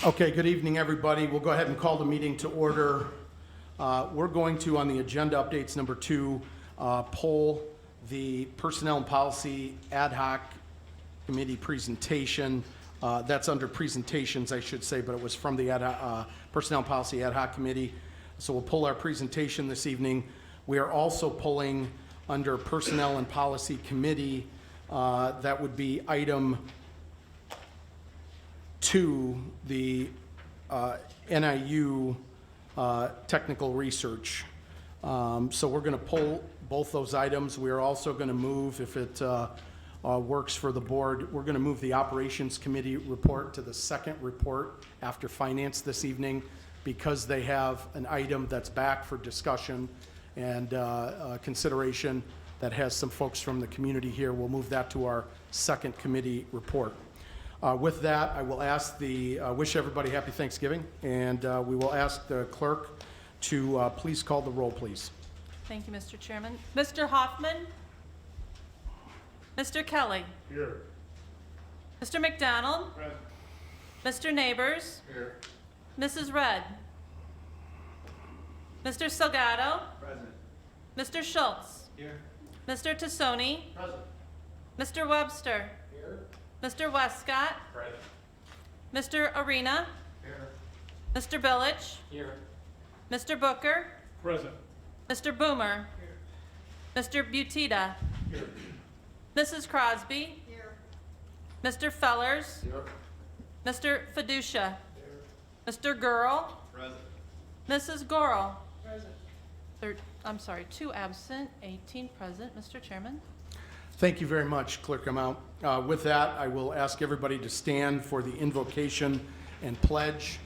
Okay, good evening, everybody. We'll go ahead and call the meeting to order. We're going to, on the agenda updates number 2, poll the Personnel and Policy Ad Hoc Committee presentation. That's under presentations, I should say, but it was from the Personnel and Policy Ad Hoc Committee. So we'll pull our presentation this evening. We are also pulling under Personnel and Policy Committee, that would be item 2, the NIU technical research. So we're going to pull both those items. We are also going to move, if it works for the board, we're going to move the Operations Committee report to the second report after Finance this evening, because they have an item that's back for discussion and consideration that has some folks from the community here. We'll move that to our second committee report. With that, I will ask wish everybody happy Thanksgiving, and we will ask the clerk to please call the roll, please. Thank you, Mr. Chairman. Mr. Hoffman? Mr. Kelly? Here. Mr. McDonald? Present. Mr. Neighbors? Here. Mrs. Red? Mr. Salgado? Present. Mr. Schultz? Here. Mr. Tassoni? Present. Mr. Webster? Here. Mr. Westcott? Present. Mr. Arena? Here. Mr. Billich? Here. Mr. Booker? Present. Mr. Boomer? Here. Mr. Butita? Here. Mrs. Crosby? Here. Mr. Fellers? Here. Mr. Fiducia? Here. Mr. Gurl? Present. Mrs. Gorl? Present. I'm sorry, 2 absent, 18 present, Mr. Chairman. Thank you very much, Clerk Amount. With that, I will ask everybody to stand for the invocation and pledge,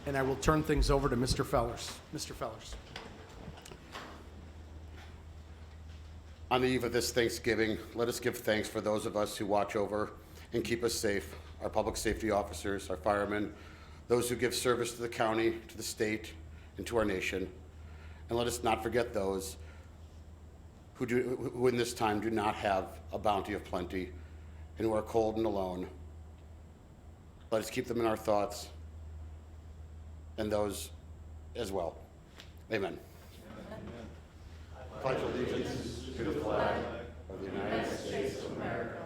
and I will turn things over to Mr. Fellers. Mr. Fellers. On the eve of this Thanksgiving, let us give thanks for those of us who watch over and keep us safe, our public safety officers, our firemen, those who give service to the county, to the state, and to our nation. And let us not forget those who in this time do not have a bounty of plenty and who are cold and alone. Let us keep them in our thoughts and those as well. Amen. Pledge allegiance to the flag of the United States of America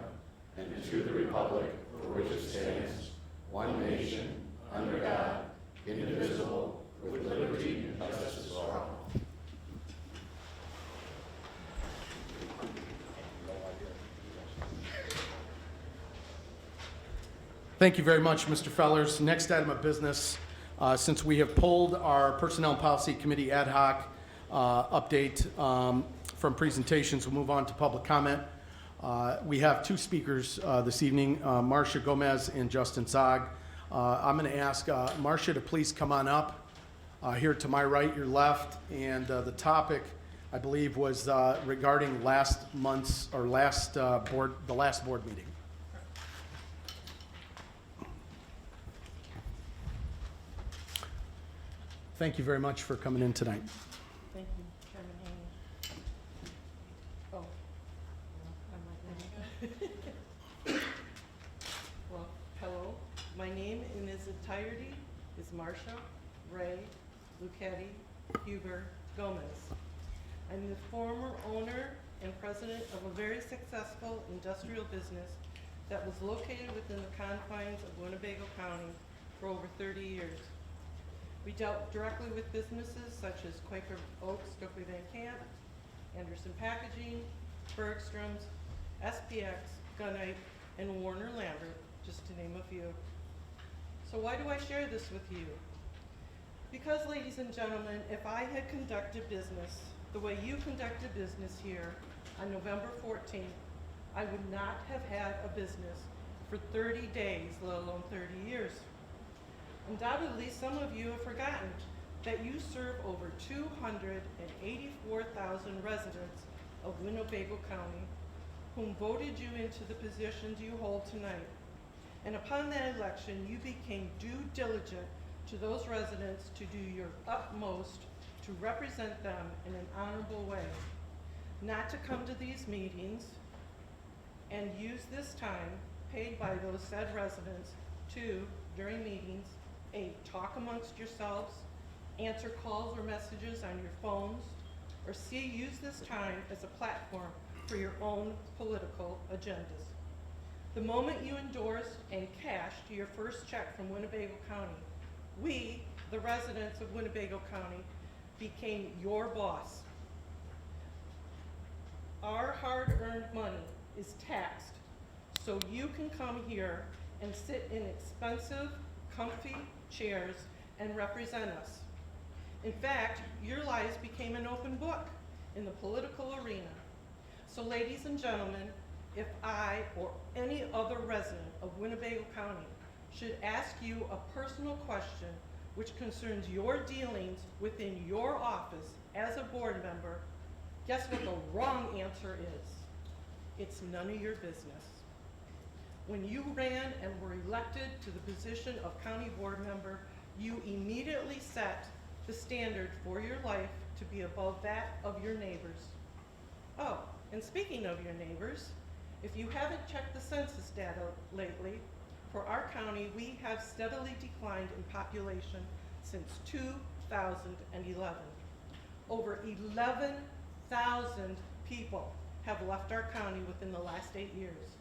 and to the republic for which it stands, one nation, under God, indivisible, with liberty and justice for all. Thank you very much, Mr. Fellers. Next item of business, since we have pulled our Personnel and Policy Committee ad hoc update from presentations, we'll move on to public comment. We have 2 speakers this evening, Marcia Gomez and Justin Zog. I'm going to ask Marcia to please come on up here to my right, your left, and the topic, I believe, was regarding the last board meeting. Thank you very much for coming in tonight. Thank you, Chairman Haney. Oh, I'm like, well, hello. My name in its entirety is Marcia Ray Luchetti Huber Gomez. I'm the former owner and president of a very successful industrial business that was located within the confines of Winnebago County for over 30 years. We dealt directly with businesses such as Quaker Oaks, Stokely Van Camp, Anderson Packaging, Bergstrom's, SPX, Gunite, and Warner Lambert, just to name a few. So why do I share this with you? Because, ladies and gentlemen, if I had conducted business the way you conducted business here on November 14th, I would not have had a business for 30 days, let alone 30 years. Undoubtedly, some of you have forgotten that you serve over 284,000 residents of Winnebago County whom voted you into the positions you hold tonight. And upon that election, you became due diligent to those residents to do your utmost to represent them in an honorable way, not to come to these meetings and use this time paid by those said residents to, during meetings, A, talk amongst yourselves, answer calls or messages on your phones, or C, use this time as a platform for your own political agendas. The moment you endorsed and cashed your first check from Winnebago County, we, the residents of Winnebago County, became your boss. Our hard-earned money is taxed, so you can come here and sit in expensive, comfy chairs and represent us. In fact, your lives became an open book in the political arena. So ladies and gentlemen, if I or any other resident of Winnebago County should ask you a personal question which concerns your dealings within your office as a board member, guess what the wrong answer is? It's none of your business. When you ran and were elected to the position of county board member, you immediately set the standard for your life to be above that of your neighbors. Oh, and speaking of your neighbors, if you haven't checked the census data lately, for our county, we have steadily declined in population since 2011. Over 11,000 people have left our county within the last 8 years.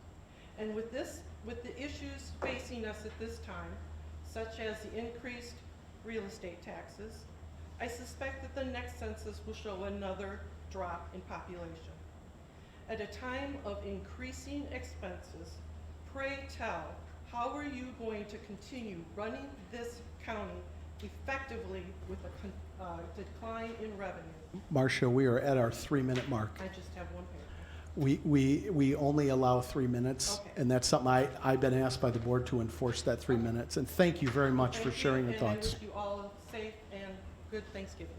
And with the issues facing us at this time, such as the increased real estate taxes, I suspect that the next census will show another drop in population. At a time of increasing expenses, pray tell, how are you going to continue running this county effectively with a decline in revenue? Marcia, we are at our 3-minute mark. I just have one paragraph. We only allow 3 minutes, Okay. and that's something I've been asked by the board to enforce that 3 minutes. And thank you very much for Thank you, sharing your and I thoughts. wish you all a safe and good Thanksgiving.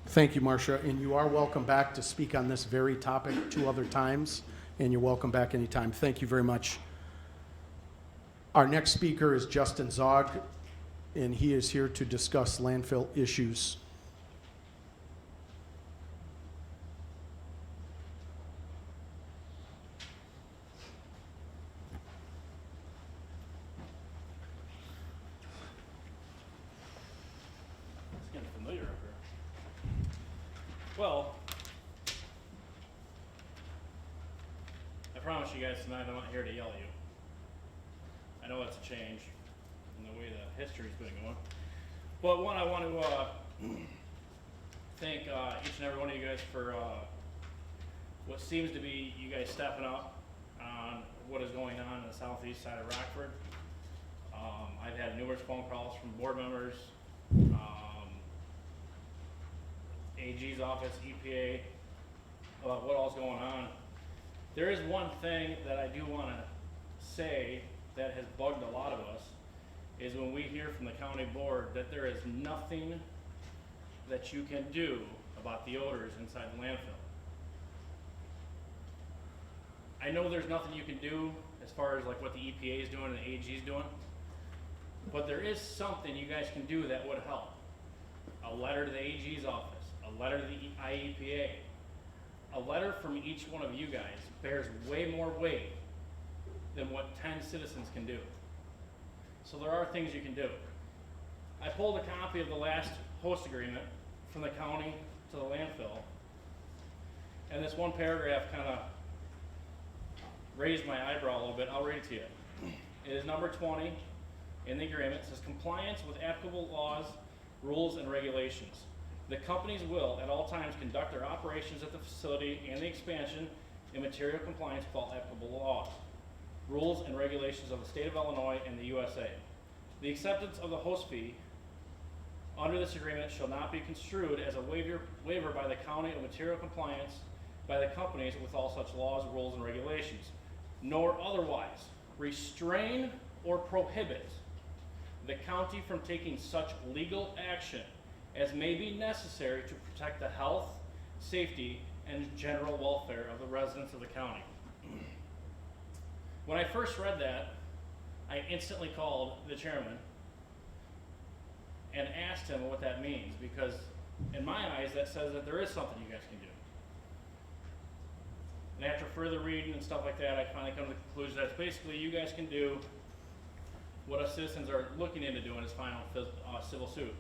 Thank you, Marcia, and you are welcome back to speak on this very topic 2 other times, and you're welcome back anytime. Thank you very much. Our next speaker is Justin Zog, and he is here to discuss landfill issues. It's getting familiar up here. Well, I promise you guys tonight I'm not here to yell at you. I know that's a change in the way the history's been going. But one, I want to thank each and every one of you guys for what seems to be you guys stepping up on what is going on in the southeast side of Rockford. I've had numerous phone calls from board members, AG's office, EPA, about what all's going on. There is one thing that I do want to say that has bugged a lot of us, is when we hear from the county board that there is nothing that you can do about the odors inside the landfill. I know there's nothing you can do as far as like what the EPA is doing and the AG is doing, but there is something you guys can do that would help. A letter to the AG's office, a letter to the IEPA, a letter from each one of you guys bears way more weight than what 10 citizens can do. So there are things you can do. I pulled a copy of the last host agreement from the county to the landfill, and this one paragraph kind of raised my eyebrow a little bit. I'll read it to you. It is number 20 in the agreement. It says, compliance with applicable laws, rules, and regulations. The companies will at all times conduct their operations at the facility and the expansion in material compliance with all applicable laws, rules, and regulations of the state of Illinois and the USA. The acceptance of the host fee under this agreement shall not be construed as a waiver by the county of material compliance by the companies with all such laws, rules, and regulations, nor otherwise restrain or prohibit the county from taking such legal action as may be necessary to protect the health, safety, and general welfare of the residents of the county. When I first read that, I instantly called the chairman and asked him what that means, because in my eyes that says that there is something you guys can do. And after further reading and stuff like that, I finally come to the conclusion that it's basically you guys can do what us citizens are looking into doing is filing a civil suit.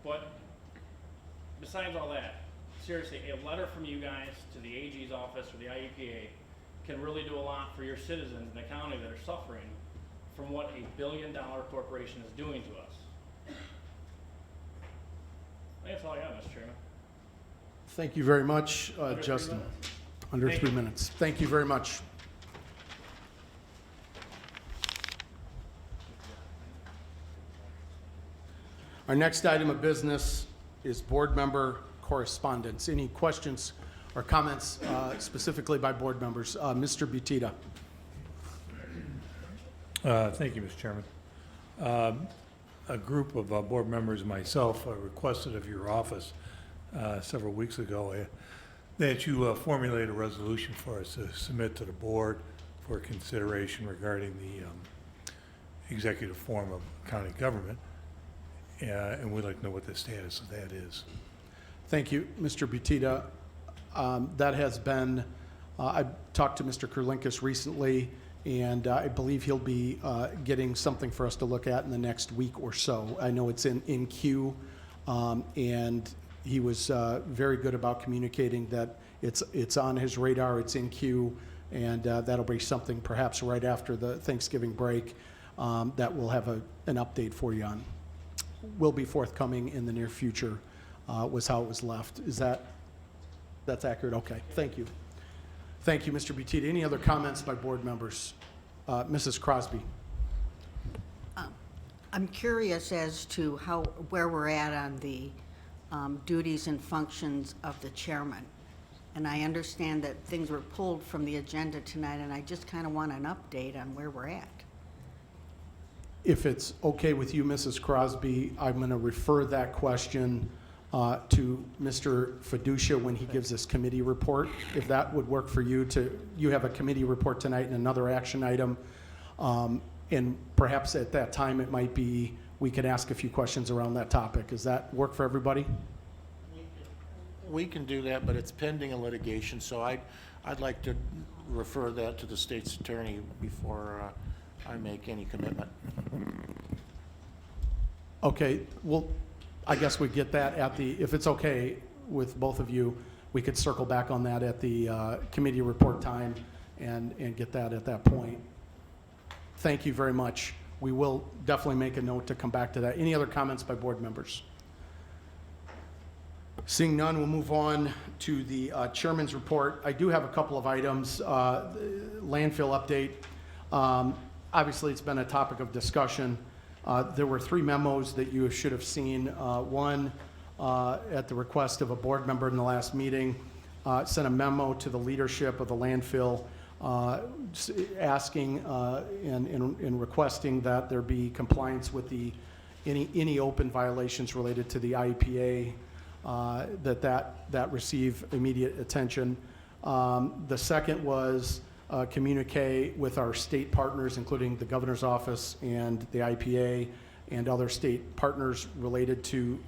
But besides all that, seriously, a letter from you guys to the AG's office or the IEPA can really do a lot for your citizens in the county that are suffering from what a billion-dollar corporation is doing to us. I think that's all I got, Mr. Chairman. Thank you very much, Under 3 Justin. minutes. Under Thank 3 you. minutes. Thank you very much. Our next item of business is board member correspondence. Any questions or comments specifically by board members? Mr. Butita. Thank you, Mr. Chairman. A group of board members and myself requested of your office several weeks ago that you formulate a resolution for us to submit to the board for consideration regarding the executive form of county government. And we'd like to know what the status of that is. Thank you, Mr. Butita. That has been, I talked to Mr. Kurlinkus recently, and I believe he'll be getting something for us to look at in the next week or so. I know it's in queue, and he was very good about communicating that it's on his radar, it's in queue, and that'll be something perhaps right after the Thanksgiving break that we'll have an update for you on. Will be forthcoming in the near future, was how it was left. That's accurate? Okay, thank you. Thank you, Mr. Butita. Any other comments by board members? Mrs. Crosby. I'm curious as to where we're at on the duties and functions of the chairman. And I understand that things were pulled from the agenda tonight, and I just kind of want an update on where we're at. If it's okay with you, Mrs. Crosby, I'm going to refer that question to Mr. Fiducia when he gives his committee report. If that would work for you you have a committee report tonight and another action item. And perhaps at that time it might be, we could ask a few questions around that topic. Does that work for everybody? We can do that, but it's pending a litigation, so I'd like to refer that to the state's attorney before I make any commitment. Okay, well, I guess we get that if it's okay with both of you, we could circle back on that at the committee report time and get that at that point. Thank you very much. We will definitely make a note to come back to that. Any other comments by board members? Seeing none, we'll move on to the chairman's report. I do have a couple of items. Landfill update. Obviously, it's been a topic of discussion. There were 3 memos that you should have seen. One, at the request of a board member in the last meeting, sent a memo to the leadership of the landfill asking and requesting that there be compliance with any open violations related to the IEPA, that receive immediate attention. The second was communicate with our state partners, including the governor's office and the IPA and other state partners related to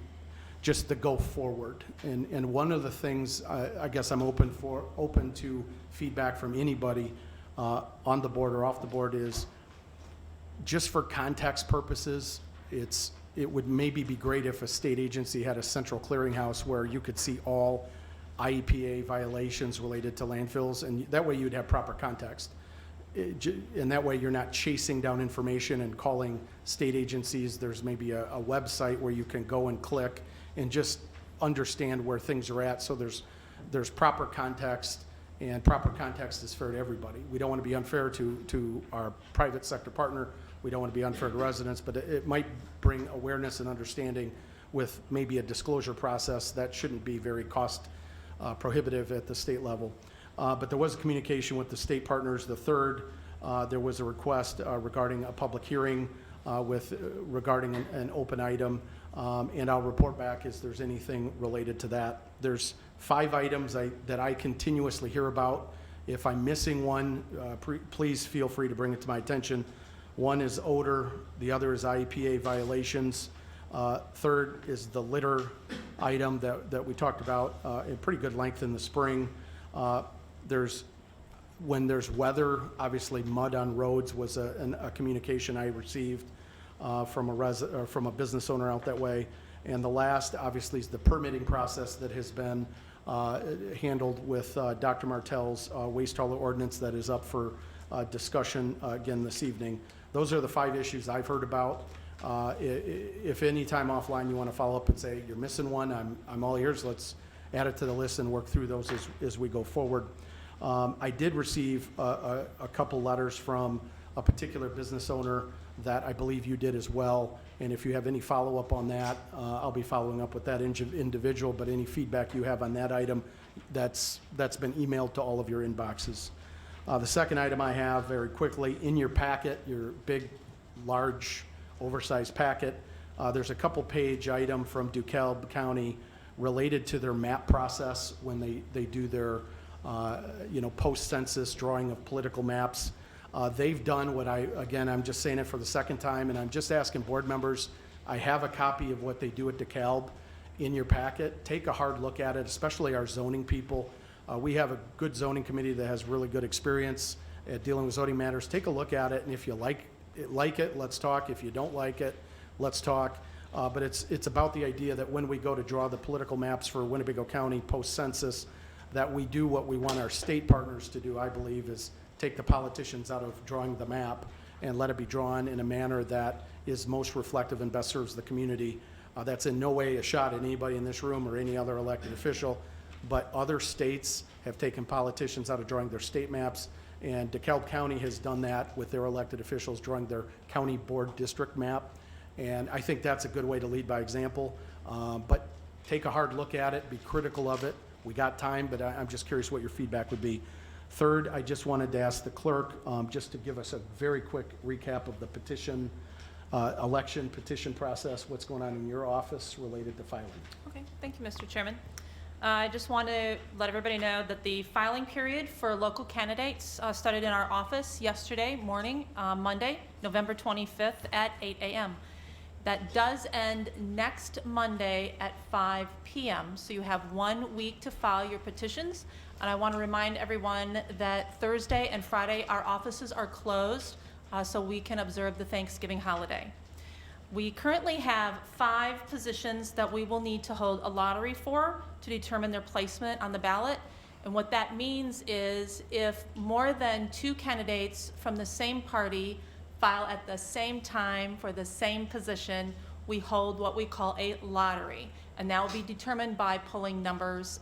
just the go forward. And one of the things I guess I'm open to feedback from anybody on the board or off the board is just for context purposes. It would maybe be great if a state agency had a central clearinghouse where you could see all IEPA violations related to landfills, and that way you'd have proper context. And that way you're not chasing down information and calling state agencies. There's maybe a website where you can go and click and just understand where things are at. So there's proper context, and proper context is fair to everybody. We don't want to be unfair to our private sector partner. We don't want to be unfair to residents, but it might bring awareness and understanding with maybe a disclosure process that shouldn't be very cost prohibitive at the state level. But there was communication with the state partners. The third, there was a request regarding a public hearing regarding an open item, and I'll report back if there's anything related to that. There's 5 items that I continuously hear about. If I'm missing one, please feel free to bring it to my attention. One is odor, the other is IEPA violations. Third is the litter item that we talked about in pretty good length in the spring. When there's weather, obviously mud on roads was a communication I received from a business owner out that way. And the last, obviously, is the permitting process that has been handled with Dr. Martell's waste hauler ordinance that is up for discussion again this evening. Those are the 5 issues I've heard about. If any time offline you want to follow up and say you're missing one, I'm all ears. Let's add it to the list and work through those as we go forward. I did receive a couple letters from a particular business owner that I believe you did as well. And if you have any follow-up on that, I'll be following up with that individual, but any feedback you have on that item, that's been emailed to all of your inboxes. The second item I have, very quickly, in your packet, your big, large, oversized packet, there's a couple-page item from DeKalb County related to their map process when they do their post-census drawing of political maps. They've done what I'm just saying it for the second time, and I'm just asking board members, I have a copy of what they do at DeKalb in your packet. Take a hard look at it, especially our zoning people. We have a good zoning committee that has really good experience at dealing with zoning matters. Take a look at it, and if you like it, let's talk. If you don't like it, let's talk. But it's about the idea that when we go to draw the political maps for Winnebago County post-census, that we do what we want our state partners to do, I believe, is take the politicians out of drawing the map and let it be drawn in a manner that is most reflective and best serves the community. That's in no way a shot at anybody in this room or any other elected official, but other states have taken politicians out of drawing their state maps, and DeKalb County has done that with their elected officials drawing their county board district map. And I think that's a good way to lead by example. But take a hard look at it, be critical of it. We got time, but I'm just curious what your feedback would be. Third, I just wanted to ask the clerk just to give us a very quick recap of the petition, election petition process, what's going on in your office related to filing. Okay, thank you, Mr. Chairman. I just want to let everybody know that the filing period for local candidates started in our office yesterday morning, Monday, November 25th at 8 a.m. That does end next Monday at 5 p.m. So you have 1 week to file your petitions. And I want to remind everyone that Thursday and Friday, our offices are closed so we can observe the Thanksgiving holiday. We currently have 5 positions that we will need to hold a lottery for to determine their placement on the ballot. And what that means is if more than 2 candidates from the same party file at the same time for the same position, we hold what we call a lottery. And that will be determined by pulling numbers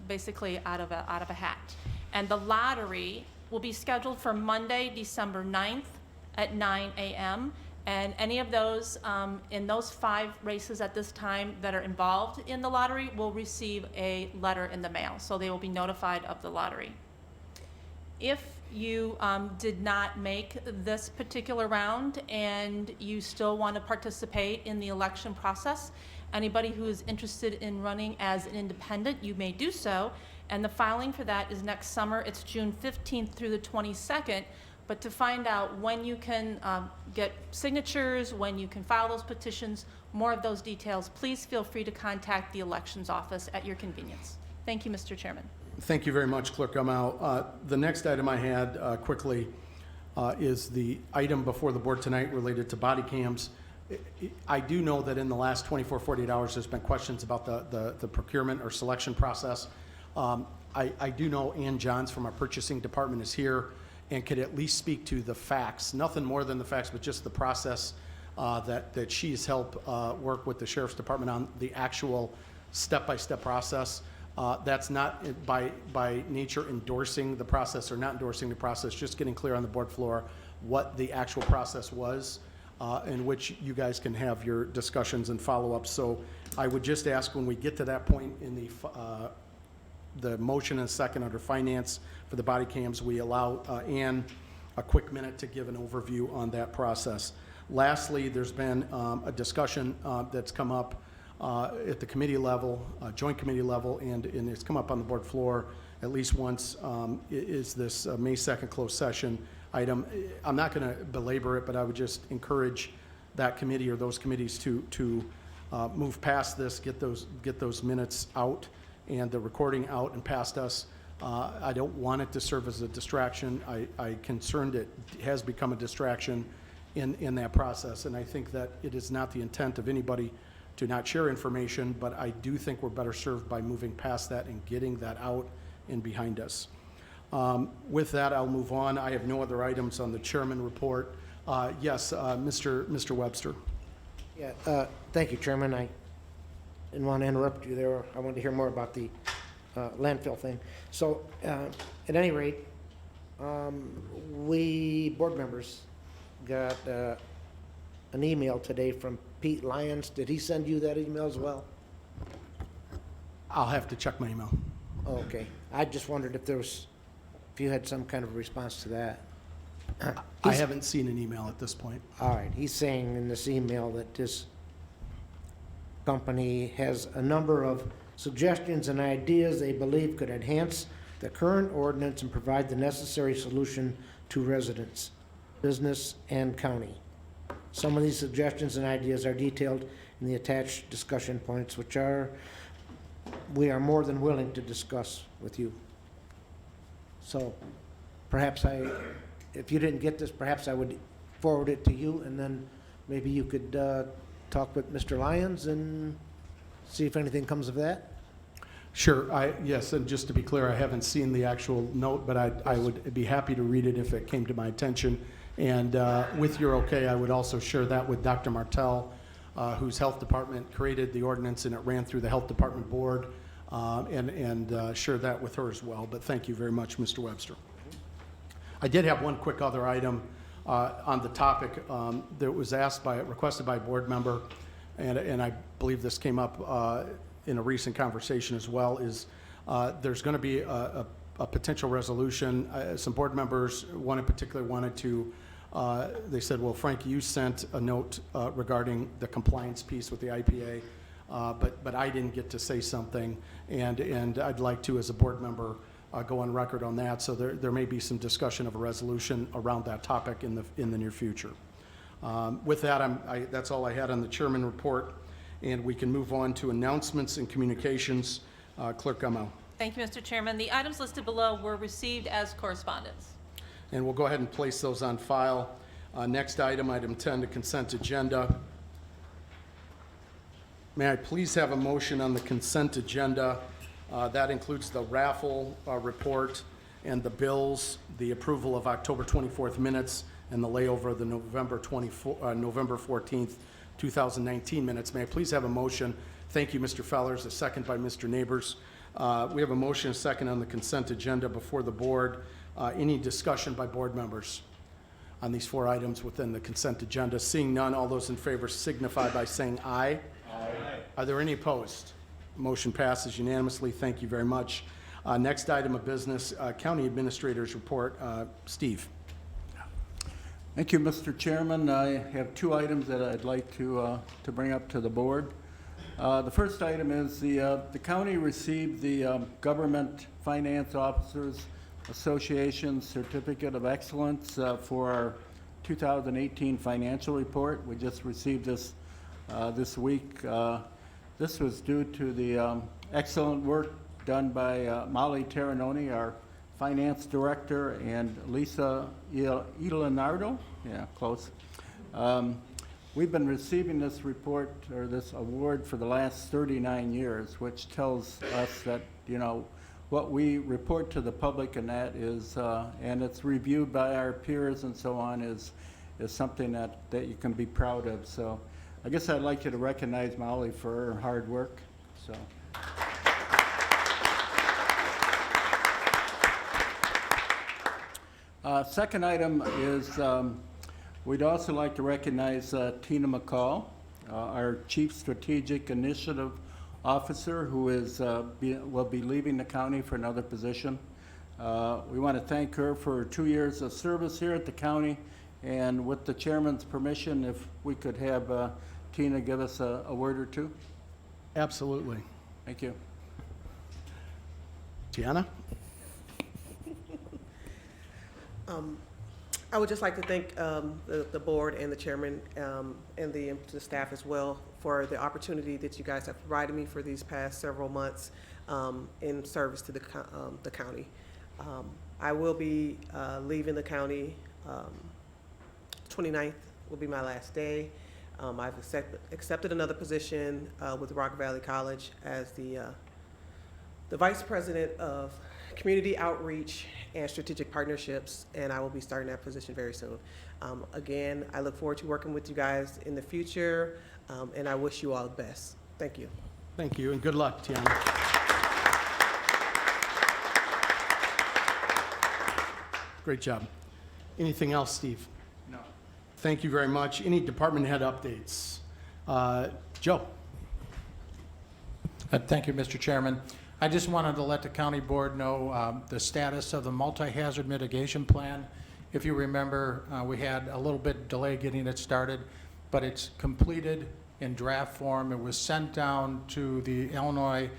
basically out of a hat. And the lottery will be scheduled for Monday, December 9th at 9 a.m. And any of those, in those 5 races at this time that are involved in the lottery will receive a letter in the mail. So they will be notified of the lottery. If you did not make this particular round and you still want to participate in the election process, anybody who is interested in running as an independent, you may do so. And the filing for that is next summer. It's June 15th through the 22nd. But to find out when you can get signatures, when you can file those petitions, more of those details, please feel free to contact the elections office at your convenience. Thank you, Mr. Chairman. Thank you very much, Clerk Gumau. The next item I had quickly is the item before the board tonight related to body cams. I do know that in the last 24, 48 hours, there's been questions about the procurement or selection process. I do know Ann Johns from our purchasing department is here and could at least speak to the facts, nothing more than the facts, but just the process that she's helped work with the Sheriff's Department on the actual step-by-step process. That's not by nature endorsing the process or not endorsing the process, just getting clear on the board floor what the actual process was, in which you guys can have your discussions and follow-ups. So I would just ask when we get to that point in the motion and second under finance for the body cams, we allow Ann a quick minute to give an overview on that process. Lastly, there's been a discussion that's come up at the committee level, joint committee level, and it's come up on the board floor at least once, is this May 2nd closed session item. I'm not going to belabor it, but I would just encourage that committee or those committees to move past this, get those minutes out and the recording out and past us. I don't want it to serve as a distraction. I concerned it has become a distraction in that process, and I think that it is not the intent of anybody to not share information, but I do think we're better served by moving past that and getting that out and behind us. With that, I'll move on. I have no other items on the chairman report. Yes, Mr. Webster. Yeah, thank you, Chairman. I didn't want to interrupt you there. I wanted to hear more about the landfill thing. So, at any rate, we board members got an email today from Pete Lyons. Did he send you that email as well? I'll have to check my email. Oh, okay. I just wondered if you had some kind of response to that. I haven't seen an email at this point. All right, he's saying in this email that this company has a number of suggestions and ideas they believe could enhance the current ordinance and provide the necessary solution to residents, business, and county. Some of these suggestions and ideas are detailed in the attached discussion points, which we are more than willing to discuss with you. So perhaps if you didn't get this, perhaps I would forward it to you, and then maybe you could talk with Mr. Lyons and see if anything comes of that. Sure, yes, and just to be clear, I haven't seen the actual note, but I would be happy to read it if it came to my attention. And with your okay, I would also share that with Dr. Martell, whose health department created the ordinance, and it ran through the health department board, and share that with her as well. But thank you very much, Mr. Webster. I did have one quick other item on the topic that was requested by a board member, and I believe this came up in a recent conversation as well, is there's going to be a potential resolution. Some board members, one in particular, wanted to, they said, well, Frank, you sent a note regarding the compliance piece with the IPA, but I didn't get to say something, and I'd like to, as a board member, go on record on that. So there may be some discussion of a resolution around that topic in the near future. With that, that's all I had on the chairman report, and we can move on to announcements and communications. Clerk Gummow. Thank you, Mr. Chairman. The items listed below were received as correspondence. And we'll go ahead and place those on file. Next item, item 10, the consent agenda. May I please have a motion on the consent agenda? That includes the raffle report and the bills, the approval of October 24th minutes, and the layover of the November 14th, 2019 minutes. May I please have a motion? Thank you, Mr. Fellers. A second by Mr. Neighbors. We have a motion, a second on the consent agenda before the board. Any discussion by board members on these four items within the consent agenda? Seeing none, all those in favor signify by saying aye. Aye. Are there any opposed? Motion passes unanimously. Thank you very much. Next item of business, County Administrator's Report. Steve. Thank you, Mr. Chairman. I have two items that I'd like to bring up to the board. The first item is the county received the Government Finance Officers Association Certificate of Excellence for our 2018 financial report. We just received this this week. This was due to the excellent work done by Molly Terranoni, our Finance Director, and Lisa Ilanardo. Yeah, close. We've been receiving this report, or this award, for the last 39 years, which tells us that, you know, what we report to the public, and that is, and it's reviewed by our peers and so on, is something that you can be proud of. So I guess I'd like you to recognize Molly for her hard work. So. Second item is we'd also like to recognize Tina McCall, our Chief Strategic Initiative Officer, who will be leaving the county for another position. We want to thank her for 2 years of service here at the county, and with the chairman's permission, if we could have Tina give us a word or two. Absolutely. Thank you. Gianna? I would just like to thank the board and the chairman and the staff as well for the opportunity that you guys have provided me for these past several months. in service to the county. I will be leaving the county, 29th will be my last day. I've accepted another position with Rock Valley College as the Vice President of Community Outreach and Strategic Partnerships, and I will be starting that position very soon. Again, I look forward to working with you guys in the future, and I wish you all the best. Thank you. Thank you, and good luck, Tiana. Great job. Anything else, Steve? No. Thank you very much. Any department head updates? Joe? Thank you, Mr. Chairman. I just wanted to let the county board know the status of the multi-hazard mitigation plan. If you remember, we had a little bit delay getting it started, but it's completed in draft form. It was sent down to the Illinois,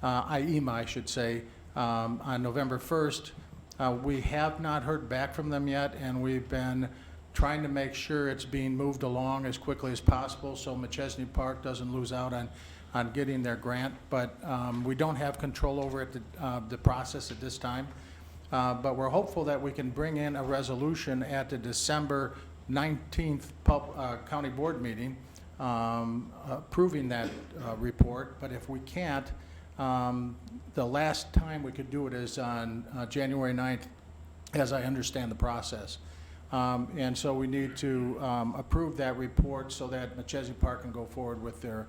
IEMA, I should say, on November 1st. We have not heard back from them yet, and we've been trying to make sure it's being moved along as quickly as possible so McChesney Park doesn't lose out on getting their grant. But we don't have control over it, the process at this time. But we're hopeful that we can bring in a resolution at the December 19th county board meeting approving that report. But if we can't, the last time we could do it is on January 9th, as I understand the process. And so we need to approve that report so that McChesney Park can go forward with their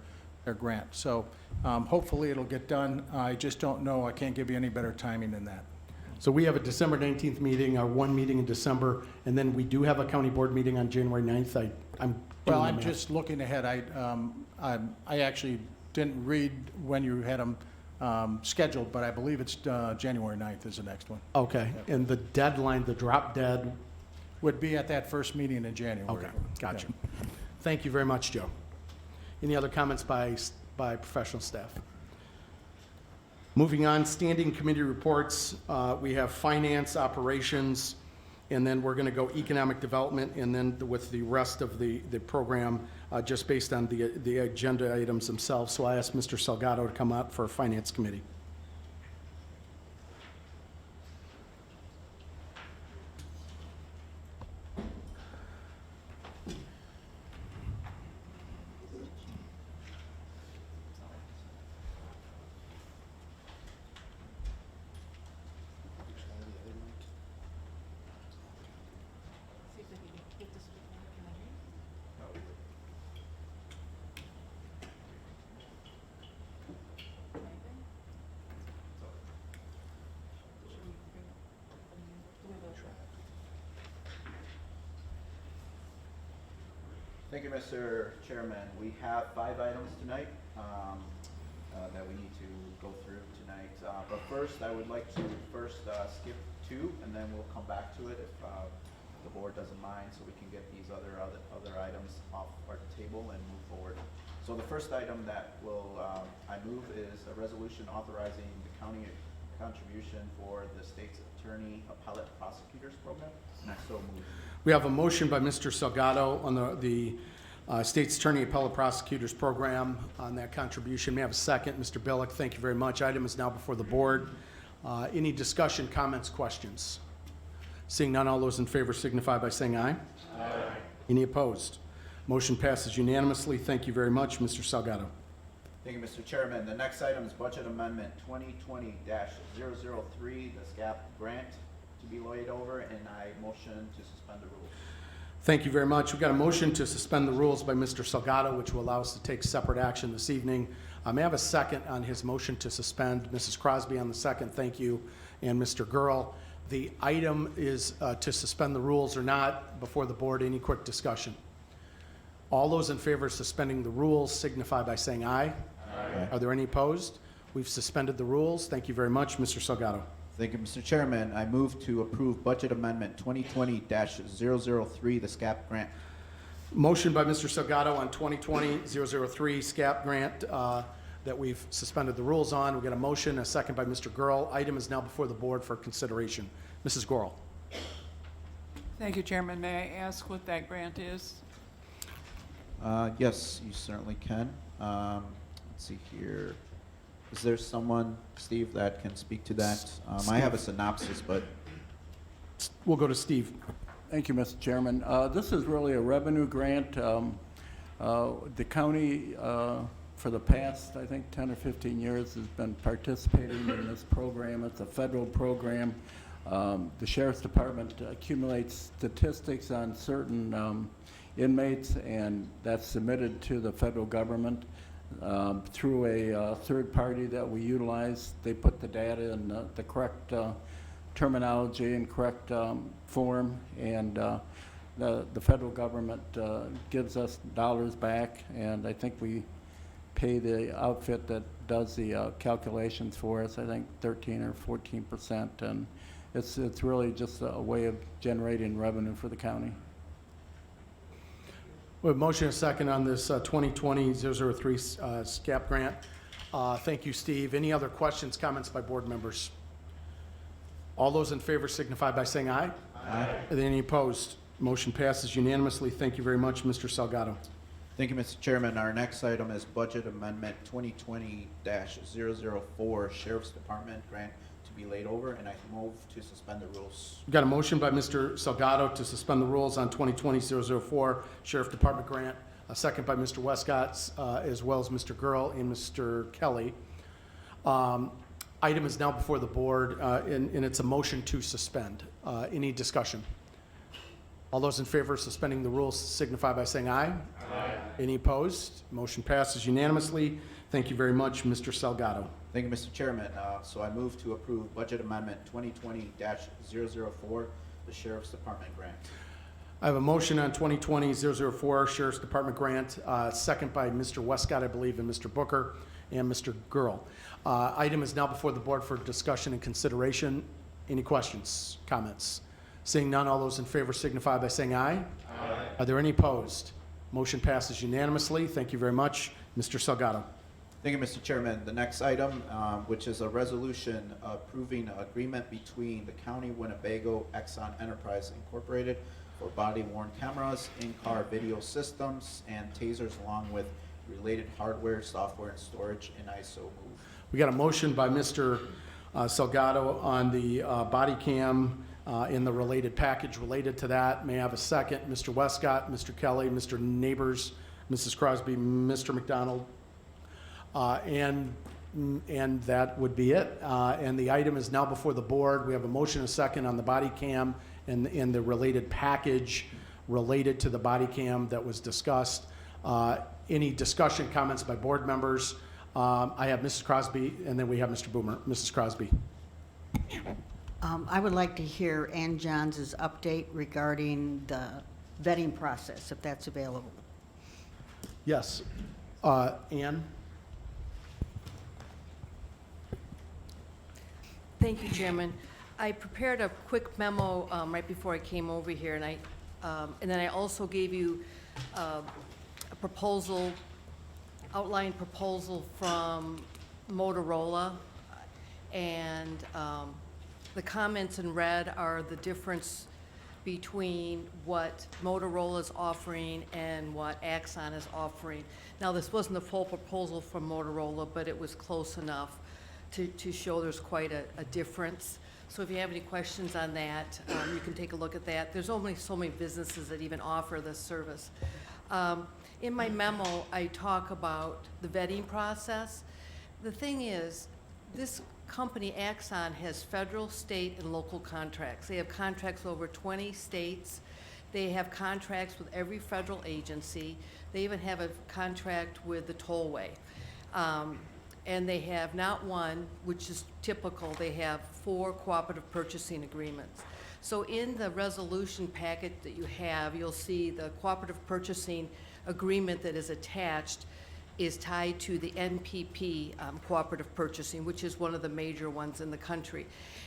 grant. So hopefully it'll get done. I just don't know. I can't give you any better timing than that. So we have a December 19th meeting, our one meeting in December, and then we do have a county board meeting on January 9th. Well, I'm just looking ahead. I actually didn't read when you had them scheduled, but I believe it's January 9th is the next one. Okay, and the deadline, the drop dead? Would be at that first meeting in January. Okay, gotcha. Yeah. Thank you very much, Joe. Any other comments by professional staff? Moving on, standing committee reports. We have finance, operations, and then we're going to go economic development, and then with the rest of the program, just based on the agenda items themselves. So I asked Mr. Salgado to come up for finance committee. Thank you, Mr. Chairman. We have 5 items tonight that we need to go through tonight. But first, I would like to skip 2, and then we'll come back to it if the board doesn't mind, so we can get these other items off our table and move forward. So the first item that I move is a resolution authorizing the county contribution for the state's attorney appellate prosecutors program, and I so move. We have a motion by Mr. Salgado on the State's Attorney Appellate Prosecutors Program on that contribution. May I have a second? Mr. Billick, thank you very much. Item is now before the board. Any discussion, comments, questions? Seeing none, all those in favor signify by saying aye. Aye. Any opposed? Motion passes unanimously. Thank you very much, Mr. Salgado. Thank you, Mr. Chairman. The next item is Budget Amendment 2020-003, the SCAP grant to be laid over, and I motion to suspend the rules. Thank you very much. We've got a motion to suspend the rules by Mr. Salgado, which will allow us to take separate action this evening. May I have a second on his motion to suspend? Mrs. Crosby on the second, thank you, and Mr. Gurl. The item is to suspend the rules or not. Before the board, any quick discussion? All those in favor of suspending the rules signify by saying aye. Aye. Are there any opposed? We've suspended the rules. Thank you very much, Mr. Salgado. Thank you, Mr. Chairman. I move to approve Budget Amendment 2020-003, the SCAP grant. Motion by Mr. Salgado on 2020-003 SCAP grant that we've suspended the rules on. We've got a motion, a second by Mr. Gurl. Item is now before the board for consideration. Mrs. Gurl. Thank you, Chairman. May I ask what that grant is? Yes, you certainly can. Let's see here. Is there someone, Steve, that can speak to that? I have a synopsis, but We'll go to Steve. Thank you, Mr. Chairman. This is really a revenue grant. The county, for the past, I think, 10 or 15 years, has been participating in this program. It's a federal program. The Sheriff's Department accumulates statistics on certain inmates, and that's submitted to the federal government through a third party that we utilize. They put the data in the correct terminology and correct form, and the federal government gives us dollars back, and I think we pay the outfit that does the calculations for us, I think 13 or 14%, and it's really just a way of generating revenue for the county. We have motion and a second on this 2020-003 SCAP grant. Thank you, Steve. Any other questions, comments by board members? All those in favor signify by saying aye. Aye. Are there any opposed? Motion passes unanimously. Thank you very much, Mr. Salgado. thank you, Mr. Chairman. Our next item is Budget Amendment 2020-004 Sheriff's Department Grant to be laid over, and I move to suspend the rules. We've got a motion by Mr. Salgado to suspend the rules on 2020-004 Sheriff Department grant, a second by Mr. Westcott, as well as Mr. Gurl and Mr. Kelly. Item is now before the board, and it's a motion to suspend. Any discussion? All those in favor of suspending the rules signify by saying aye. Aye. Any opposed? Motion passes unanimously. Thank you very much, Mr. Salgado. Thank you, Mr. Chairman. So I move to approve Budget Amendment 2020-004, the Sheriff's Department grant. I have a motion on 2020-004 Sheriff's Department grant, second by Mr. Westcott, I believe, and Mr. Booker and Mr. Gurl. Item is now before the board for discussion and consideration. Any questions, comments? Seeing none, all those in favor signify by saying aye. Aye. Are there any opposed? Motion passes unanimously. Thank you very much. Mr. Salgado. Thank you, Mr. Chairman. The next item, which is a resolution approving an agreement between the County Winnebago Exxon Enterprise Incorporated for body-worn cameras, in-car video systems, and tasers, along with related hardware, software, and storage, and I so move. We got a motion by Mr. Salgado on the body cam in the related package related to that. May I have a second? Mr. Westcott, Mr. Kelly, Mr. Neighbors, Mrs. Crosby, Mr. McDonald, and that would be it. And the item is now before the board. We have a motion and a second on the body cam and the related package related to the body cam that was discussed. Any discussion, comments by board members? I have Mrs. Crosby, and then we have Mr. Boomer. Mrs. Crosby. I would like to hear Ann Johns' update regarding the vetting process, if that's available. Yes. Ann? Thank you, Chairman. I prepared a quick memo right before I came over here, and then I also gave you a proposal, outlined proposal from Motorola, and the comments in red are the difference between what Motorola is offering and what Axon is offering. Now, this wasn't the full proposal from Motorola, but it was close enough to show there's quite a difference. So if you have any questions on that, you can take a look at that. There's only so many businesses that even offer this service. In my memo, I talk about the vetting process. The thing is, this company, Axon, has federal, state, and local contracts. They have contracts with over 20 states. They have contracts with every federal agency. They even have a contract with the tollway. And they have not one, which is typical, they have 4 cooperative purchasing agreements. So in the resolution packet that you have, you'll see the cooperative purchasing agreement that is attached is tied to the NPP cooperative purchasing, which is one of the major ones in the country.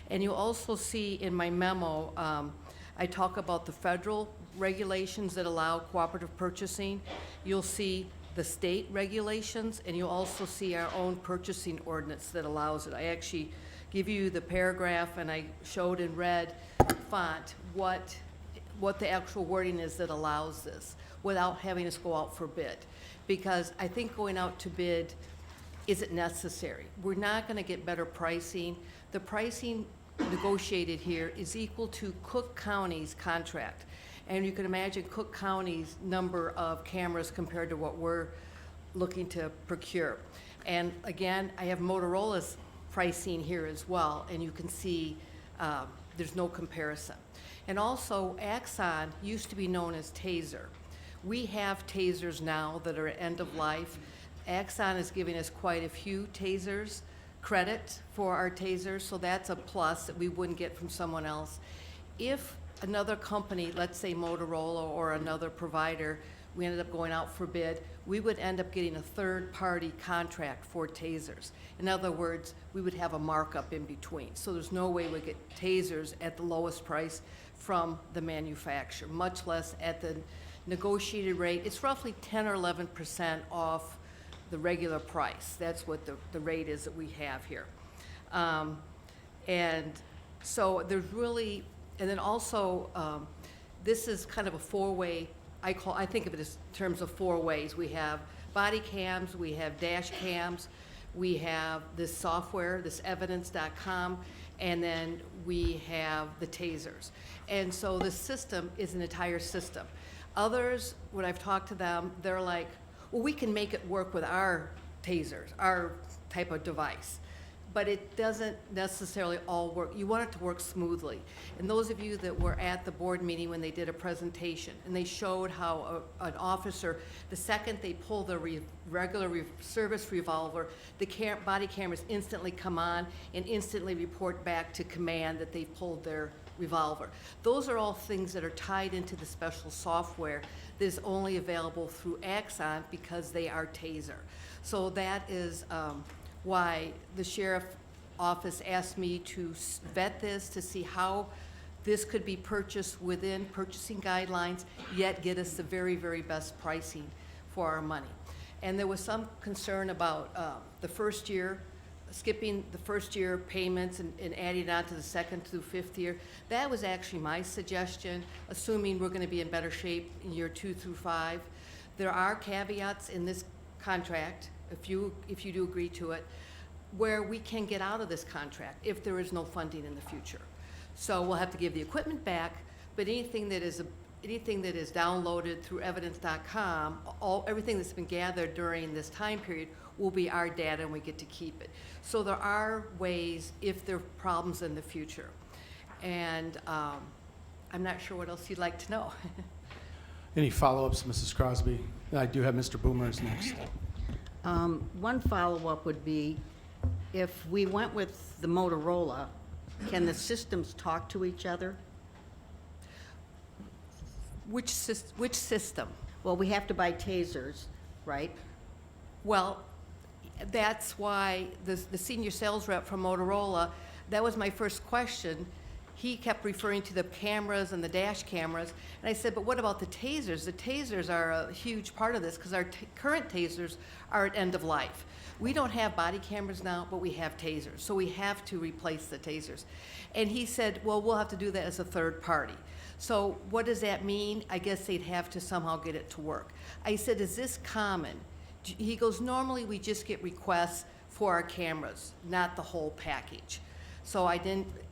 And you'll also see in my memo, I talk about the federal regulations that allow cooperative purchasing. You'll see the state regulations, and you'll also see our own purchasing ordinance that allows it. I actually give you the paragraph, and I showed in red font what the actual wording is that allows this without having us go out for bid. Because I think going out to bid is it necessary? We're not gonna get better pricing. The pricing negotiated here is equal to Cook County's contract. And you can imagine Cook County's number of cameras compared to what we're looking to procure. And again, I have Motorola's pricing here as well, and you can see there's no comparison. And also, Axon used to be known as Taser. We have tasers now that are end of life. Axon is giving us quite a few tasers, credit for our tasers, so that's a plus that we wouldn't get from someone else. If another company, let's say Motorola or another provider, we ended up going out for bid, we would end up getting a third-party contract for tasers. In other words, we would have a markup in between. So there's no way we get tasers at the lowest price from the manufacturer, much less at the negotiated rate. It's roughly 10 or 11% off the regular price. That's what the rate is that we have here. And so there's really, and then also, this is kind of a four-way, I think of it as terms of four ways. We have body cams, we have dash cams, we have this software, this evidence.com, and then we have the tasers. And so the system is an entire system. Others, when I've talked to them, they're like, well, we can make it work with our tasers, our type of device. But it doesn't necessarily all work. You want it to work smoothly. And those of you that were at the board meeting when they did a presentation, and they showed how an officer, the second they pull the regular service revolver, the body cameras instantly come on and instantly report back to command that they pulled their revolver. Those are all things that are tied into the special software that is only available through Axon because they are Taser. So that is why the sheriff office asked me to vet this to see how this could be purchased within purchasing guidelines, yet get us the very, very best pricing for our money. And there was some concern about the first year, skipping the first year payments and adding on to the second through fifth year. That was actually my suggestion, assuming we're gonna be in better shape in year 2 through 5. There are caveats in this contract, if you do agree to it, where we can get out of this contract if there is no funding in the future. So we'll have to give the equipment back, but anything that is downloaded through evidence.com, everything that's been gathered during this time period will be our data and we get to keep it. So there are ways if there are problems in the future. And I'm not sure what else you'd like to know. Any follow-ups, Mrs. Crosby? I do have Mr. Boomers next. One follow-up would be, if we went with the Motorola, can the systems talk to each other? Which system? Well, we have to buy tasers, right? Well, that's why the senior sales rep from Motorola, that was my first question. He kept referring to the cameras and the dash cameras, and I said, but what about the tasers? The tasers are a huge part of this because our current tasers are at end of life. We don't have body cameras now, but we have tasers, so we have to replace the tasers. And he said, well, we'll have to do that as a third party. So what does that mean? I guess they'd have to somehow get it to work. I said, is this common? He goes, normally we just get requests for our cameras, not the whole package. So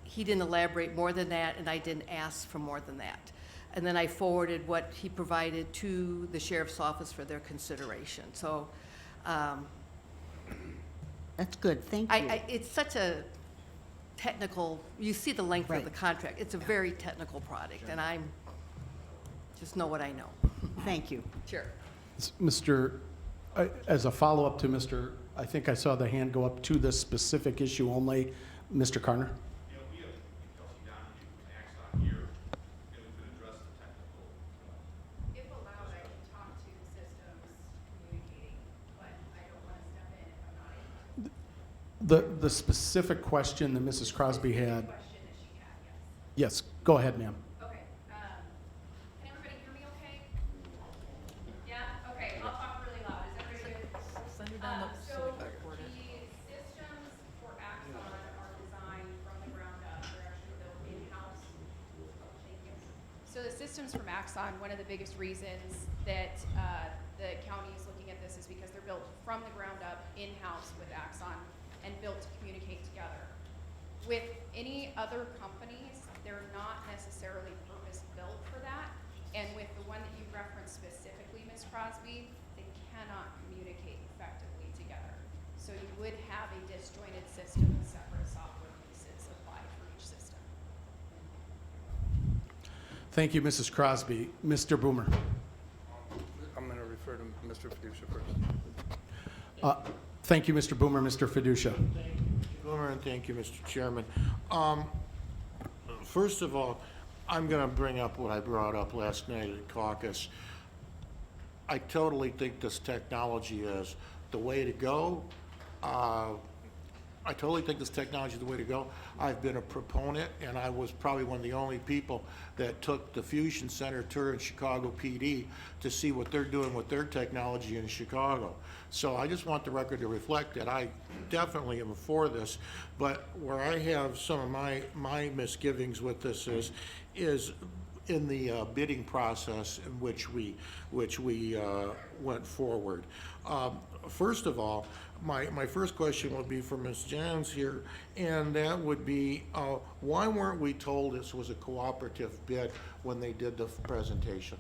he didn't elaborate more than that, and I didn't ask for more than that. And then I forwarded what he provided to the sheriff's office for their consideration. So that's good, thank you. It's such a technical, you see the length of the contract. It's a very technical product, and I'm just know what I know. Thank you. Sure. As a follow-up to Mr., I think I saw the hand go up to this specific issue only, Mr. Carner? You know, we have Kelsey Donahue from Axon here, and we could address the technical. If allowed, I can talk to the systems communicating, but I don't want to step in if I'm not able to. The specific question that Mrs. Crosby had. Question that she had, yes. Yes, go ahead, ma'am. Okay, can everybody hear me okay? Yeah, okay, I'll talk really loud, is everybody good? Send it down So the systems for Axon are designed from the ground up, they're actually built in-house. Thank you. So the systems from Axon, one of the biggest reasons that the county is looking at this is because they're built from the ground up, in-house with Axon, and built to communicate together. With any other companies, they're not necessarily purpose-built for that, and with the one that you referenced specifically, Ms. Crosby, they cannot communicate effectively together. So you would have a disjointed system with separate software pieces applied for each system. Thank you, Mrs. Crosby. Mr. Boomer. I'm going to refer to Mr. Fiducia first. Thank you, Mr. Boomer. Mr. Fiducia. Thank you, Mr. Boomer, and thank you, Mr. Chairman. First of all, I'm going to bring up what I brought up last night at caucus. I totally think this technology is the way to go. I totally think this technology is the way to go. I've been a proponent, and I was probably one of the only people that took the Fusion Center tour in Chicago PD to see what they're doing with their technology in Chicago. So I just want the record to reflect that I definitely am for this, but where I have some of my misgivings with this is in the bidding process in which we went forward. First of all, my first question would be for Ms. Johns here, and that would be, why weren't we told this was a cooperative bid when they did the presentation?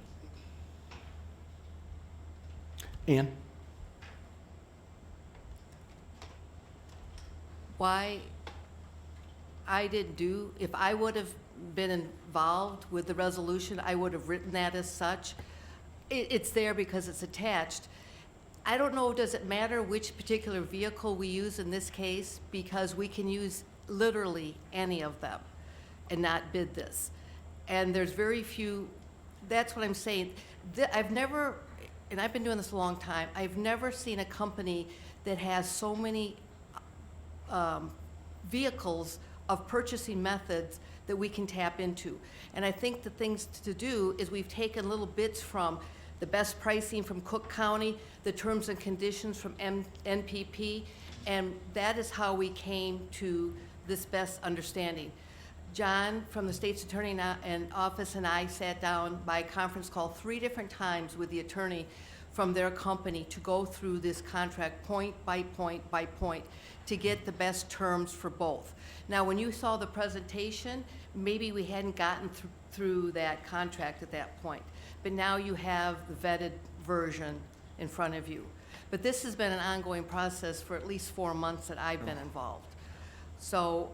Ann? Why I didn't do, if I would have been involved with the resolution, I would have written that as such. It's there because it's attached. I don't know, does it matter which particular vehicle we use in this case? Because we can use literally any of them and not bid this. And there's very few, that's what I'm saying. I've never, and I've been doing this a long time, I've never seen a company that has so many vehicles of purchasing methods that we can tap into. And I think the things to do is we've taken little bits from the best pricing from Cook County, the terms and conditions from NPP, and that is how we came to this best understanding. John from the state's attorney and office and I sat down by conference call 3 different times with the attorney from their company to go through this contract point by point by point to get the best terms for both. Now, when you saw the presentation, maybe we hadn't gotten through that contract at that point, but now you have the vetted version in front of you. But this has been an ongoing process for at least 4 months that I've been involved. So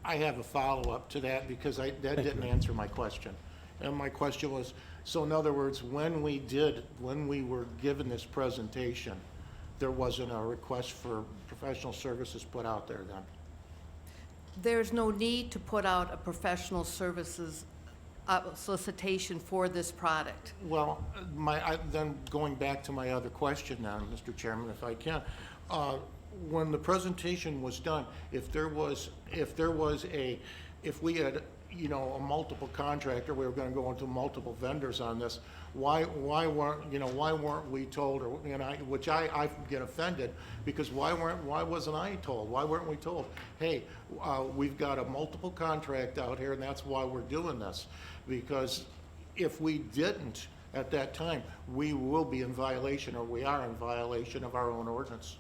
I have a follow-up to that because that didn't answer my question. And my question was, so in other words, when we were given this presentation, there wasn't a request for professional services put out there then? there's no need to put out a professional services solicitation for this product. Well, then going back to my other question now, Mr. Chairman, if I can, when the presentation was done, if we had, you know, a multiple contractor, we were going to go into multiple vendors on this, why weren't we told, or, you know, which I get offended, because why wasn't I told? Why weren't we told, hey, we've got a multiple contract out here, and that's why we're doing this? Because if we didn't at that time, we will be in violation, or we are in violation of our own ordinance.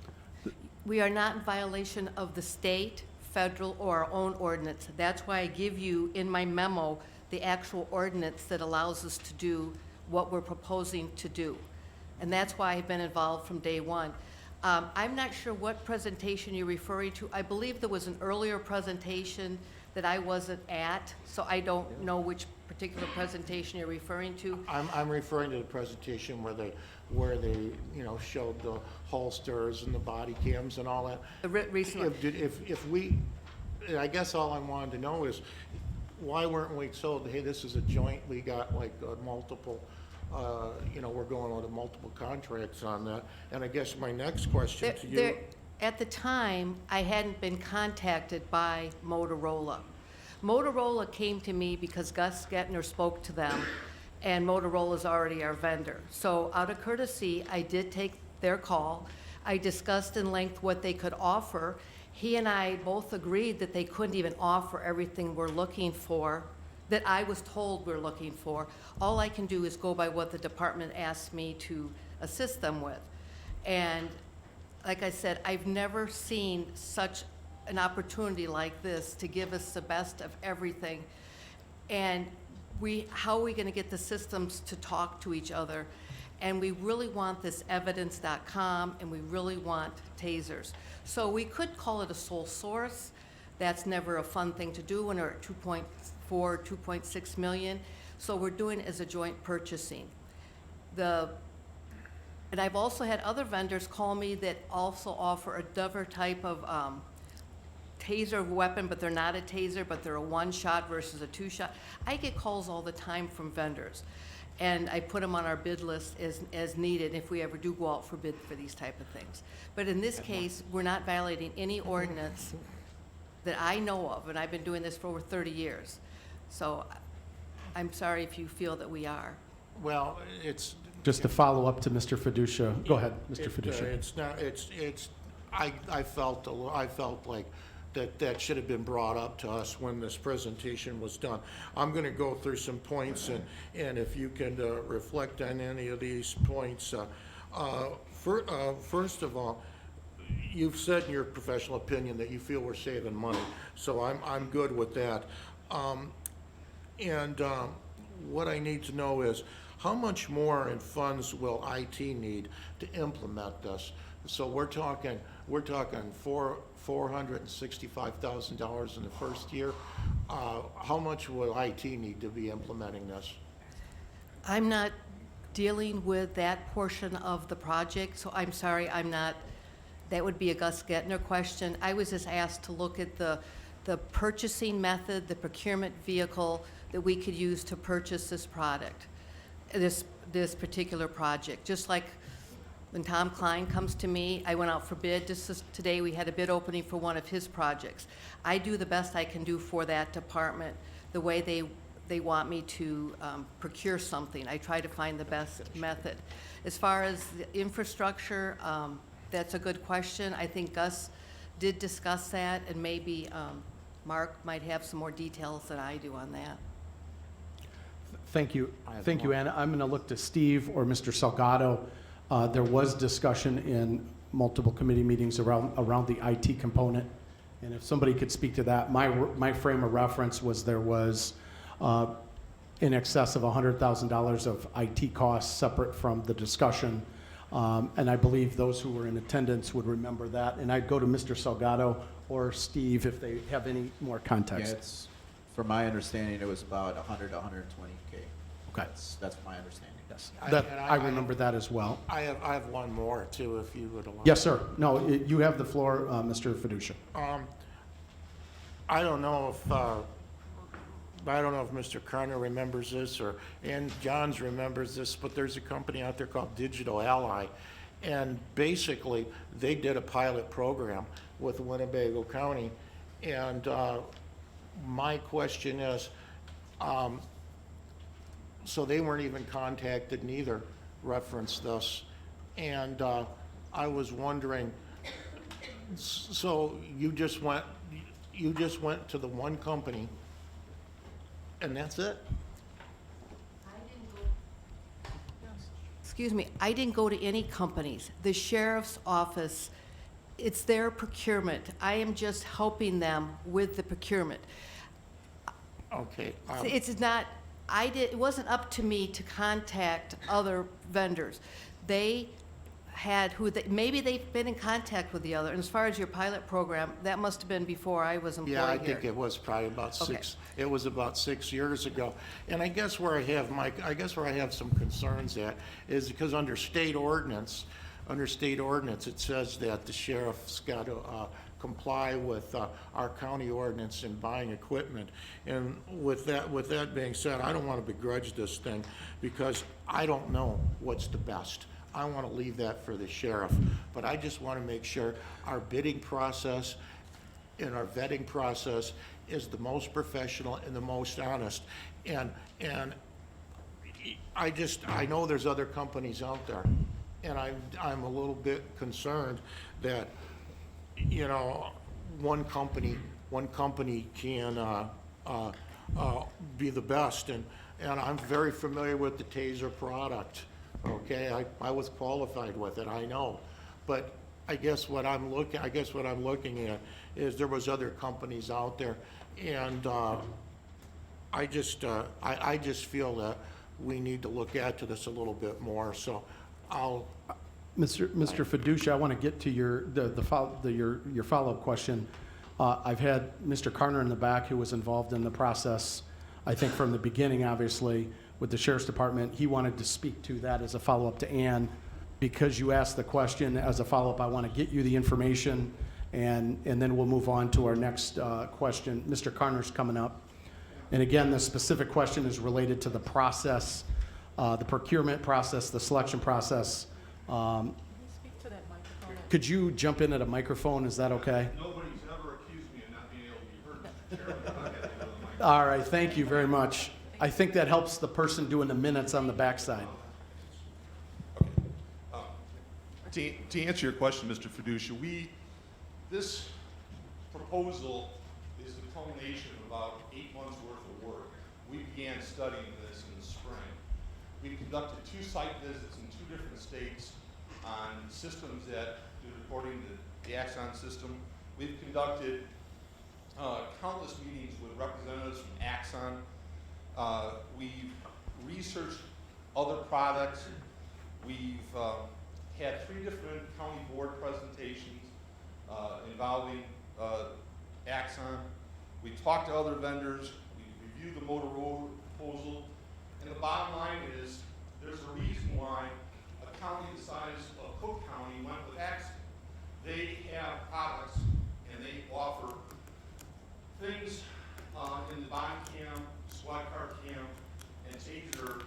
We are not in violation of the state, federal, or our own ordinance. That's why I give you in my memo the actual ordinance that allows us to do what we're proposing to do. And that's why I've been involved from day one. I'm not sure what presentation you're referring to. I believe there was an earlier presentation that I wasn't at, so I don't know which particular presentation you're referring to. I'm referring to the presentation where they you know, showed the holsters and the body cams and all that. Recently. If we, I guess all I wanted to know is, why weren't we told, hey, this is a joint, we got like multiple, you know, we're going on to multiple contracts on that. And I guess my next question to you. At the time, I hadn't been contacted by Motorola. Motorola came to me because Gus Gettner spoke to them, and Motorola's already our vendor. So out of courtesy, I did take their call. I discussed in length what they could offer. He and I both agreed that they couldn't even offer everything we're looking for that I was told we're looking for. All I can do is go by what the department asked me to assist them with. And like I said, I've never seen such an opportunity like this to give us the best of everything. And how are we gonna get the systems to talk to each other? And we really want this evidence.com, and we really want tasers. So we could call it a sole source. That's never a fun thing to do when we're at 2.4, 2.6 million. So we're doing it as a joint purchasing. And I've also had other vendors call me that also offer a different type of taser weapon, but they're not a taser, but they're a one-shot versus a two-shot. I get calls all the time from vendors, and I put them on our bid list as needed if we ever do go out for bid for these type of things. But in this case, we're not violating any ordinance that I know of, and I've been doing this for over 30 years. So I'm sorry if you feel that we are. Well, it's. Just to follow up to Mr. Fiducia, go ahead, Mr. Fiducia. It's not, I felt like that should have been brought up to us when this presentation was done. I'm gonna go through some points, and if you can reflect on any of these points. First of all, you've said in your professional opinion that you feel we're saving money, so I'm good with that. What I need to know is, how much more in funds will IT need to implement this? So we're talking $465,000 in the first year. How much will IT need to be implementing this? I'm not dealing with that portion of the project, so I'm sorry, I'm not, that would be a Gus Gettner question. I was just asked to look at the purchasing method, the procurement vehicle that we could use to purchase this product, this particular project. Just like when Tom Klein comes to me, I went out for bid. Today we had a bid opening for one of his projects. I do the best I can do for that department, the way they want me to procure something. I try to find the best method. As far as the infrastructure, that's a good question. I think Gus did discuss that, and maybe Mark might have some more details than I do on that. Thank you. Thank you, Anna. I'm going to look to Steve or Mr. Salgado. There was discussion in multiple committee meetings around the IT component, and if somebody could speak to that. My frame of reference was there was in excess of $100,000 of IT costs separate from the discussion, and I believe those who were in attendance would remember that. And I'd go to Mr. Salgado or Steve if they have any more context. Yeah, it's, from my understanding, it was about 100 to 120K. Okay. That's my understanding. Yes. I remember that as well. I have one more too, if you would allow. Yes, sir. No, you have the floor, Mr. Fiducia. I don't know if Mr. Kerner remembers this and Johns remembers this, but there's a company out there called Digital Ally, and basically they did a pilot program with Winnebago County, and my question is, so they weren't even contacted, neither referenced this, and I was wondering, so you just went to the one company, and that's it? Excuse me, I didn't go to any companies. The sheriff's office, it's their procurement. I am just helping them with the procurement. Okay. It's not, it wasn't up to me to contact other vendors. They had maybe they've been in contact with the other. And as far as your pilot program, that must have been before I was employed here. Yeah, I think it was probably about it was about 6 years ago. And I guess where I have some concerns at is because under state ordinance, it says that the sheriff's got to comply with our county ordinance in buying equipment. And with that being said, I don't want to begrudge this thing because I don't know what's the best. I want to leave that for the sheriff, but I just want to make sure our bidding process and our vetting process is the most professional and the most honest. And I know there's other companies out there, and I'm a little bit concerned that, you know, one company can be the best, and I'm very familiar with the TASER product, okay? I was qualified with it, I know. But I guess what I'm looking at is there was other companies out there, and I just feel that we need to look into this a little bit more, so I'll, Mr. Fiducia, I want to get to your follow-up question. I've had Mr. Carner in the back who was involved in the process, I think from the beginning, obviously, with the Sheriff's Department. He wanted to speak to that as a follow-up to Ann. Because you asked the question, as a follow-up, I want to get you the information, and then we'll move on to our next question. Mr. Carner's coming up. And again, the specific question is related to the process, the procurement process, the selection process. Speak to that microphone. Could you jump in at a microphone? Is that okay? Nobody's ever accused me of not being able to be heard, Mr. Chairman. I'm not getting on the mic. All right, thank you very much. I think that helps the person doing the minutes on the backside. To answer your question, Mr. Fiducia, this proposal is the culmination of about 8 months worth of work. We began studying this in the spring. We conducted 2 site visits in 2 different states on systems that do reporting to the Axon system. We've conducted countless meetings with representatives from Axon. We've researched other products. We've had 3 different county board presentations involving Axon. We talked to other vendors. We reviewed the Motorola proposal. And the bottom line is there's a reason why a county the size of Cook County went with Axon. They have products and they offer things in the body cam, SWAT car cam, and TASER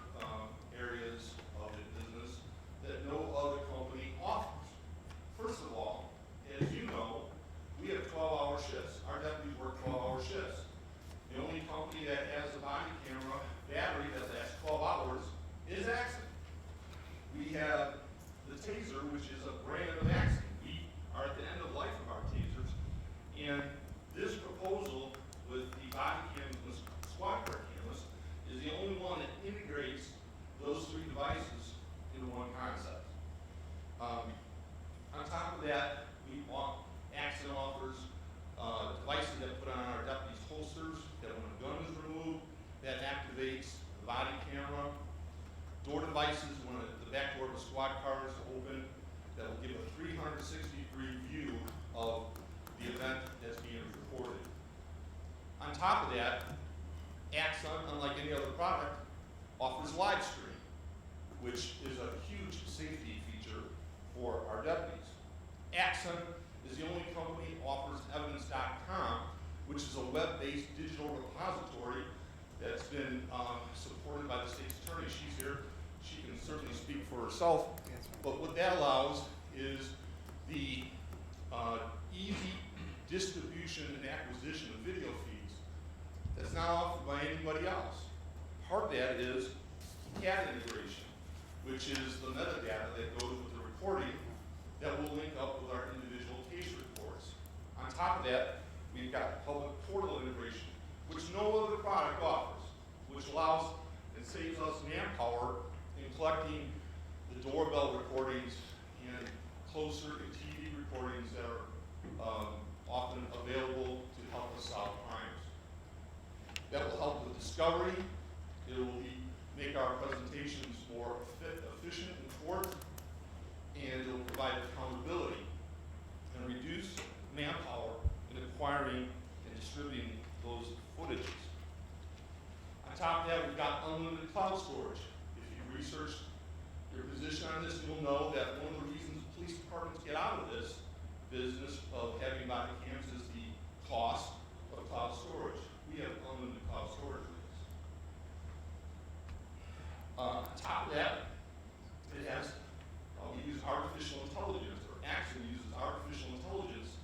areas of the business that no other company offers. First of all, as you know, we have 12-hour shifts. Our deputies work 12-hour shifts. The only company that has a body camera battery that lasts 12 hours is Axon. We have the TASER, which is a brand of Axon. We are at the end of life of our TASERs, and this proposal with the body cameras and the squad car cameras is the only one that integrates those 3 devices into one concept. On top of that, Axon offers devices that put on our deputies' holsters, that when a gun is removed, that activates the body camera. Door devices, when the back door of a squad car is open, that will give a 360-degree view of the event that's being reported. On top of that, Axon, unlike any other product, offers live stream, which is a huge safety feature for our deputies. Axon is the only company that offers evidence.com, which is a web-based digital repository that's been supported by the state's attorney. She's here. She can certainly speak for herself. But what that allows is the easy distribution and acquisition of video feeds that's not offered by anybody else. Part of that is CAD integration, which is the metadata that goes with the recording that will link up with our individual case reports. On top of that, we've got public portal integration, which no other product offers, which allows and saves us manpower in collecting the doorbell recordings and closed-circuit TV recordings that are often available to help us solve crimes. That will help with discovery. It will make our presentations more efficient in court, and it will provide accountability and reduce manpower in acquiring and distributing those footages. On top of that, we've got unlimited cloud storage. If you research your position on this, you'll know that one of the reasons police departments get out of this business of having body cams is the cost of cloud storage. We have unlimited cloud storage with this. On top of that, it has, we use artificial intelligence, or Axon uses artificial intelligence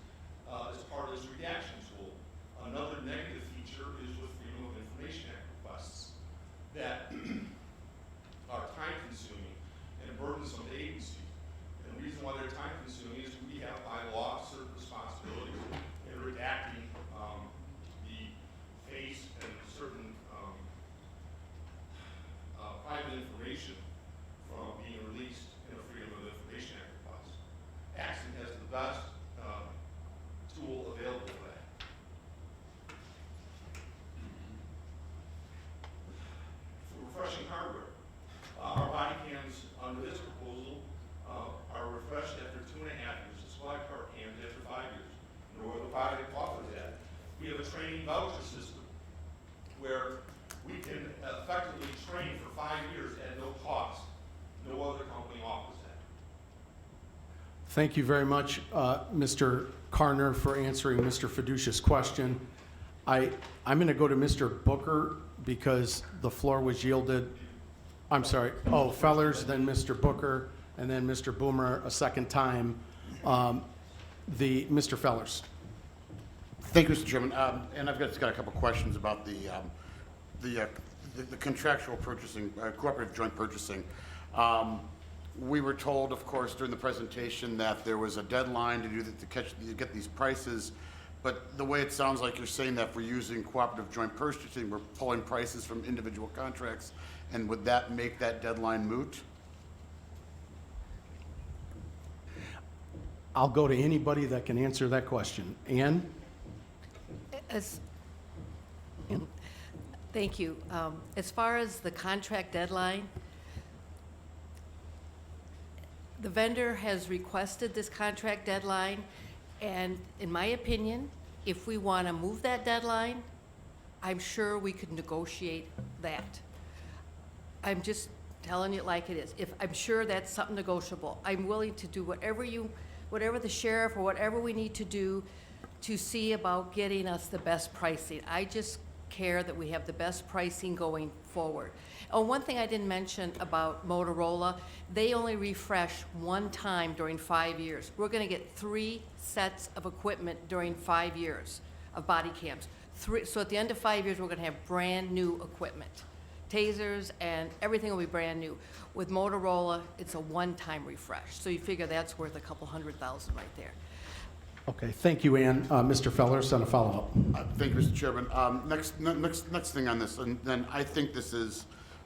as part of this redaction tool. Another negative feature is with Freedom of Information Act requests that are time-consuming and burdensome to agencies. And the reason why they're time-consuming is we have by law certain responsibilities in redacting the information from being released in a Freedom of Information Act request. Axon has the best tool available for that. For refreshing hardware, our body cams under this proposal are refreshed after 2.5 years. The squad car cams after 5 years. No other body offers that. We have a training voucher system where we can effectively train for 5 years at no cost. No other company offers that. Thank you very much, Mr. Carner, for answering Mr. Fiducia's question. I'm going to go to Mr. Booker because the floor was yielded. I'm sorry. Oh, Fellers, then Mr. Booker, and then Mr. Boomer a second time. Mr. Fellers. Thank you, Mr. Chairman. And I've just got a couple questions about the contractual purchasing, cooperative joint purchasing. We were told, of course, during the presentation that there was a deadline to get these prices, but the way it sounds like you're saying that we're using cooperative joint purchasing, we're pulling prices from individual contracts, and would that make that deadline moot? I'll go to anybody that can answer that question. Ann? Thank you. As far as the contract deadline, the vendor has requested this contract deadline, and in my opinion, if we want to move that deadline, I'm sure we could negotiate that. I'm just telling it like it is. I'm sure that's something negotiable. I'm willing to do whatever the sheriff or whatever we need to do to see about getting us the best pricing. I just care that we have the best pricing going forward. Oh, one thing I didn't mention about Motorola, they only refresh one time during 5 years. We're gonna get 3 sets of equipment during 5 years of body cams. So at the end of 5 years, we're gonna have brand new equipment. Tasers and everything will be brand new. With Motorola, it's a one-time refresh. So you figure that's worth a couple $100,000 right there. Okay, thank you, Ann. Mr. Fellers, on a follow-up. Thank you, Mr. Chairman. Next thing on this, and then I think this is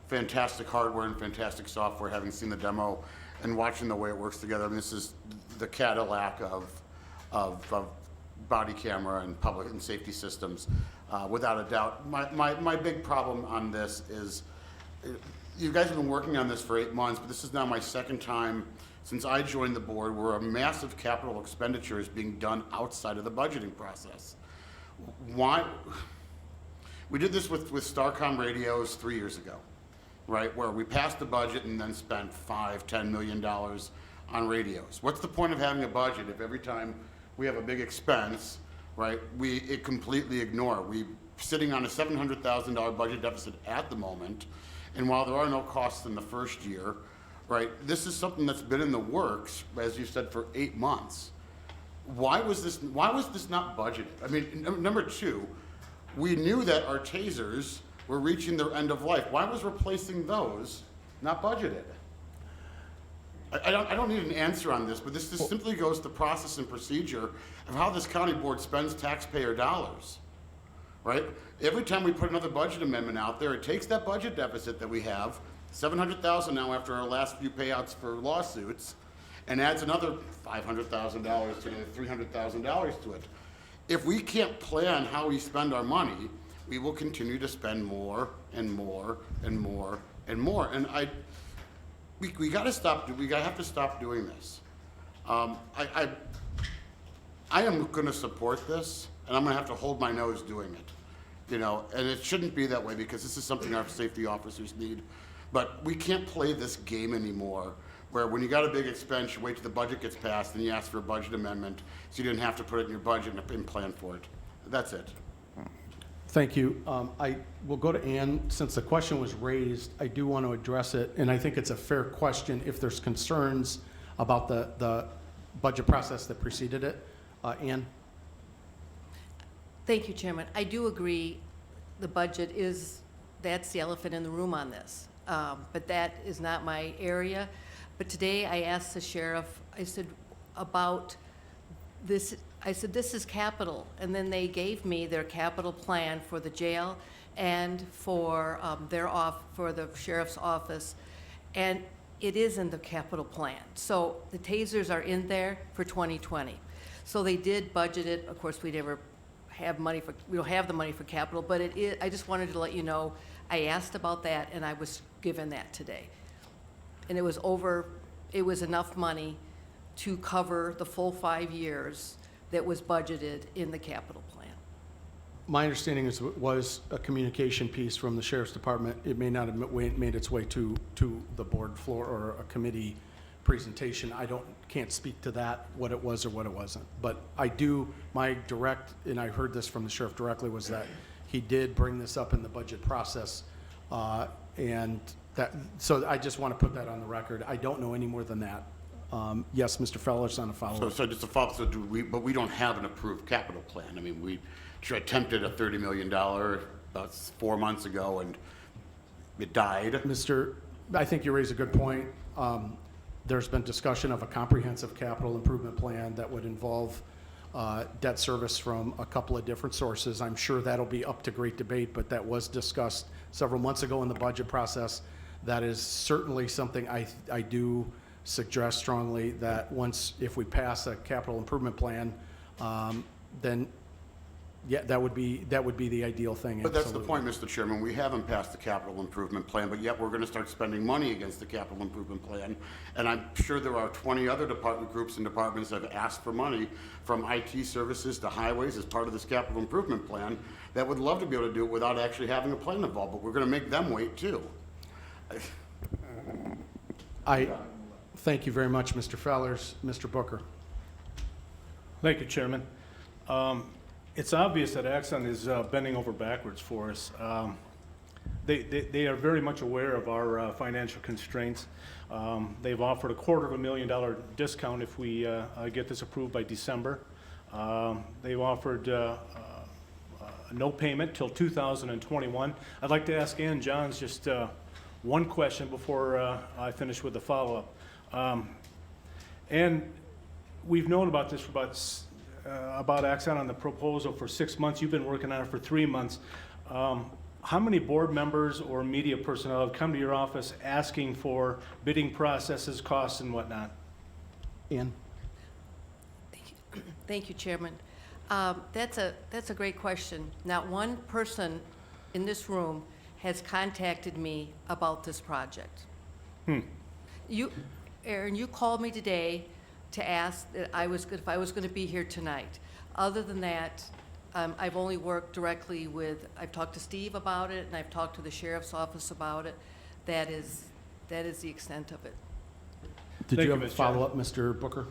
fantastic hardware and fantastic software, having seen the demo and watching the way it works together. I mean, this is the Cadillac of body camera and public and safety systems, without a doubt. My big problem on this is, you guys have been working on this for 8 months, but this is now my second time since I joined the board where a massive capital expenditure is being done outside of the budgeting process. Why? We did this with Starcom radios 3 years ago, right? Where we passed the budget and then spent $5–10 million on radios. What's the point of having a budget if every time we have a big expense, right, it completely ignore? We're sitting on a $700,000 budget deficit at the moment, and while there are no costs in the first year, right, this is something that's been in the works, as you said, for 8 months. Why was this not budgeted? I mean, number two, we knew that our tasers were reaching their end of life. Why was replacing those not budgeted? I don't need an answer on this, but this simply goes to process and procedure of how this county board spends taxpayer dollars, right? Every time we put another budget amendment out there, it takes that budget deficit that we have, $700,000 now after our last few payouts for lawsuits, and adds another $500,000 to the $300,000 to it. If we can't plan how we spend our money, we will continue to spend more and more and more and more. And we got to stop. We have to stop doing this. I am going to support this, and I'm going to have to hold my nose doing it. You know, and it shouldn't be that way because this is something our safety officers need. But we can't play this game anymore, where when you got a big expense, you wait till the budget gets passed and you ask for a budget amendment, so you didn't have to put it in your budget and plan for it. That's it. Thank you. I will go to Ann. Since the question was raised, I do want to address it, and I think it's a fair question if there's concerns about the budget process that preceded it. Ann? Thank you, Chairman. I do agree the budget that's the elephant in the room on this. But that is not my area. But today I asked the sheriff, I said, about this, I said, this is capital. And then they gave me their capital plan for the jail and for for the sheriff's office. And it is in the capital plan. So the tasers are in there for 2020. So they did budget it. Of course, we never have money for, we don't have the money for capital, but it is, I just wanted to let you know, I asked about that and I was given that today. And it was enough money to cover the full 5 years that was budgeted in the capital plan. My understanding is it was a communication piece from the sheriff's department. It may not have made its way to the board floor or a committee presentation. Can't speak to that, what it was or what it wasn't. But my direct, and I heard this from the sheriff directly, was that he did bring this up in the budget process. And that, so I just want to put that on the record. I don't know any more than that. Yes, Mr. Feller's on a follow-up. So just a follow-up, but we don't have an approved capital plan. I mean, we attempted a $30 million about 4 months ago, and it died. I think you raise a good point. There's been discussion of a comprehensive capital improvement plan that would involve debt service from a couple of different sources. I'm sure that'll be up to great debate, but that was discussed several months ago in the budget process. That is certainly something I do suggest strongly that if we pass a capital improvement plan, then yeah, that would be the ideal thing. But that's the point, Mr. Chairman. We haven't passed the capital improvement plan, but yet we're going to start spending money against the capital improvement plan. And I'm sure there are 20 other department groups and departments that have asked for money, from IT services to highways, as part of this capital improvement plan, that would love to be able to do it without actually having a plan involved. But we're going to make them wait too. Thank you very much, Mr. Fellers. Mr. Booker. Thank you, Chairman. It's obvious that Axon is bending over backwards for us. They are very much aware of our financial constraints. They've offered a $250,000 discount if we get this approved by December. They've offered no payment till 2021. I'd like to ask Ann Johns just one question before I finish with the follow-up. And we've known about this for about Axon on the proposal for 6 months. You've been working on it for 3 months. How many board members or media personnel have come to your office asking for bidding processes, costs, and whatnot? Ann? Thank you, Chairman. That's a great question. Not one person in this room has contacted me about this project. Aaron, you called me today to ask that if I was going to be here tonight. Other than that, I've only worked directly I've talked to Steve about it, and I've talked to the sheriff's office about it. That is the extent of it. Did you have a follow-up, Mr. Booker?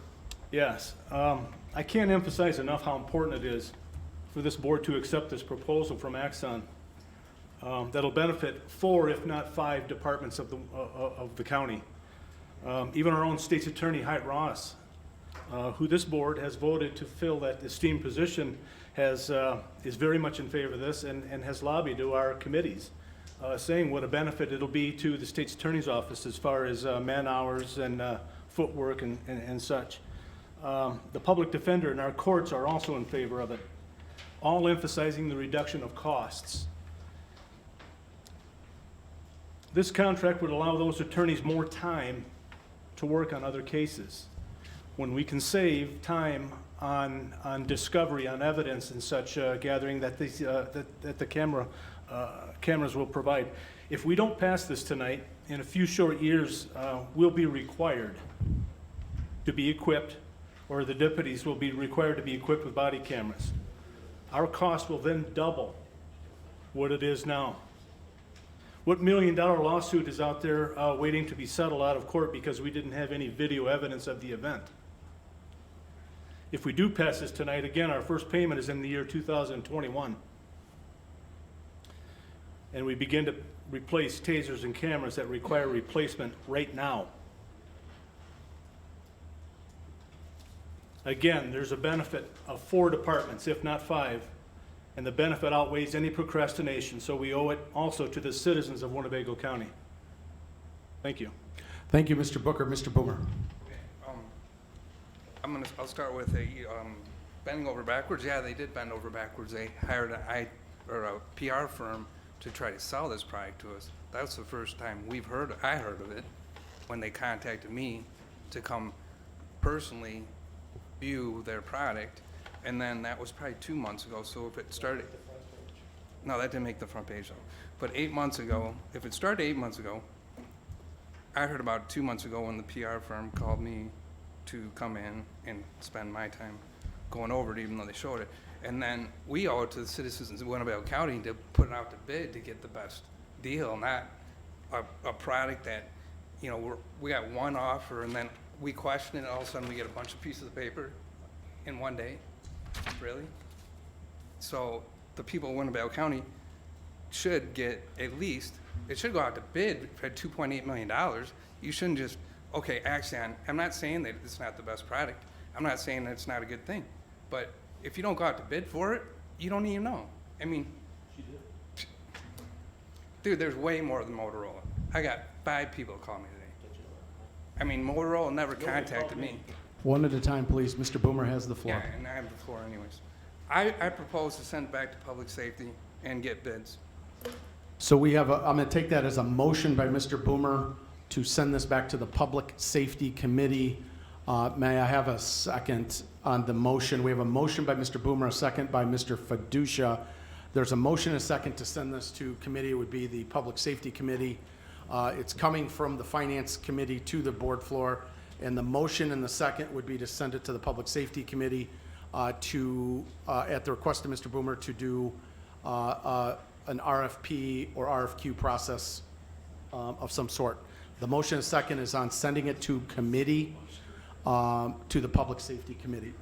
Yes. I can't emphasize enough how important it is for this board to accept this proposal from Axon that'll benefit 4, if not 5, departments of the county. Even our own state's attorney, Hite Ross, who this board has voted to fill that esteemed position, is very much in favor of this and has lobbied to our committees, saying what a benefit it'll be to the state's attorney's office as far as man hours and footwork and such. The public defender and our courts are also in favor of it, all emphasizing the reduction of costs. This contract would allow those attorneys more time to work on other cases. When we can save time on discovery, on evidence and such gathering that the cameras will provide. If we don't pass this tonight, in a few short years, we'll be required to be equipped, or the deputies will be required to be equipped with body cameras. Our cost will then double what it is now. What $1 million lawsuit is out there waiting to be settled out of court because we didn't have any video evidence of the event? If we do pass this tonight, again, our first payment is in the year 2021. And we begin to replace tasers and cameras that require replacement right now. Again, there's a benefit of 4 departments, if not 5. And the benefit outweighs any procrastination, so we owe it also to the citizens of Winnebago County. Thank you. Thank you, Mr. Booker. Mr. Boomer. I'll start with bending over backwards. Yeah, they did bend over backwards. They hired a PR firm to try to sell this product to us. That's the first time I heard of it. when they contacted me to come personally view their product. And then that was probably 2 months ago, so if it started, no, that didn't make the front page though. But 8 months ago, if it started 8 months ago, I heard about 2 months ago when the PR firm called me to come in and spend my time going over it, even though they showed it. And then we owe it to the citizens of Winnebago County to put it out to bid to get the best deal, not a product that, you know, we got one offer and then we question it and all of a sudden we get a bunch of pieces of paper in one day. Really? So the people of Winnebago County should get at least, it should go out to bid for $2.8 million. You shouldn't just, okay, Axon, I'm not saying that it's not the best product. I'm not saying that it's not a good thing. But if you don't go out to bid for it, you don't even know. I mean, dude, there's way more than Motorola. I got 5 people call me today. I mean, Motorola never contacted me. One at a time, please. Mr. Boomer has the floor. Yeah, and I have the floor anyways. I propose to send it back to public safety and get bids. So we have I'm going to take that as a motion by Mr. Boomer to send this back to the Public Safety Committee. May I have a second on the motion? We have a motion by Mr. Boomer, a second by Mr. Fiducia. There's a motion and a second to send this to committee. It would be the Public Safety Committee. It's coming from the Finance Committee to the board floor. And the motion and the second would be to send it to the Public Safety Committee at the request of Mr. Boomer, to do an RFP or RFQ process of some sort. The motion and second is on sending it to committee, to the Public Safety Committee.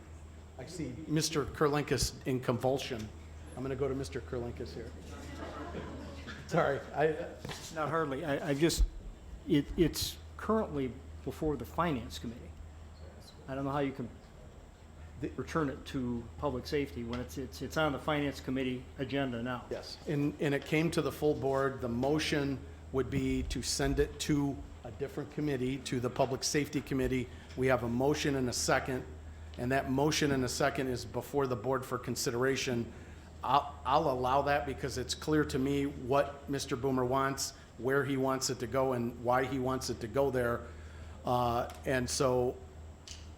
I see Mr. Kurlinkus in convulsion. I'm going to go to Mr. Kurlinkus here. Sorry. Not hardly. It's currently before the Finance Committee. I don't know how you can return it to Public Safety when it's on the Finance Committee agenda now. Yes, and it came to the full board. The motion would be to send it to a different committee, to the Public Safety Committee. We have a motion and a second, and that motion and a second is before the board for consideration. I'll allow that because it's clear to me what Mr. Boomer wants, where he wants it to go, and why he wants it to go there. And so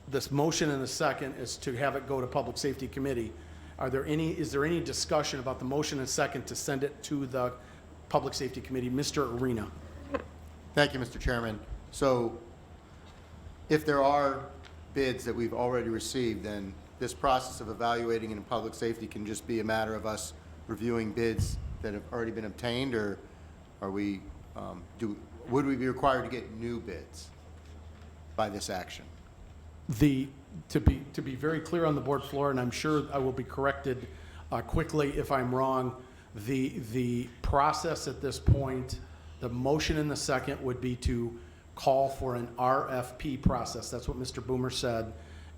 this motion and the second is to have it go to Public Safety Committee. Is there any discussion about the motion and second to send it to the Public Safety Committee? Mr. Arena. Thank you, Mr. Chairman. So if there are bids that we've already received, then this process of evaluating in public safety can just be a matter of us reviewing bids that have already been obtained, or are we, would we be required to get new bids by this action? To be very clear on the board floor, and I'm sure I will be corrected quickly if I'm wrong, the process at this point, the motion in the second would be to call for an RFP process. That's what Mr. Boomer said.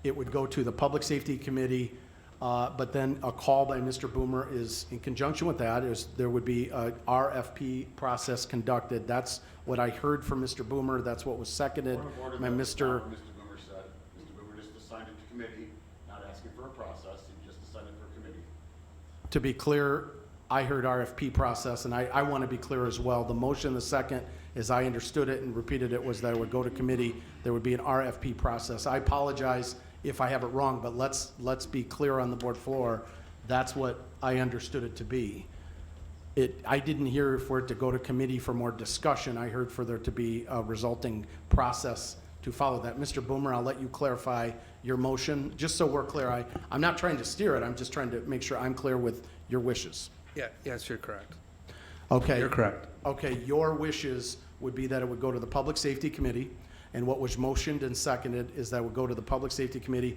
It would go to the Public Safety Committee, but then a call by Mr. Boomer is, in conjunction with that, is there would be a RFP process conducted. That's what I heard from Mr. Boomer. That's what was seconded by Mr. Boomer said. Mr. Boomer just assigned it to committee, not asking for a process. He just assigned it for committee. To be clear, I heard RFP process, and I want to be clear as well. The motion, the second, as I understood it and repeated it, was that it would go to committee. There would be an RFP process. I apologize if I have it wrong, but let's be clear on the board floor. That's what I understood it to be. I didn't hear for it to go to committee for more discussion. I heard for there to be a resulting process to follow that. Mr. Boomer, I'll let you clarify your motion, just so we're clear. I'm not trying to steer it. I'm just trying to make sure I'm clear with your wishes. Yeah, yes, you're correct. Okay. You're correct. Okay, your wishes would be that it would go to the Public Safety Committee, and what was motioned and seconded is that it would go to the Public Safety Committee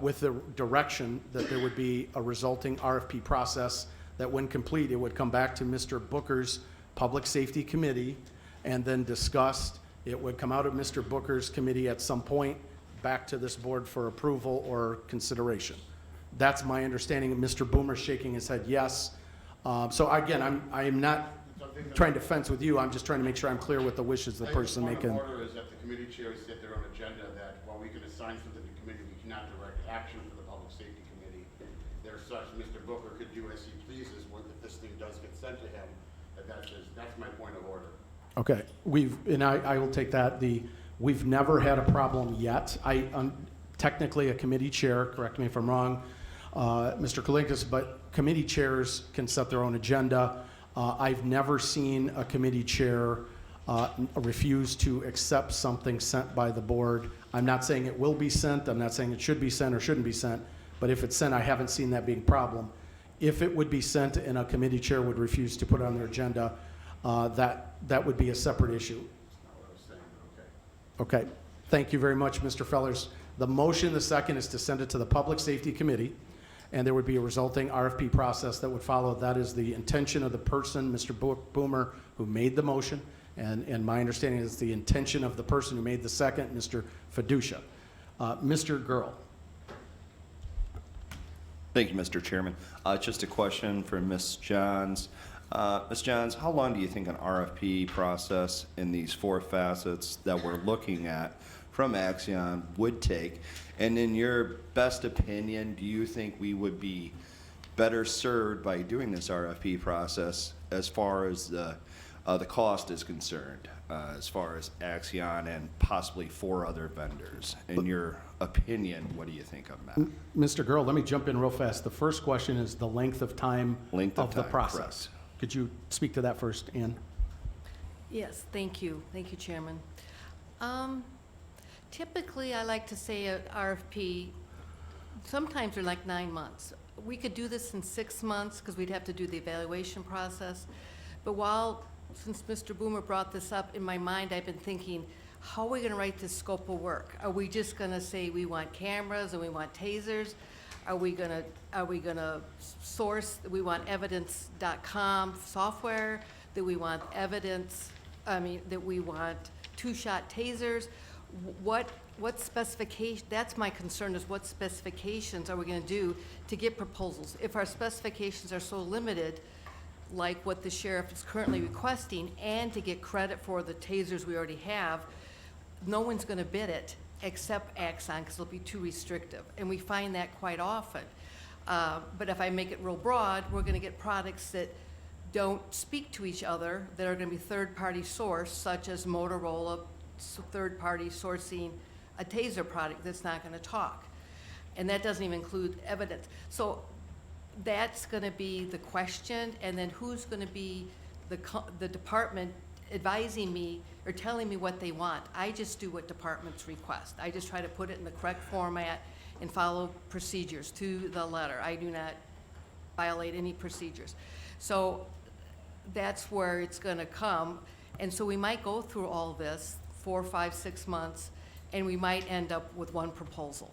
with the direction that there would be a resulting RFP process, that when complete, it would come back to Mr. Booker's Public Safety Committee and then discussed. It would come out of Mr. Booker's committee at some point back to this board for approval or consideration. That's my understanding. Mr. Boomer shaking his head yes. So again, I am not trying to fence with you. I'm just trying to make sure I'm clear with the wishes of the person making. The point of order is that the committee chairs set their own agenda, that while we can assign something to committee, we cannot direct action for the Public Safety Committee. There's such, Mr. Booker could do as he pleases if this thing does get sent to him. That's my point of order. Okay, I will take that. We've never had a problem yet. I'm technically a committee chair, correct me if I'm wrong, Mr. Kalinkas, but committee chairs can set their own agenda. I've never seen a committee chair refuse to accept something sent by the board. I'm not saying it will be sent, I'm not saying it should be sent or shouldn't be sent, but if it's sent, I haven't seen that being a problem. If it would be sent and a committee chair would refuse to put it on their agenda, that would be a separate issue. Okay, thank you very much, Mr. Fellers. The motion, the second, is to send it to the Public Safety Committee, and there would be a resulting RFP process that would follow. That is the intention of the person, Mr. Boomer, who made the motion, and my understanding is the intention of the person who made the second, Mr. Fiducia. Mr. Girl. Thank you, Mr. Chairman. Just a question for Ms. Johns. Ms. Johns, how long do you think an RFP process in these 4 facets that we're looking at from Axion would take? And in your best opinion, do you think we would be better served by doing this RFP process as far as the cost is concerned, as far as Axion and possibly 4 other vendors? In your opinion, what do you think of that? Mr. Girl, let me jump in real fast. The first question is the length of time of the process. Correct. Could you speak to that first, Ann? Yes, thank you. Thank you, Chairman. Typically, I like to say an RFP, sometimes they're like 9 months. We could do this in 6 months because we'd have to do the evaluation process. But since Mr. Boomer brought this up, in my mind, I've been thinking, how are we going to write this scope of work? Are we just going to say we want cameras and we want tasers? Are we going to source, we want evidence.com software? That we want that we want 2-shot tasers? What specification, that's my concern, is what specifications are we going to do to get proposals? If our specifications are so limited, like what the sheriff is currently requesting, and to get credit for the tasers we already have, no one's going to bid it except Axon because it'll be too restrictive. And we find that quite often. But if I make it real broad, we're going to get products that don't speak to each other, that are going to be third-party sourced, such as Motorola third-party sourcing a taser product that's not going to talk. And that doesn't even include evidence. So that's going to be the question, and then who's going to be the department advising me or telling me what they want. I just do what departments request. I just try to put it in the correct format and follow procedures to the letter. I do not violate any procedures. So that's where it's going to come. And so we might go through all this 4, 5, 6 months, and we might end up with one proposal.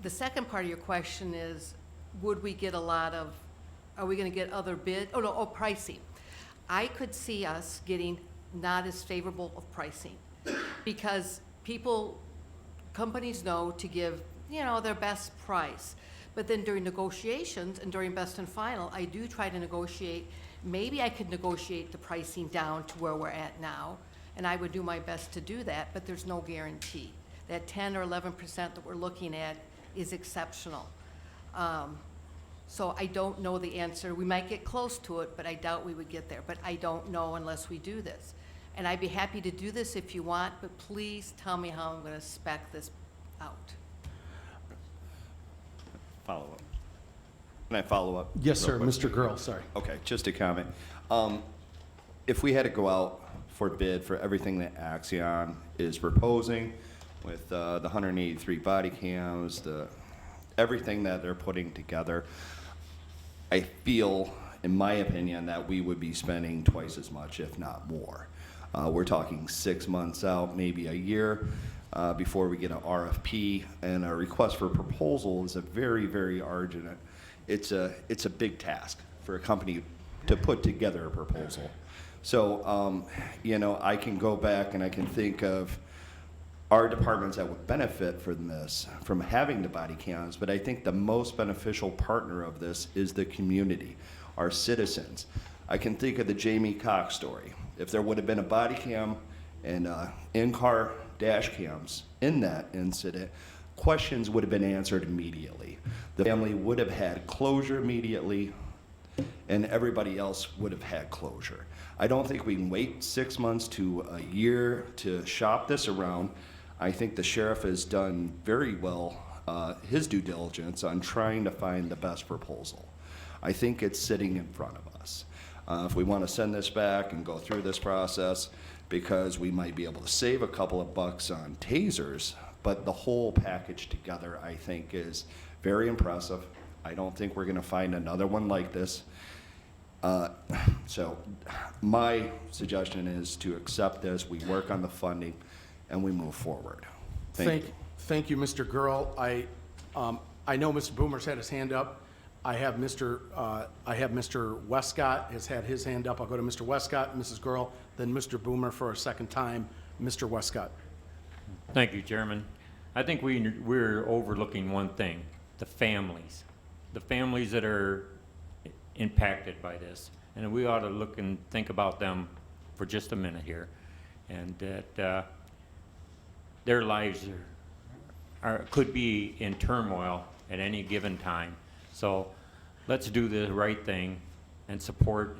The second part of your question is, would we get are we going to get other bid? Pricing. I could see us getting not as favorable of pricing because companies know to give, their best price. But then during negotiations and during best and final, I do try to negotiate. Maybe I could negotiate the pricing down to where we're at now, and I would do my best to do that, but there's no guarantee. That 10 or 11% that we're looking at is exceptional. So I don't know the answer. We might get close to it, but I doubt we would get there. But I don't know unless we do this. And I'd be happy to do this if you want, but please tell me how I'm going to spec this out. Follow up. Can I follow up? Yes, sir. real quick? Mr. Girl, sorry. Okay, just a comment. If we had to go out for bid for everything that Axion is proposing with the 183 body cams, everything that they're putting together, I feel, in my opinion, that we would be spending twice as much, if not more. We're talking 6 months out, maybe a year, before we get an RFP, and a request for proposal is a very, very arduous. It's a big task for a company to put together a proposal. So, I can go back and I can think of our departments that would benefit from this, from having the body cams, but I think the most beneficial partner of this is the community, our citizens. I can think of the Jamie Cox story. If there would have been a body cam and in-car dash cams in that incident, questions would have been answered immediately. The family would have had closure immediately, and everybody else would have had closure. I don't think we can wait 6 months to a year to shop this around. I think the sheriff has done very well his due diligence on trying to find the best proposal. I think it's sitting in front of us. If we want to send this back and go through this process, because we might be able to save a couple of bucks on tasers, but the whole package together, I think, is very impressive. I don't think we're going to find another one like this. So my suggestion is to accept this, we work on the funding, and we move forward. Thank you. Thank you, Mr. Gurl. I know Mr. Boomer's had his hand up. I have Mr. Westcott has had his hand up. I'll go to Mr. Westcott, Mrs. Gurl, then Mr. Boomer for a second time. Mr. Westcott. Thank you, Chairman. I think we're overlooking one thing, the families that are impacted by this. And we ought to look and think about them for just a minute here. And that their lives could be in turmoil at any given time. So let's do the right thing and support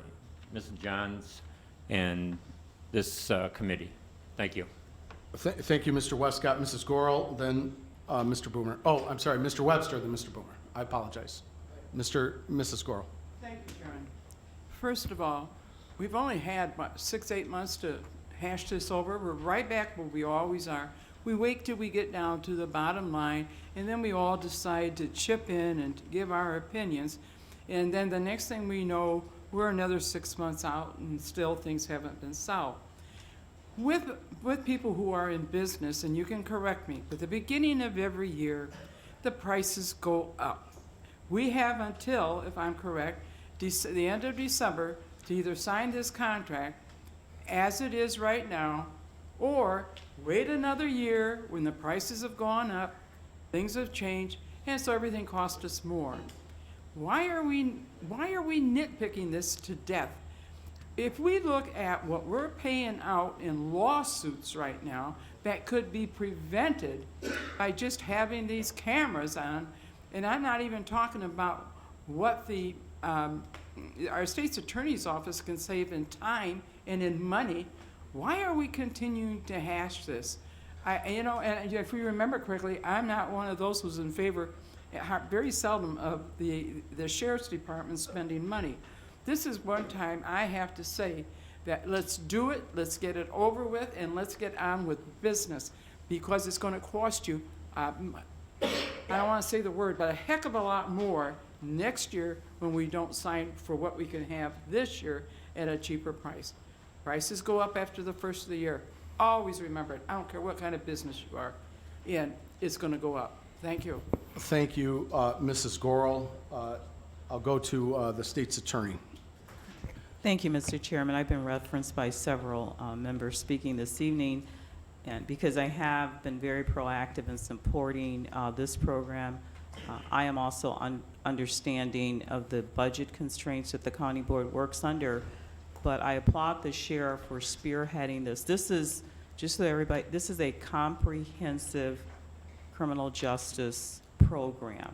Mrs. Johns and this committee. Thank you. Thank you, Mr. Westcott. Mrs. Gurl, then Mr. Boomer. Oh, I'm sorry, Mr. Webster, then Mr. Boomer. I apologize. Mrs. Gurl. Thank you, Chairman. First of all, we've only had, 6-8 months to hash this over. We're right back where we always are. We wait till we get down to the bottom line, and then we all decide to chip in and give our opinions. And then the next thing we know, we're another 6 months out, and still things haven't been solved. With people who are in business, and you can correct me, at the beginning of every year, the prices go up. We have until, if I'm correct, the end of December to either sign this contract as it is right now, or wait another year when the prices have gone up, things have changed, and so everything costs us more. Why are we nitpicking this to death? If we look at what we're paying out in lawsuits right now, that could be prevented by just having these cameras on, and I'm not even talking about what our state's attorney's office can save in time and in money. Why are we continuing to hash this? And if we remember correctly, I'm not one of those who's in favor, very seldom, of the sheriff's department spending money. This is one time I have to say that let's do it, let's get it over with, and let's get on with business, because it's going to cost you, I don't want to say the word, but a heck of a lot more next year when we don't sign for what we can have this year at a cheaper price. Prices go up after the first of the year. Always remember it. I don't care what kind of business you are in, it's going to go up. Thank you. Thank you, Mrs. Gurl. I'll go to the state's attorney. Thank you, Mr. Chairman. I've been referenced by several members speaking this evening, and because I have been very proactive in supporting this program, I am also understanding of the budget constraints that the county board works under, but I applaud the sheriff for spearheading this. This is, just so everybody, this is a comprehensive criminal justice program.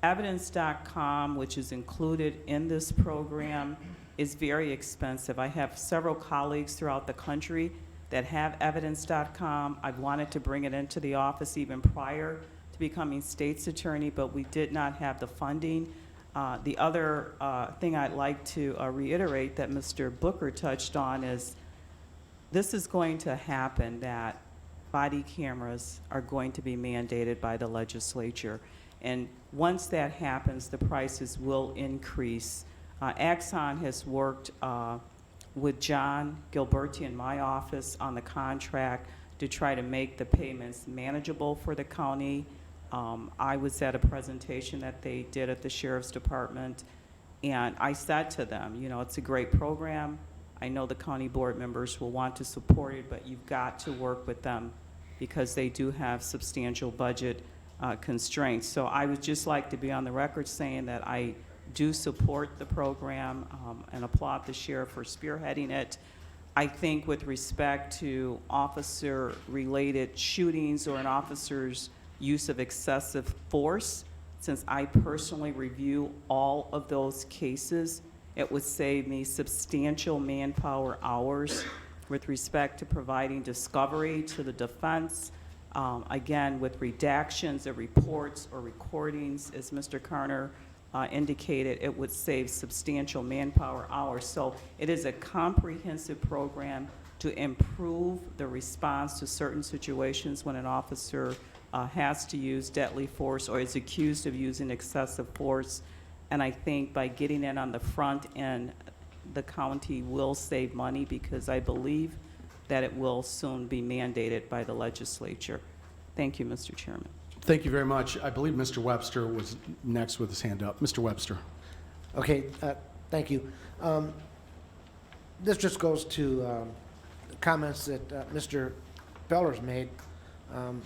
Evidence.com, which is included in this program, is very expensive. I have several colleagues throughout the country that have Evidence.com. I've wanted to bring it into the office even prior to becoming state's attorney, but we did not have the funding. The other thing I'd like to reiterate that Mr. Booker touched on is this is going to happen, that body cameras are going to be mandated by the legislature. And once that happens, the prices will increase. Axon has worked with John Gilberti in my office on the contract to try to make the payments manageable for the county. I was at a presentation that they did at the Sheriff's Department, and I said to them, you know, it's a great program. I know the county board members will want to support it, but you've got to work with them because they do have substantial budget constraints. So I would just like to be on the record saying that I do support the program and applaud the sheriff for spearheading it. I think with respect to officer-related shootings or an officer's use of excessive force, since I personally review all of those cases, It would save me substantial manpower hours with respect to providing discovery to the defense. Again, with redactions of reports or recordings, as Mr. Carner indicated, it would save substantial manpower hours. So it is a comprehensive program to improve the response to certain situations when an officer has to use deadly force or is accused of using excessive force. And I think by getting it on the front end, the county will save money, because I believe that it will soon be mandated by the legislature. Thank you, Mr. Chairman. Thank you very much. I believe Mr. Webster was next with his hand up. Mr. Webster. Okay, thank you. This just goes to comments that Mr. Feller's made. And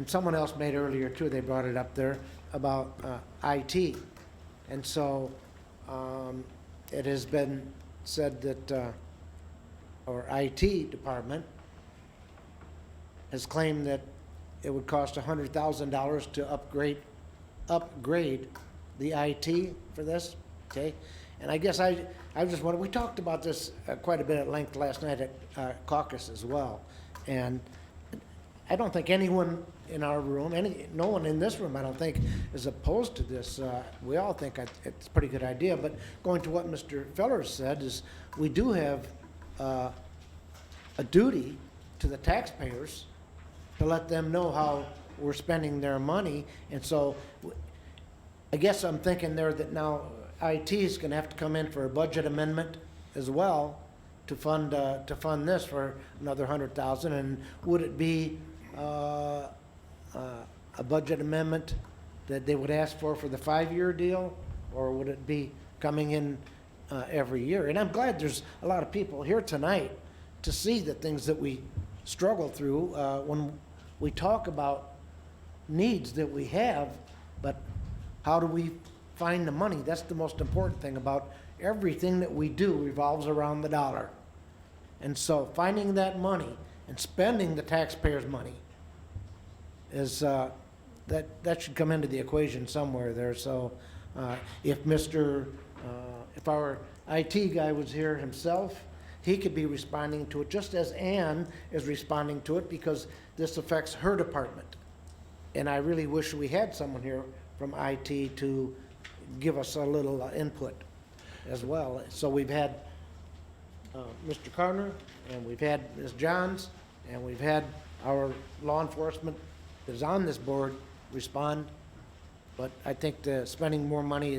someone else made earlier too, they brought it up there, about IT. And so it has been said that our IT department has claimed that it would cost $100,000 to upgrade the IT for this, okay? And I guess I just wonder, we talked about this quite a bit at length last night at caucus as well. And I don't think anyone in our room, no one in this room, I don't think, is opposed to this. We all think it's a pretty good idea. But going to what Mr. Feller said is, we do have a duty to the taxpayers to let them know how we're spending their money. And so I guess I'm thinking there that now IT is going to have to come in for a budget amendment as well to fund this for another $100,000. And would it be a budget amendment that they would ask for the 5-year deal, or would it be coming in every year? And I'm glad there's a lot of people here tonight to see the things that we struggle through when we talk about needs that we have, but how do we find the money? That's the most important thing about everything that we do revolves around the dollar. And so finding that money and spending the taxpayers' money is that should come into the equation somewhere there. So if our IT guy was here himself, he could be responding to it just as Ann is responding to it, because this affects her department. And I really wish we had someone here from IT to give us a little input as well. So we've had Mr. Carner, and we've had Ms. Johns, and we've had our law enforcement that is on this board respond. But I think the spending more money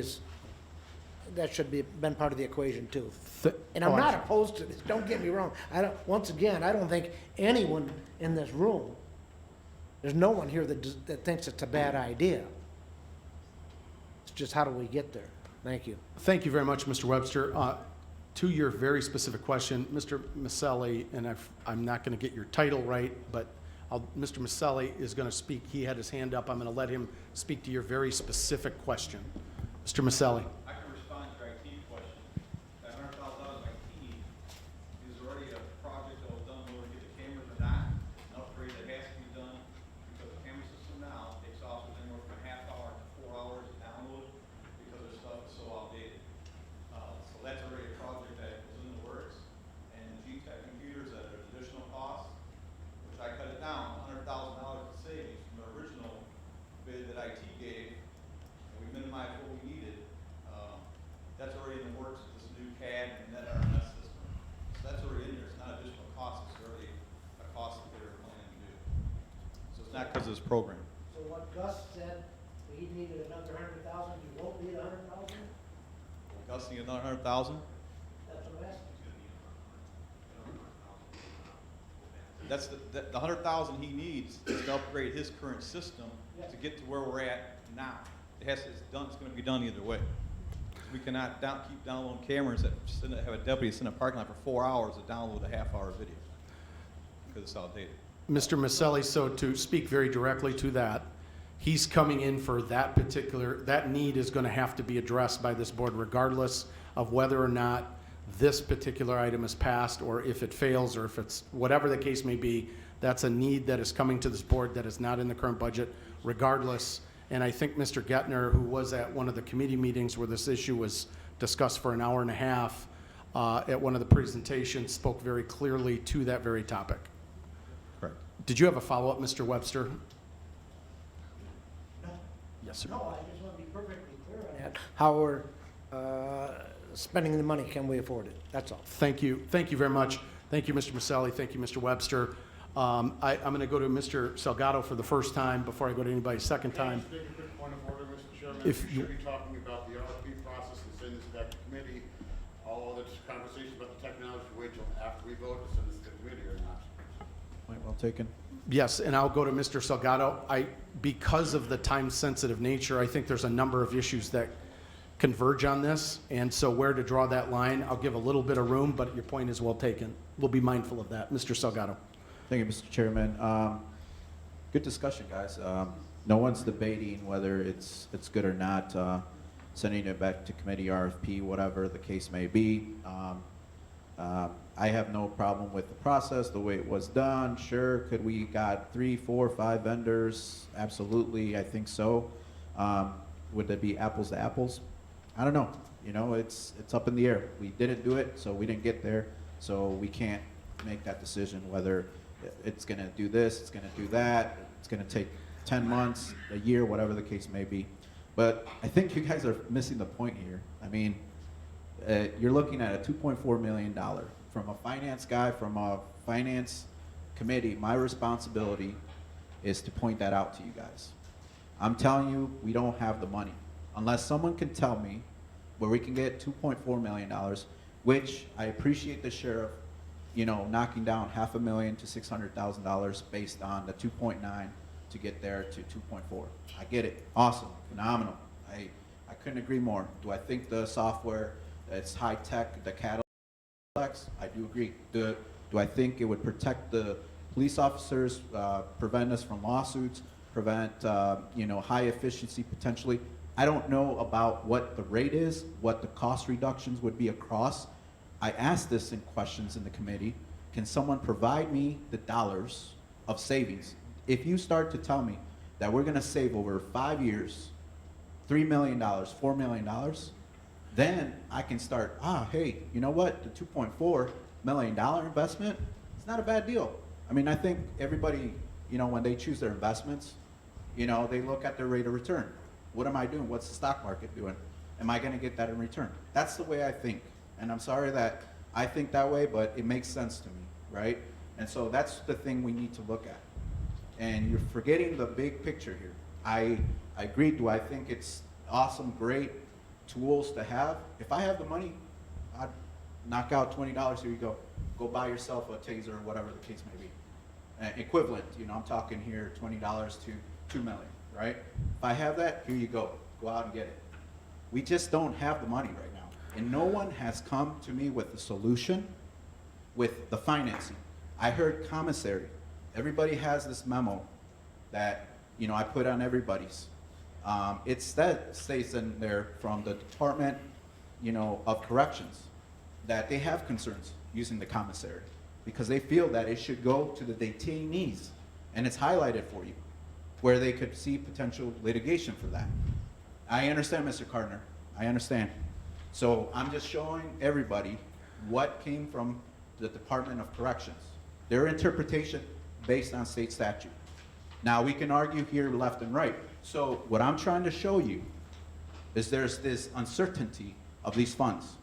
that should be been part of the equation too. And I'm not opposed to this, don't get me wrong. Once again, I don't think anyone in this room, there's no one here that thinks it's a bad idea. It's just, how do we get there? Thank you. Thank you very much, Mr. Webster. To your very specific question, Mr. Maselli, and I'm not going to get your title right, but Mr. Maselli is going to speak. He had his hand up. I'm going to let him speak to your very specific question. Mr. Maselli. I can respond to your IT question. That $100,000 IT is already a project that was done, whether we get the cameras or not, an upgrade that has to be done, because the camera system now takes off anywhere from a half hour to 4 hours to download, because their stuff is so outdated. So that's already a project that is in the works, and the G-Tech computers at an additional cost, which I cut it down, $100,000 in savings from the original bid that IT gave, and we minimized what we needed. That's already in the works with this new CAD and NetRMS system. So that's already in there. It's not additional cost, it's already a cost that they're planning to do. So it's not because of this program. So what Gus said, he needed another $100,000, you won't need $100,000? Gus need another $100,000? That's what I'm asking. That's the $100,000 he needs is to upgrade his current system to get to where we're at now. It's going to be done either way. We cannot keep downloading cameras that have a deputy sit in a parking lot for 4 hours to download a half-hour video, because it's outdated. Mr. Maselli, so to speak very directly to that, he's coming in for that need is going to have to be addressed by this board regardless of whether or not this particular item is passed, or if it fails, or if it's, whatever the case may be, that's a need that is coming to this board that is not in the current budget regardless. And I think Mr. Gettner, who was at one of the committee meetings where this issue was discussed for an hour and a half, at one of the presentations, spoke very clearly to that very topic. Correct. Did you have a follow-up, Mr. Webster? Yes, sir. No, I just want to be perfectly clear on that. How we're spending the money, can we afford it? That's all. Thank you. Thank you very much. Thank you, Mr. Maselli. Thank you, Mr. Webster. I'm going to go to Mr. Salgado for the first time before I go to anybody second time. Just make a quick point of order, Mr. Chairman. If We you- should be talking about the RFP process and send this back to committee. All of this conversation about the technology, wait till after we vote to send this to committee or not. Point well taken. Yes, and I'll go to Mr. Salgado. Because of the time-sensitive nature, I think there's a number of issues that converge on this, and so where to draw that line, I'll give a little bit of room, but your point is well taken. We'll be mindful of that. Mr. Salgado. Thank you, Mr. Chairman. Good discussion, guys. No one's debating whether it's good or not, sending it back to committee, RFP, whatever the case may be. I have no problem with the process, the way it was done. Sure, could we got 3, 4, 5 vendors? Absolutely, I think so. Would it be apples to apples? I don't know. You know, it's up in the air. We didn't do it, so we didn't get there. So we can't make that decision whether it's going to do this, it's going to do that, it's going to take 10 months, a year, whatever the case may be. But I think you guys are missing the point here. I mean, you're looking at a $2.4 million. From a finance guy, from a finance committee, my responsibility is to point that out to you guys. I'm telling you, we don't have the money. Unless someone can tell me where we can get $2.4 million, which I appreciate the sheriff, you know, knocking down $500,000 to $600,000 based on the 2.9 to get there to 2.4. I get it. Awesome. Phenomenal. I couldn't agree more. Do I think the software, it's high tech, the catalog, I do agree. Do I think it would protect the police officers, prevent us from lawsuits, prevent you know, high efficiency potentially? I don't know about what the rate is, what the cost reductions would be across. I asked this in questions in the committee. Can someone provide me the dollars of savings? If you start to tell me that we're going to save over 5 years, $3 million, $4 million, then I can start, hey, you know what? The $2.4 million investment, it's not a bad deal. I mean, I think everybody, you know, when they choose their investments, you know, they look at their rate of return. What am I doing? What's the stock market doing? Am I going to get that in return? That's the way I think. And I'm sorry that I think that way, but it makes sense to me, right? And so that's the thing we need to look at. And you're forgetting the big picture here. I agree. Do I think it's awesome, great tools to have? If I have the money, I'd knock out $20. Here you go. Go buy yourself a taser or whatever the case may be. Equivalent, you know, I'm talking here $20 to $2 million, right? If I have that, here you go. Go out and get it. We just don't have the money right now. And no one has come to me with the solution with the financing. I heard commissary. Everybody has this memo that, you know, I put on everybody's. It states in there from the Department, you know, of Corrections that they have concerns using the commissary because they feel that it should go to the detainees, and it's highlighted for you where they could see potential litigation for that. I understand, Mr. Gardner. I understand. So I'm just showing everybody what came from the Department of Corrections, their interpretation based on state statute. Now, we can argue here left and right. So what I'm trying to show you is there's this uncertainty of these funds.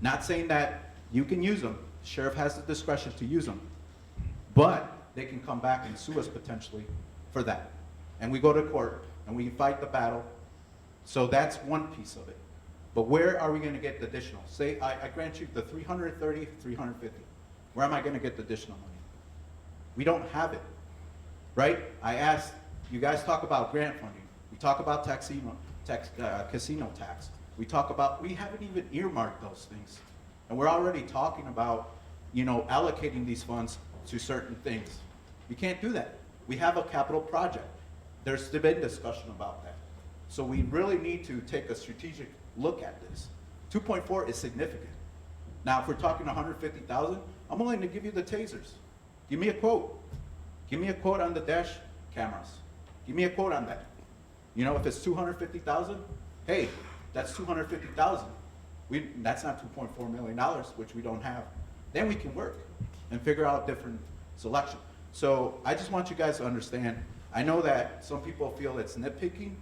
Not saying that you can use them. The sheriff has the discretion to use them. But they can come back and sue us potentially for that. And we go to court and we fight the battle. So that's one piece of it. But where are we going to get the additional? Say I grant you the 330, 350. Where am I going to get the additional money? We don't have it, right? I asked, you guys talk about grant funding. We talk about casino tax. We talk about, we haven't even earmarked those things. And we're already talking about, you know, allocating these funds to certain things. You can't do that. We have a capital project. There's been discussion about that. So we really need to take a strategic look at this. 2.4 is significant. Now, if we're talking 150,000, I'm willing to give you the tasers. Give me a quote. Give me a quote on the dash cameras. Give me a quote on that. You know, if it's 250,000, hey, that's 250,000. That's not $2.4 million, which we don't have. Then we can work and figure out different selection. So I just want you guys to understand, I know that some people feel it's nitpicking,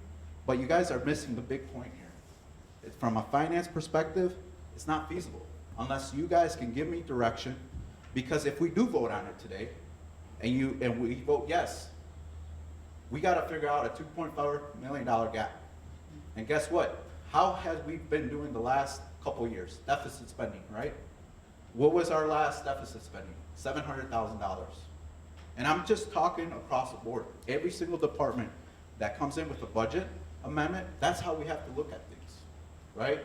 but you guys are missing the big point here. From a finance perspective, it's not feasible unless you guys can give me direction, because if we do vote on it today and we vote yes, we got to figure out a $2.4 million gap. And guess what? How has we been doing the last couple years? Deficit spending, right? What was our last deficit spending? $700,000. And I'm just talking across the board. Every single department that comes in with a budget amendment, that's how we have to look at things, right?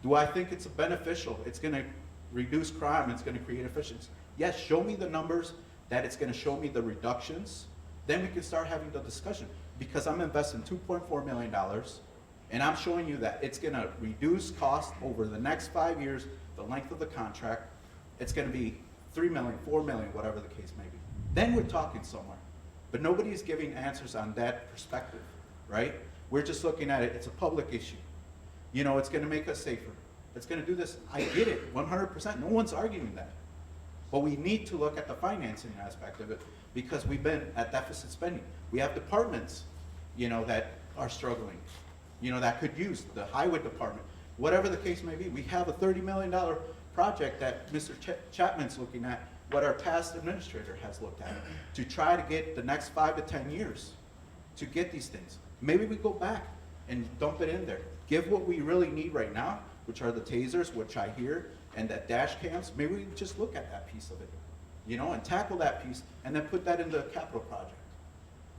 Do I think it's beneficial? It's going to reduce crime. It's going to create efficiency. Yes, show me the numbers that it's going to show me the reductions. Then we can start having the discussion, because I'm investing $2.4 million and I'm showing you that it's going to reduce cost over the next 5 years, the length of the contract. It's going to be $3 million, $4 million, whatever the case may be. Then we're talking somewhere. But nobody's giving answers on that perspective, right? We're just looking at it, it's a public issue. You know, it's going to make us safer. It's going to do this. I get it, 100%. No one's arguing that. But we need to look at the financing aspect of it, because we've been at deficit spending. We have departments, you know, that are struggling, you know, that could use the highway department. Whatever the case may be, we have a $30 million project that Mr. Chapman's looking at, what our past administrator has looked at, to try to get the next 5 to 10 years to get these things. Maybe we go back and dump it in there. Give what we really need right now, which are the tasers, which I hear, and that dash cams. Maybe we just look at that piece of it, you know, and tackle that piece, and then put that in the capital project.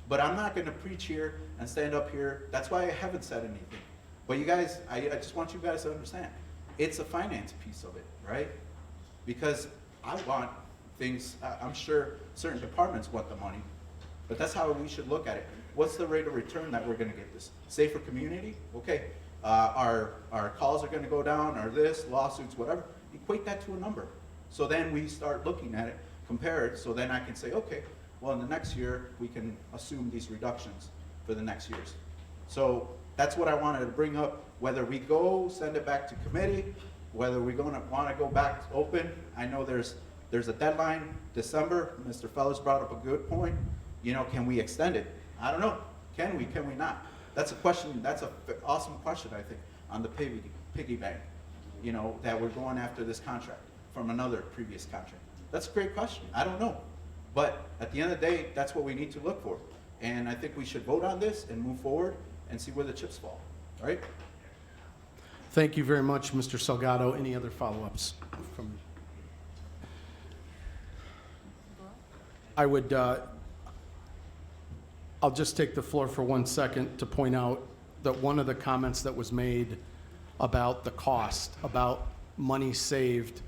But I'm not gonna preach here and stand up here. That's why I haven't said anything. But you guys, I just want you guys to understand, it's a finance piece of it, right? Because I want things, I'm sure certain departments want the money, but that's how we should look at it. What's the rate of return that we're gonna get this? Safer community? Okay, our calls are gonna go down, or this, lawsuits, whatever. Equate that to a number. So then we start looking at it, compare it, so then I can say, okay, well, in the next year, we can assume these reductions for the next years. So that's what I wanted to bring up, whether we go, send it back to committee, whether we're gonna wanna go back open. I know there's a deadline, December. Mr. Fellows brought up a good point. You know, can we extend it? I don't know. Can we not? That's a question, that's an awesome question, I think, on the piggy bank, you know, that we're going after this contract from another previous contract. That's a great question. I don't know. But at the end of the day, that's what we need to look for. And I think we should vote on this and move forward and see where the chips fall, all right? Thank you very much, Mr. Salgado. Any other follow-ups from? I would, I'll just take the floor for 1 second to point out that one of the comments that was made about the cost, about money saved,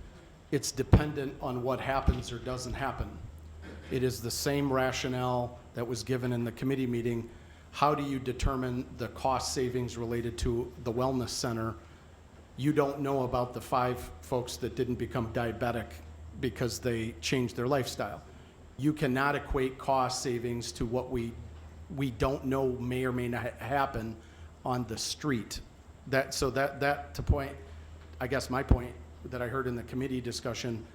it's dependent on what happens or doesn't happen. It is the same rationale that was given in the committee meeting. How do you determine the cost savings related to the wellness center? You don't know about the 5 folks that didn't become diabetic because they changed their lifestyle. You cannot equate cost savings to what we don't know may or may not happen on the street. So that to point, I guess my point that I heard in the committee discussion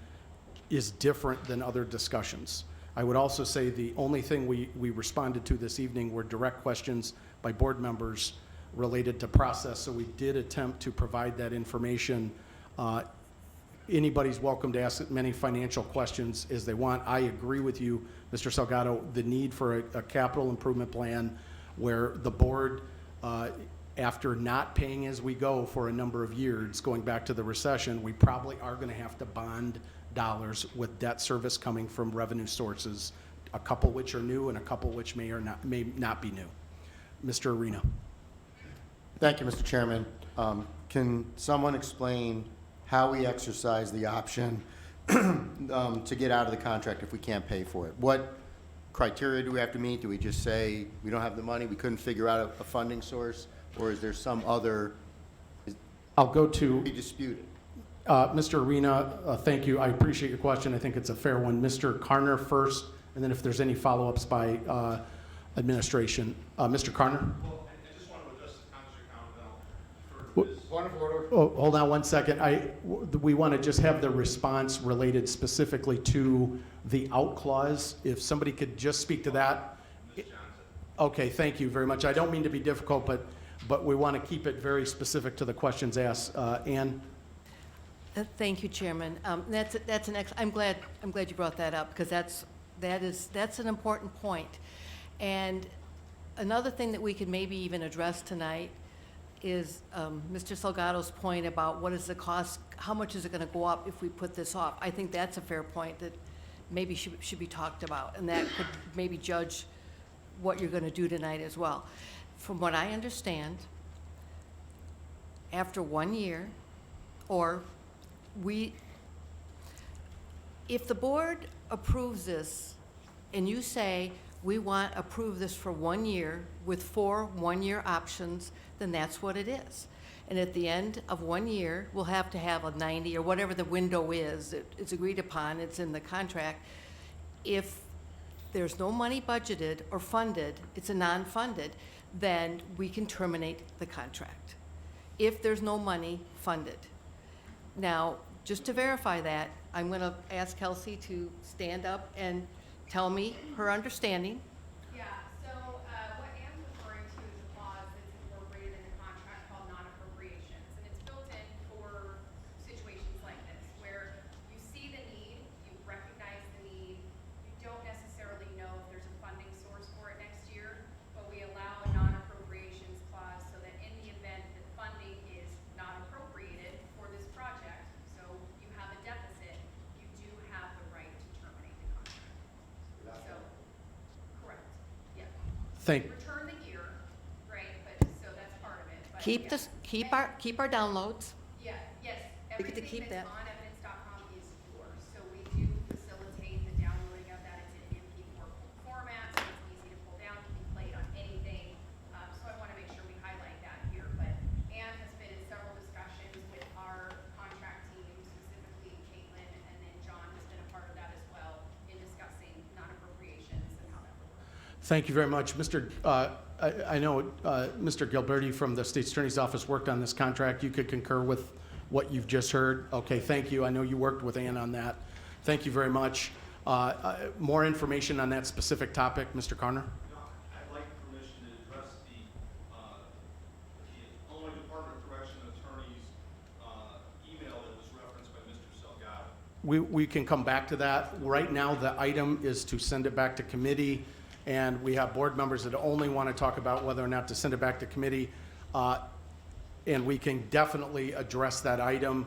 is different than other discussions. I would also say the only thing we responded to this evening were direct questions by board members related to process, so we did attempt to provide that information. Anybody's welcome to ask as many financial questions as they want. I agree with you, Mr. Salgado, the need for a capital improvement plan where the board, after not paying as we go for a number of years, going back to the recession, we probably are going to have to bond dollars with debt service coming from revenue sources, a couple which are new and a couple which may not be new. Mr. Arena. Thank you, Mr. Chairman. Can someone explain how we exercise the option to get out of the contract if we can't pay for it? What criteria do we have to meet? Do we just say we don't have the money, we couldn't figure out a funding source, or is there some other? I'll go to. Be disputed. Mr. Arena, thank you. I appreciate your question. I think it's a fair one. Mr. Carner first, and then if there's any follow-ups by administration. Mr. Carner? Well, I just want Point of order. Oh, hold on one second. We want to just have the response related specifically to the out clause. If somebody could just speak to that. Okay, thank you very much. I don't mean to be difficult, but we want to keep it very specific to the questions asked. Ann? Thank you, Chairman. That's I'm glad you brought that up, because that's an important point. And another thing that we could maybe even address tonight is Mr. Salgado's point about what is the cost, how much is it going to go up if we put this off? I think that's a fair point that maybe should be talked about, and that could maybe judge what you're going to do tonight as well. From what I understand, after 1 year, or if the board approves this and you say, we want to approve this for 1 year with 4 one-year options, then that's what it is. And at the end of 1 year, we'll have to have a 90 or whatever the window is. It's agreed upon, it's in the contract. If there's no money budgeted or funded, it's a non-funded, then we can terminate the contract. If there's no money funded. Now, just to verify that, I'm going to ask Kelsey to stand up and tell me her understanding. Yeah, so what Ann's referring to is a clause that's incorporated in the contract called non-appropriations. And it's built in for situations like this, where you see the need, you recognize the need, you don't necessarily know if there's a funding source for it next year, but we allow a non-appropriations clause so that in the event that funding is not appropriated for this project, so you have a deficit, you do have the right to terminate the contract. So, correct, yeah. Return the year, right, but, so that's part of it. But Keep yeah. keep our downloads. Yeah, yes, We get to everything keep that's that. on evidence.com is yours, so we do facilitate the downloading of that. It's in MP4 format, so it's easy to pull down, can be played on anything. So I want to make sure we highlight that here, but Ann has been in several discussions with our contract team, specifically Caitlin, and then John has been a part of that as well in discussing non-appropriations and how that would work. Thank you very much. I know Mr. Gilberti from the State's Attorney's Office worked on this contract. You could concur with what you've just heard. Okay, thank you. I know you worked with Ann on that. Thank you very much. More information on that specific topic, Mr. Carner? I'd like permission to address the Illinois Department of Correction Attorney's email that was referenced by Mr. Salgado. We can come back to that. Right now, the item is to send it back to committee, and we have board members that only want to talk about whether or not to send it back to committee. And we can definitely address that item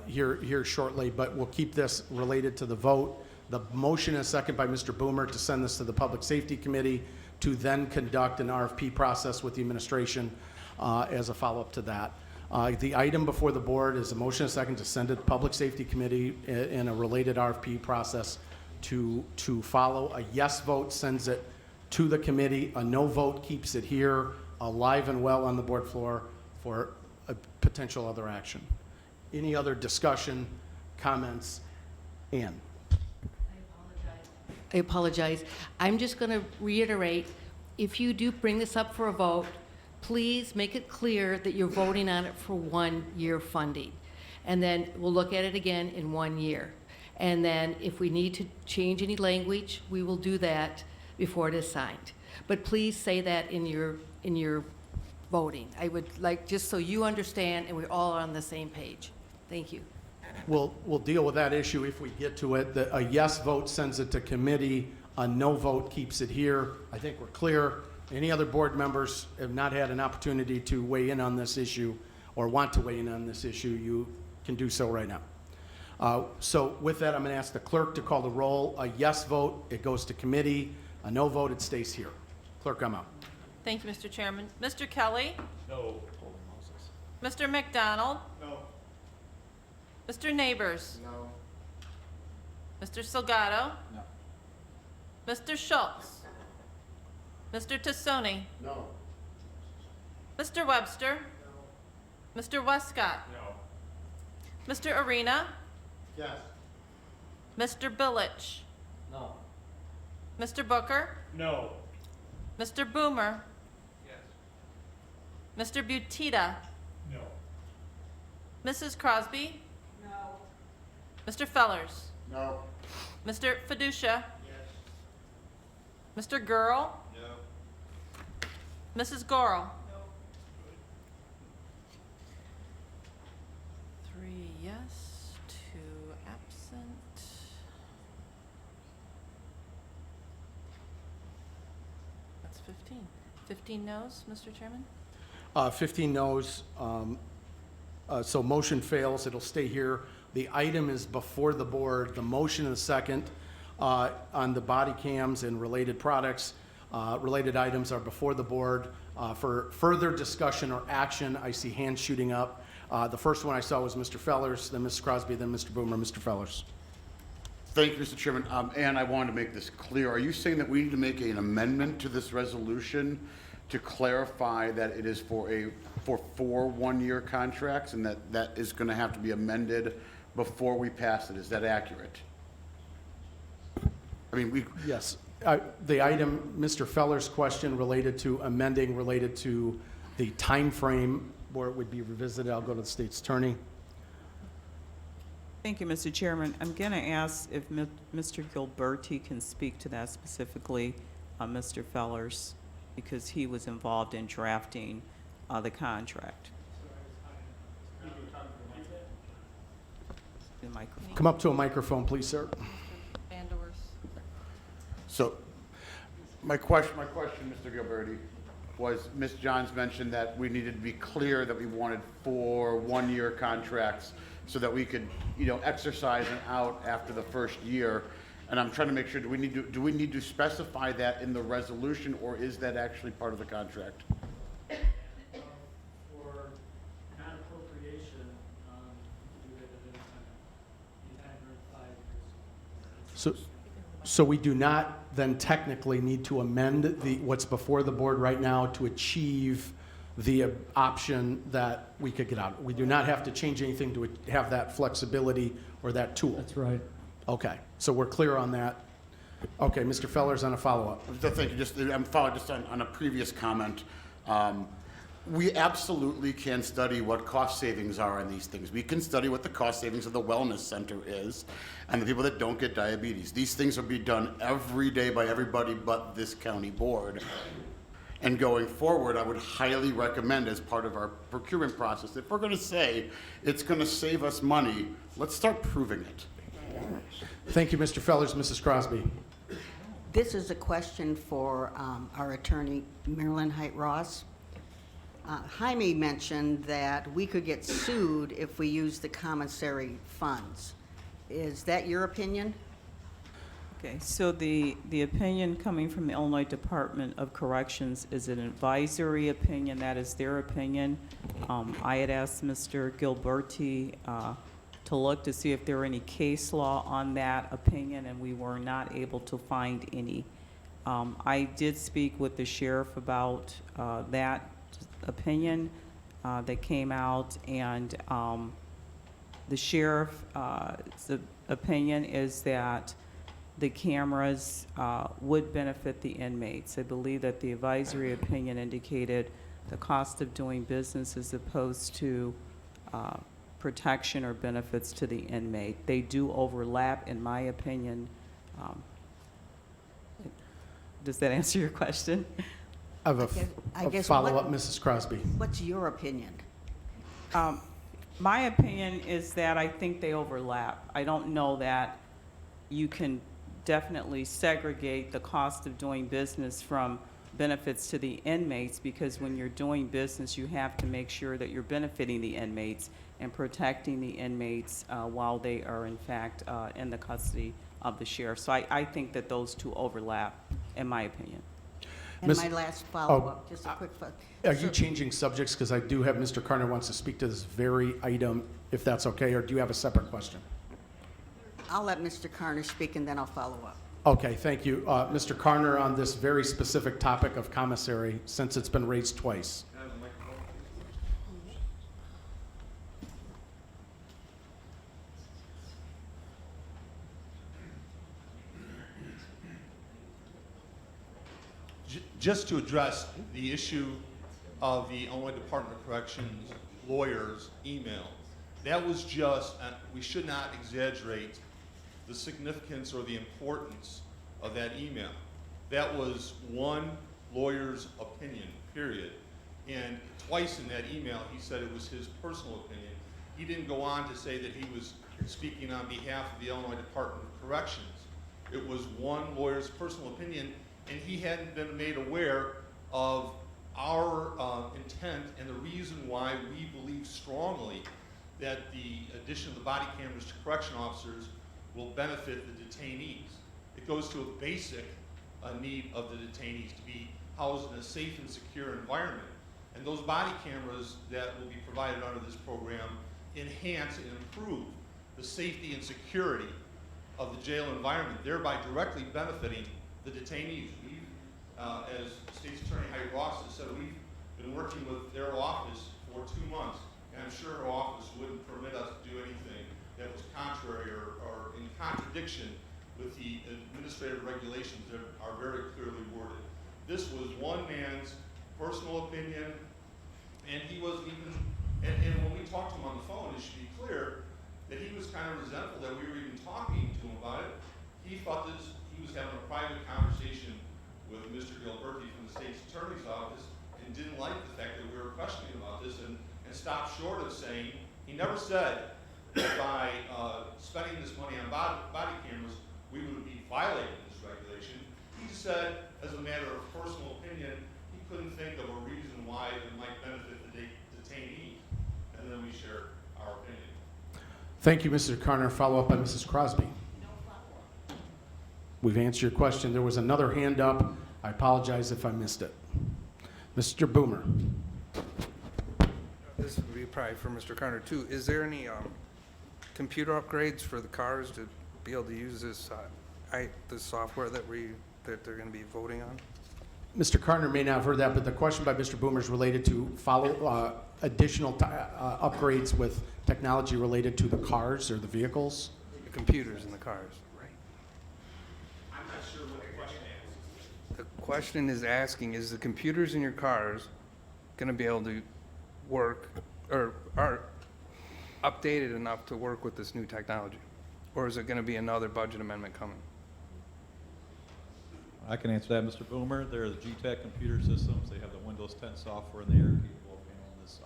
here shortly, but we'll keep this related to the vote. The motion is second by Mr. Boomer to send this to the Public Safety Committee to then conduct an RFP process with the administration as a follow-up to that. The item before the board is a motion and second to send it to the Public Safety Committee in a related RFP process to follow. A yes vote sends it to the committee. A no vote keeps it here alive and well on the board floor for a potential other action. Any other discussion, comments? Ann? I apologize. I'm just going to reiterate, if you do bring this up for a vote, please make it clear that you're voting on it for 1 year funding. And then we'll look at it again in 1 year. And then if we need to change any language, we will do that before it is signed. But please say that in your voting. I would like, just so you understand and we're all on the same page. Thank you. We'll deal with that issue if we get to it. A yes vote sends it to committee. A no vote keeps it here. I think we're clear. Any other board members have not had an opportunity to weigh in on this issue or want to weigh in on this issue, you can do so right now. So with that, I'm going to ask the clerk to call the roll. A yes vote, it goes to committee. A no vote, it stays here. Clerk, I'm out. Thank you, Mr. Chairman. Mr. Kelly? No. Mr. McDonald? No. Mr. Neighbors? No. Mr. Salgado? No. Mr. Schultz? Mr. Tassoni? No. Mr. Webster? Mr. Westcott? No. Mr. Arena? Yes. Mr. Billich? No. Mr. Booker? No. Mr. Boomer? Yes. Mr. Butita? No. Mrs. Crosby? No. Mr. Fellers? No. Mr. Fiducia? Mr. Gurl? No. Mrs. Gorel? No. 3 yes, 2 absent. That's 15. 15 noes, Mr. Chairman? 15 noes, so motion fails, it'll stay here. The item is before the board, the motion and the second on the body cams and related products, related items are before the board. For further discussion or action, I see hands shooting up. The first one I saw was Mr. Fellers, then Mrs. Crosby, then Mr. Boomer, Mr. Fellers. Thank you, Mr. Chairman. And I wanted to make this clear. Are you saying that we need to make an amendment to this resolution to clarify that it is for 4 one-year contracts and that is going to have to be amended before we pass it? Is that accurate? I mean, Yes. The item, Mr. Feller's question related to amending, related to the time frame where it would be revisited. I'll go to the state's attorney. Thank you, Mr. Chairman. I'm going to ask if Mr. Gilberti can speak to that specifically, Mr. Fellers, because he was involved in drafting the contract. The microphone. Come up to a microphone, please, sir. Vandors. So my question, Mr. Gilberti, was Ms. Johns mentioned that we needed to be clear that we wanted 4 one-year contracts so that we could, exercise an out after the first year. And I'm trying to make sure, do we need to specify that in the resolution, or is that actually part of the contract? For non-appropriation, do it at any time during 5 years. So we do not then technically need to amend what's before the board right now to achieve the option that we could get out. We do not have to change anything to have that flexibility or that tool. That's right. Okay, so we're clear on that. Okay, Mr. Fellers on a follow-up. Thank you. I'm following just on a previous comment. We absolutely can study what cost savings are on these things. We can study what the cost savings of the wellness center is and the people that don't get diabetes. These things will be done every day by everybody but this county board. And going forward, I would highly recommend, as part of our procurement process, if we're going to say it's going to save us money, let's start proving it. Thank you, Mr. Fellers. Mrs. Crosby. This is a question for our attorney, Marilyn Height-Ross. Jaime mentioned that we could get sued if we use the commissary funds. Is that your opinion? Okay, so the opinion coming from the Illinois Department of Corrections is an advisory opinion. That is their opinion. I had asked Mr. Gilberti to look to see if there were any case law on that opinion, and we were not able to find any. I did speak with the sheriff about that opinion that came out, and the sheriff's opinion is that the cameras would benefit the inmates. I believe that the advisory opinion indicated the cost of doing business as opposed to protection or benefits to the inmate. They do overlap, in my opinion. Does that answer your question? I have a follow-up, Mrs. Crosby. What's your opinion? My opinion is that I think they overlap. I don't know that you can definitely segregate the cost of doing business from benefits to the inmates, because when you're doing business, you have to make sure that you're benefiting the inmates and protecting the inmates while they are in fact in the custody of the sheriff. So I think that those two overlap, in my opinion. And my last follow-up, just a quick follow-up. Are you changing subjects? Because I do have Mr. Carner wants to speak to this very item, if that's okay, or do you have a separate question? I'll let Mr. Carner speak and then I'll follow up. Okay, thank you. Mr. Carner, on this very specific topic of commissary, since it's been raised twice. Just to address the issue of the Illinois Department of Corrections lawyers' email, That was just, we should not exaggerate the significance or the importance of that email. That was one lawyer's opinion, period. And twice in that email, he said it was his personal opinion. He didn't go on to say that he was speaking on behalf of the Illinois Department of Corrections. It was one lawyer's personal opinion, and he hadn't been made aware of our intent and the reason why we believe strongly that the addition of the body cameras to correction officers will benefit the detainees. It goes to a basic need of the detainees to be housed in a safe and secure environment. And those body cameras that will be provided under this program enhance and improve the safety and security of the jail environment, thereby directly benefiting the detainees. We've, as State's Attorney Heidi Ross has said, we've been working with their office for 2 months, and I'm sure her office wouldn't permit us to do anything that was contrary or in contradiction with the administrative regulations that are very clearly worded. This was one man's personal opinion, and he wasn't even, and when we talked to him on the phone, it should be clear that he was kind of resentful that we were even talking to him about it. He thought this, he was having a private conversation with Mr. Gilberti from the State's Attorney's Office and didn't like the fact that we were questioning about this and stopped short of saying, he never said that by spending this money on body cameras, we would be violating this regulation. He just said, as a matter of personal opinion, he couldn't think of a reason why it might benefit the detainees. And then we shared our opinion. Thank you, Mr. Carner. Follow up by Mrs. Crosby. We've answered your question. There was another hand up. I apologize if I missed it. Mr. Boomer. This would be probably for Mr. Carter too. Is there any computer upgrades for the cars to be able to use this this software that they're going to be voting on? Mr. Carner may not have heard that, but the question by Mr. Boomer is related to additional upgrades with technology related to the cars or the vehicles. The computers in the cars. I'm not sure what the question is. The question is asking, is the computers in your cars going to be able to work or are updated enough to work with this new technology? Or is it going to be another budget amendment coming? I can answer that, Mr. Boomer. They're the GTAC computer systems. They have the Windows 10 software, and they are capable of handling this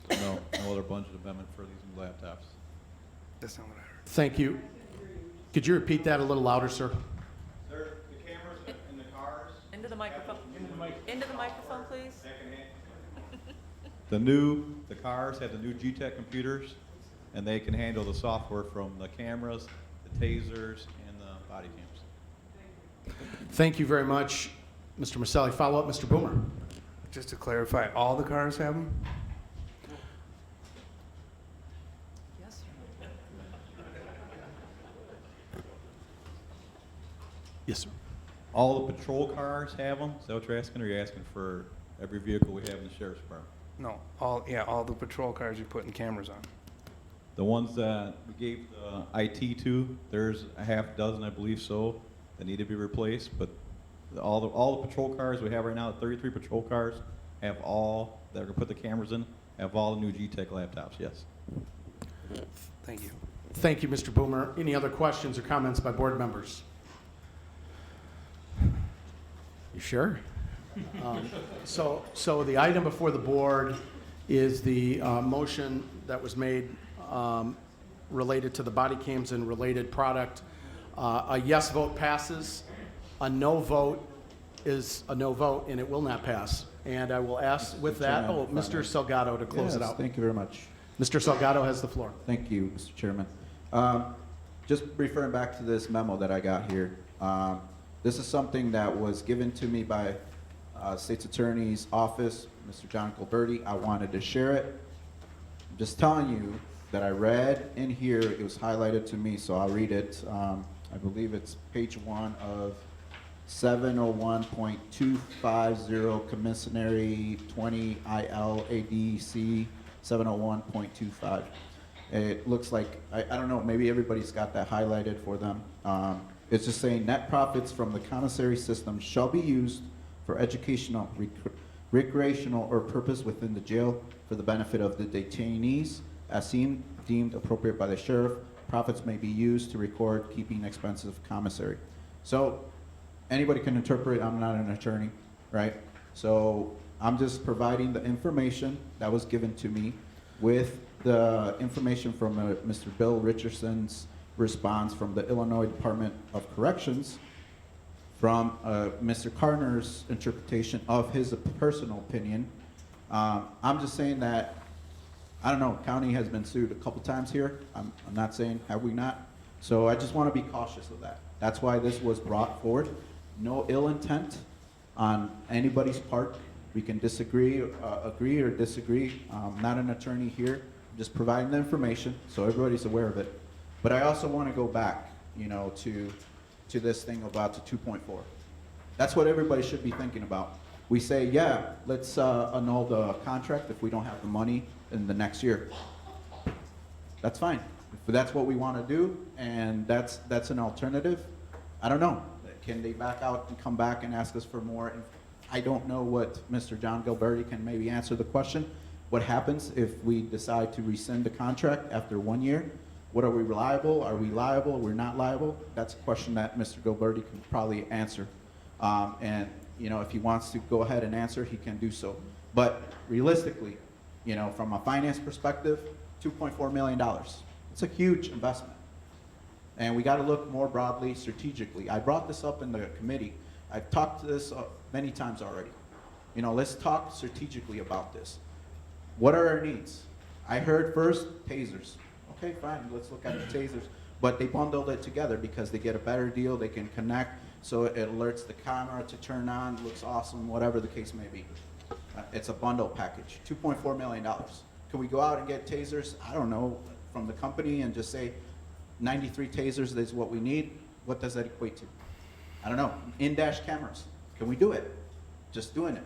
software. So no other budget amendment for these new laptops. That's not what I heard. Thank you. Could you repeat that a little louder, sir? Sir, the cameras in the cars. Into the microphone. Into the microphone, please. The cars have the new GTAC computers, and they can handle the software from the cameras, the tasers, and the body cams. Thank you very much, Mr. Maselli. Follow up, Mr. Boomer. Just to clarify, all the cars have them? Yes. Yes, sir. All the patrol cars have them? Is that what you're asking, or are you asking for every vehicle we have in the sheriff's department? No, all the patrol cars you're putting cameras on. The ones that we gave the IT to, there's a half dozen, I believe so, that need to be replaced, but all the patrol cars we have right now, 33 patrol cars, have all, that are gonna put the cameras in, have all the new GTEC laptops, yes. Thank you. Thank you, Mr. Boomer. Any other questions or comments by board members? You sure? So the item before the board is the motion that was made related to the body cams and related product. A yes vote passes. A no vote is a no vote, and it will not pass. And I will ask with that, Mr. Salgado to close it Yes, out. thank you very much. Mr. Salgado has the floor. Thank you, Mr. Chairman. Just referring back to this memo that I got here, this is something that was given to me by State's Attorney's Office, Mr. John Gilberti. I wanted to share it. I'm just telling you that I read in here, it was highlighted to me, so I'll read it. I believe it's page 1 of 701.250 Commissary 20 ILADC 701.25. It looks like, I don't know, maybe everybody's got that highlighted for them. It's just saying net profits from the commissary system shall be used for educational recreational or purpose within the jail for the benefit of the detainees as seen deemed appropriate by the sheriff. Profits may be used to record keeping expenses of commissary. So anybody can interpret, I'm not an attorney, right? So I'm just providing the information that was given to me with the information from Mr. Bill Richardson's response from the Illinois Department of Corrections, from Mr. Carner's interpretation of his personal opinion. I'm just saying that, I don't know, county has been sued a couple times here. I'm not saying, have we not? So I just want to be cautious of that. That's why this was brought forward. No ill intent on anybody's part. We can disagree, agree or disagree. I'm not an attorney here. I'm just providing the information so everybody's aware of it. But I also want to go back, you know, to this thing about the 2.4. That's what everybody should be thinking about. We say, yeah, let's annul the contract if we don't have the money in the next year. That's fine. If that's what we want to do, and that's an alternative, I don't know. Can they back out and come back and ask us for more? I don't know what Mr. John Gilberti can maybe answer the question. What happens if we decide to rescind the contract after 1 year? What are we liable? Are we liable? We're not liable? That's a question that Mr. Gilberti can probably answer. And you know, if he wants to go ahead and answer, he can do so. But realistically, you know, from a finance perspective, $2.4 million. It's a huge investment. And we got to look more broadly, strategically. I brought this up in the committee. I've talked to this many times already. You know, let's talk strategically about this. What are our needs? I heard first tasers. Okay, fine, let's look at the tasers. But they bundled it together because they get a better deal, they can connect, so it alerts the camera to turn on, looks awesome, whatever the case may be. It's a bundle package, $2.4 million. Can we go out and get tasers? I don't know, from the company and just say 93 tasers is what we need? What does that equate to? I don't know. In-dash cameras. Can we do it? Just doing it.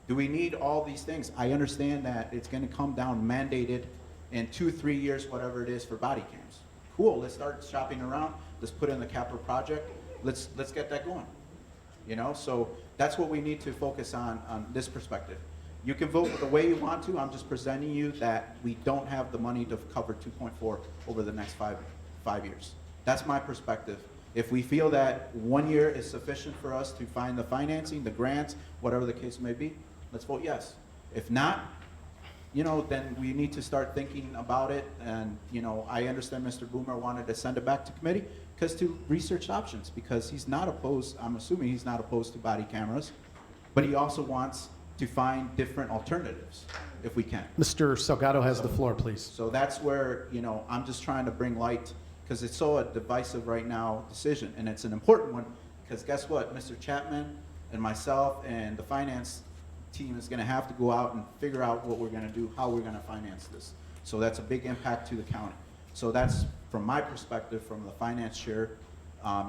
Do we need all these things? I understand that it's going to come down mandated in 2-3 years, whatever it is, for body cams. Cool. Let's start shopping around. Let's put in the capital project. Let's get that going. You know, so that's what we need to focus on this perspective. You can vote the way you want to. I'm just presenting you that we don't have the money to cover 2.4 over the next five years. That's my perspective. If we feel that 1 year is sufficient for us to find the financing, the grants, whatever the case may be, let's vote yes. If not, you know, then we need to start thinking about it. And, you know, I understand Mr. Boomer wanted to send it back to committee because to research options, because he's not opposed, I'm assuming he's not opposed to body cameras, but he also wants to find different alternatives if we can. Mr. Salgado has the floor, please. So that's where, you know, I'm just trying to bring light, because it's so a divisive right now decision, and it's an important one, because guess what? Mr. Chapman and myself and the finance team is going to have to go out and figure out what we're going to do, how we're going to finance this. So that's a big impact to the county. So that's, from my perspective, from the finance chair.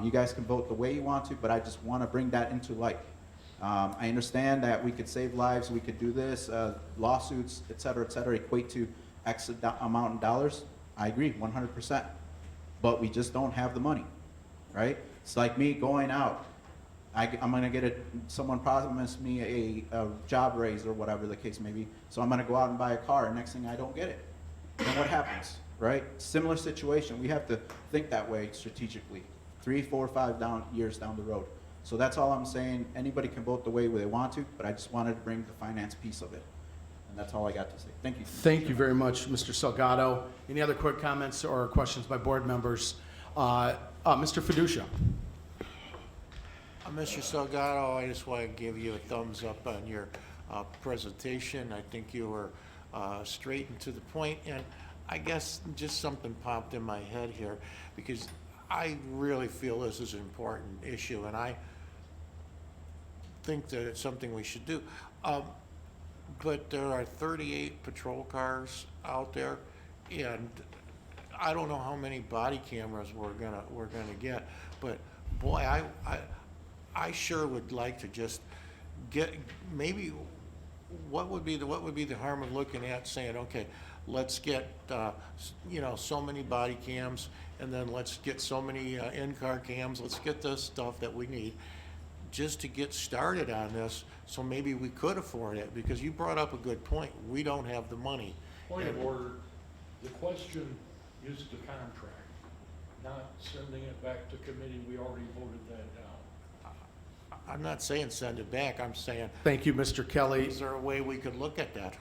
You guys can vote the way you want to, but I just want to bring that into light. I understand that we could save lives, we could do this, lawsuits, et cetera, equate to X amount in dollars. I agree, 100%. But we just don't have the money, right? It's like me going out. I'm going to get someone promised me a job raise or whatever the case may be, so I'm going to go out and buy a car, and next thing I don't get it. Then what happens, right? Similar situation. We have to think that way strategically, 3, 4, 5 years down the road. So that's all I'm saying. Anybody can vote the way they want to, but I just wanted to bring the finance piece of it. And that's all I got to say. Thank you. Thank you very much, Mr. Salgado. Any other quick comments or questions by board members? Mr. Fiducia. Mr. Salgado, I just want to give you a thumbs up on your presentation. I think you were straight and to the point, and I guess just something popped in my head here, because I really feel this is an important issue, and I think that it's something we should do. But there are 38 patrol cars out there, and I don't know how many body cameras we're gonna get, but boy, I sure would like to just get, maybe, what would be the harm of looking at saying, okay, let's get you know, so many body cams, and then let's get so many in-car cams. Let's get the stuff that we need, just to get started on this, so maybe we could afford it, because you brought up a good point. We don't have the money. Point of order, the question is the contract, not sending it back to committee. We already voted that down. I'm not saying send it back, I'm saying, Thank you, Mr. Kelly. is there a way we could look at that?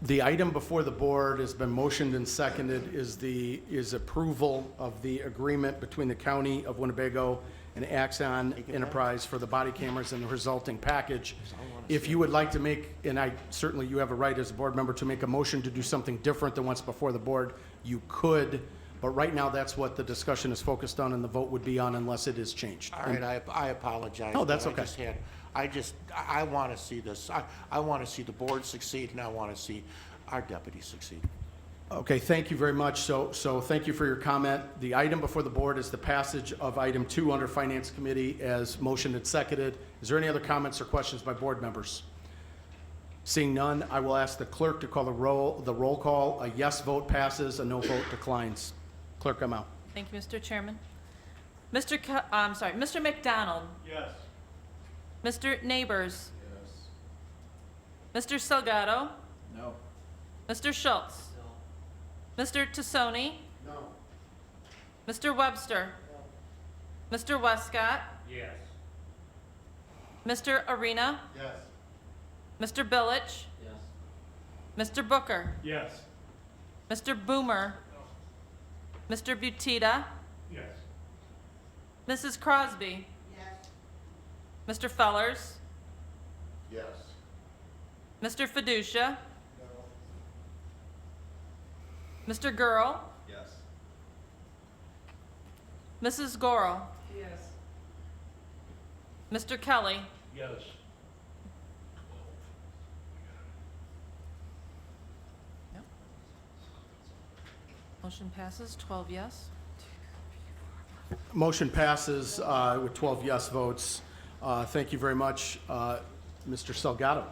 The item before the board has been motioned and seconded is approval of the agreement between the County of Winnebago and Axon Enterprise for the body cameras and the resulting package. If you would like to make, and certainly you have a right as a board member to make a motion to do something different than what's before the board, you could, but right now that's what the discussion is focused on and the vote would be on unless it is changed. All right, I apologize. Oh, that's but okay. I want to see this. I want to see the board succeed, and I want to see our deputies succeed. Okay, thank you very much. So thank you for your comment. The item before the board is the passage of item 2 under Finance Committee as motioned and seconded. Is there any other comments or questions by board members? Seeing none, I will ask the clerk to call the roll call. A yes vote passes, a no vote declines. Clerk, I'm out. Thank you, Mr. Chairman. Mr. McDonald? Yes. Mr. Neighbors? Mr. Salgado? No. Mr. Schultz? Mr. Tassoni? No. Mr. Webster? Mr. Westcott? Yes. Mr. Arena? Yes. Mr. Billich? Yes. Mr. Booker? Yes. Mr. Boomer? Mr. Butita? Yes. Mrs. Crosby? Mr. Fellers? Yes. Mr. Fiducia? Mr. Gurl? Yes. Mrs. Gorel? Yes. Mr. Kelly? Yes. Motion passes, 12 yes. Motion passes with 12 yes votes. Thank you very much, Mr. Salgado.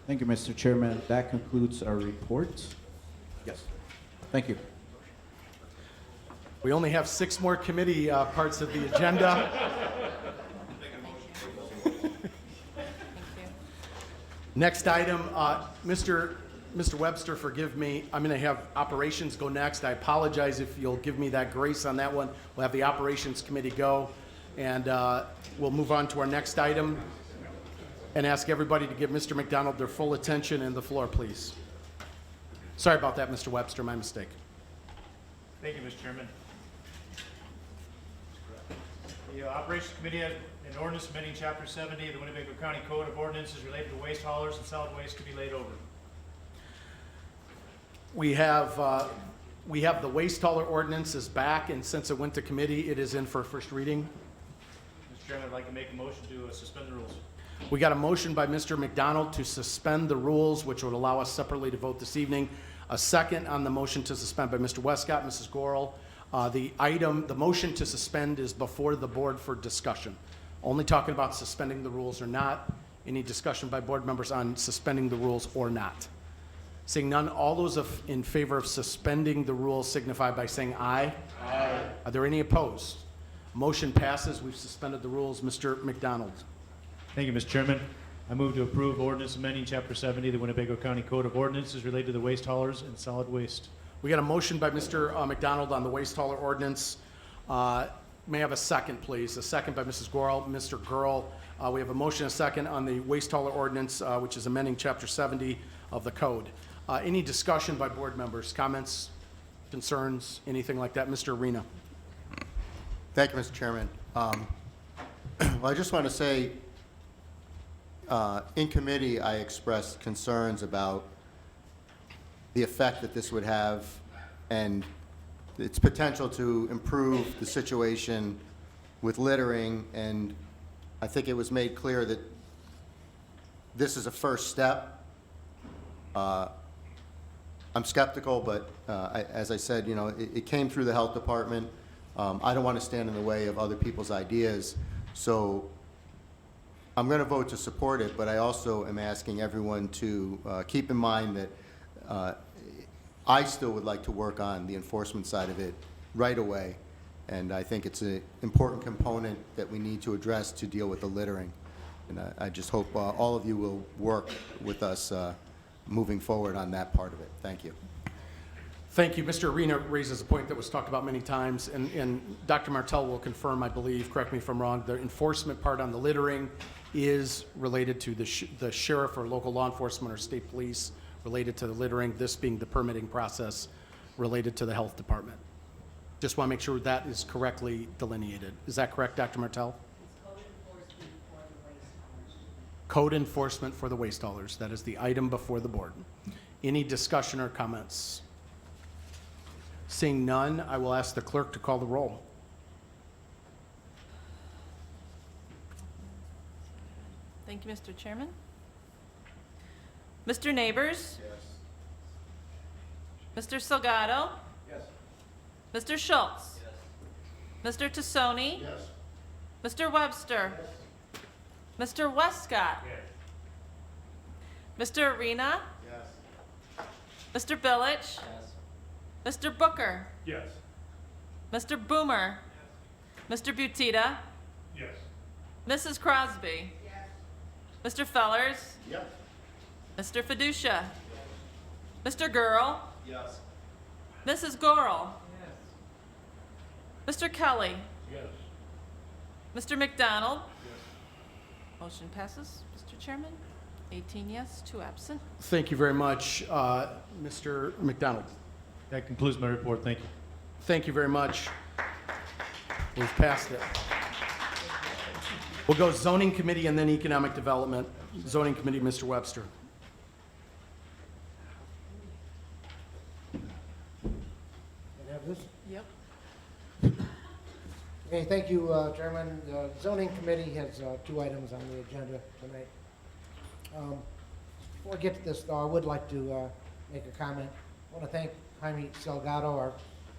Thank you, Mr. Chairman. That concludes our report. Yes. Thank you. We only have 6 more committee parts of the agenda. Thank you. Next item, Mr. Webster, forgive me, I'm going to have operations go next. I apologize if you'll give me that grace on that one. We'll have the operations committee go, and we'll move on to our next item and ask everybody to give Mr. McDonald their full attention and the floor, please. Sorry about that, Mr. Webster, my mistake. Thank you, Mr. Chairman. The Operations Committee has an ordinance amending Chapter 70 of the Winnebago County Code of Ordinances related to waste haulers and solid waste to be laid over. We have the waste hauler ordinance is back, and since it went to committee, it is in for first reading. Mr. Chairman, I'd like to make a motion to suspend the rules. We got a motion by Mr. McDonald to suspend the rules, which would allow us separately to vote this evening. A second on the motion to suspend by Mr. Westcott, Mrs. Gorel. The motion to suspend is before the board for discussion. Only talking about suspending the rules or not. Any discussion by board members on suspending the rules or not? Seeing none, all those in favor of suspending the rules signify by saying aye. Aye. Are there any opposed? Motion passes. We've suspended the rules. Mr. McDonald. Thank you, Mr. Chairman. I move to approve ordinance amending Chapter 70 of the Winnebago County Code of Ordinances related to the waste haulers and solid waste. We got a motion by Mr. McDonald on the waste hauler ordinance. May I have a second, please? A second by Mrs. Gorel. Mr. Gurl, we have a motion and a second on the waste hauler ordinance, which is amending Chapter 70 of the code. Any discussion by board members, comments, concerns, anything like that? Mr. Arena. Thank you, Mr. Chairman. Well, I just want to say, in committee, I expressed concerns about the effect that this would have and its potential to improve the situation with littering, and I think it was made clear that this is a first step. I'm skeptical, but as I said, it came through the health department. I don't want to stand in the way of other people's ideas, so I'm going to vote to support it, but I also am asking everyone to keep in mind that I still would like to work on the enforcement side of it right away. And I think it's an important component that we need to address to deal with the littering. And I just hope all of you will work with us moving forward on that part of it. Thank you. Thank you. Mr. Arena raises a point that was talked about many times, and Dr. Martell will confirm, I believe, correct me if I'm wrong, the enforcement part on the littering is related to the sheriff or local law enforcement or state police related to the littering, this being the permitting process related to the health department. Just want to make sure that is correctly delineated. Is that correct, Dr. Martell? Code enforcement for the waste haulers. That is the item before the board. Any discussion or comments? Seeing none, I will ask the clerk to call the roll. Thank you, Mr. Chairman. Mr. Neighbors? Yes. Mr. Salgado? Yes. Mr. Schultz? Yes. Mr. Tassoni? Yes. Mr. Webster? Yes. Mr. Westcott? Yes. Mr. Arena? Yes. Mr. Billich? Yes. Mr. Booker? Yes. Mr. Boomer? Mr. Butita? Yes. Mrs. Crosby? Mr. Fellers? Yes. Mr. Fiducia? Mr. Gurl? Yes. Mrs. Gorel? Mr. Kelly? Yes. Mr. McDonald? Motion passes, Mr. Chairman. 18 yes, 2 absent. Thank you very much, Mr. McDonald. That concludes my report. Thank you. Thank you very much. We've passed it. We'll go zoning committee and then economic development. Zoning committee, Mr. Webster. Can I have this? Yep. Okay, thank you, Chairman. The zoning committee has 2 items on the agenda tonight. Before I get to this, though, I would like to make a comment. I want to thank Jaime Salgado, our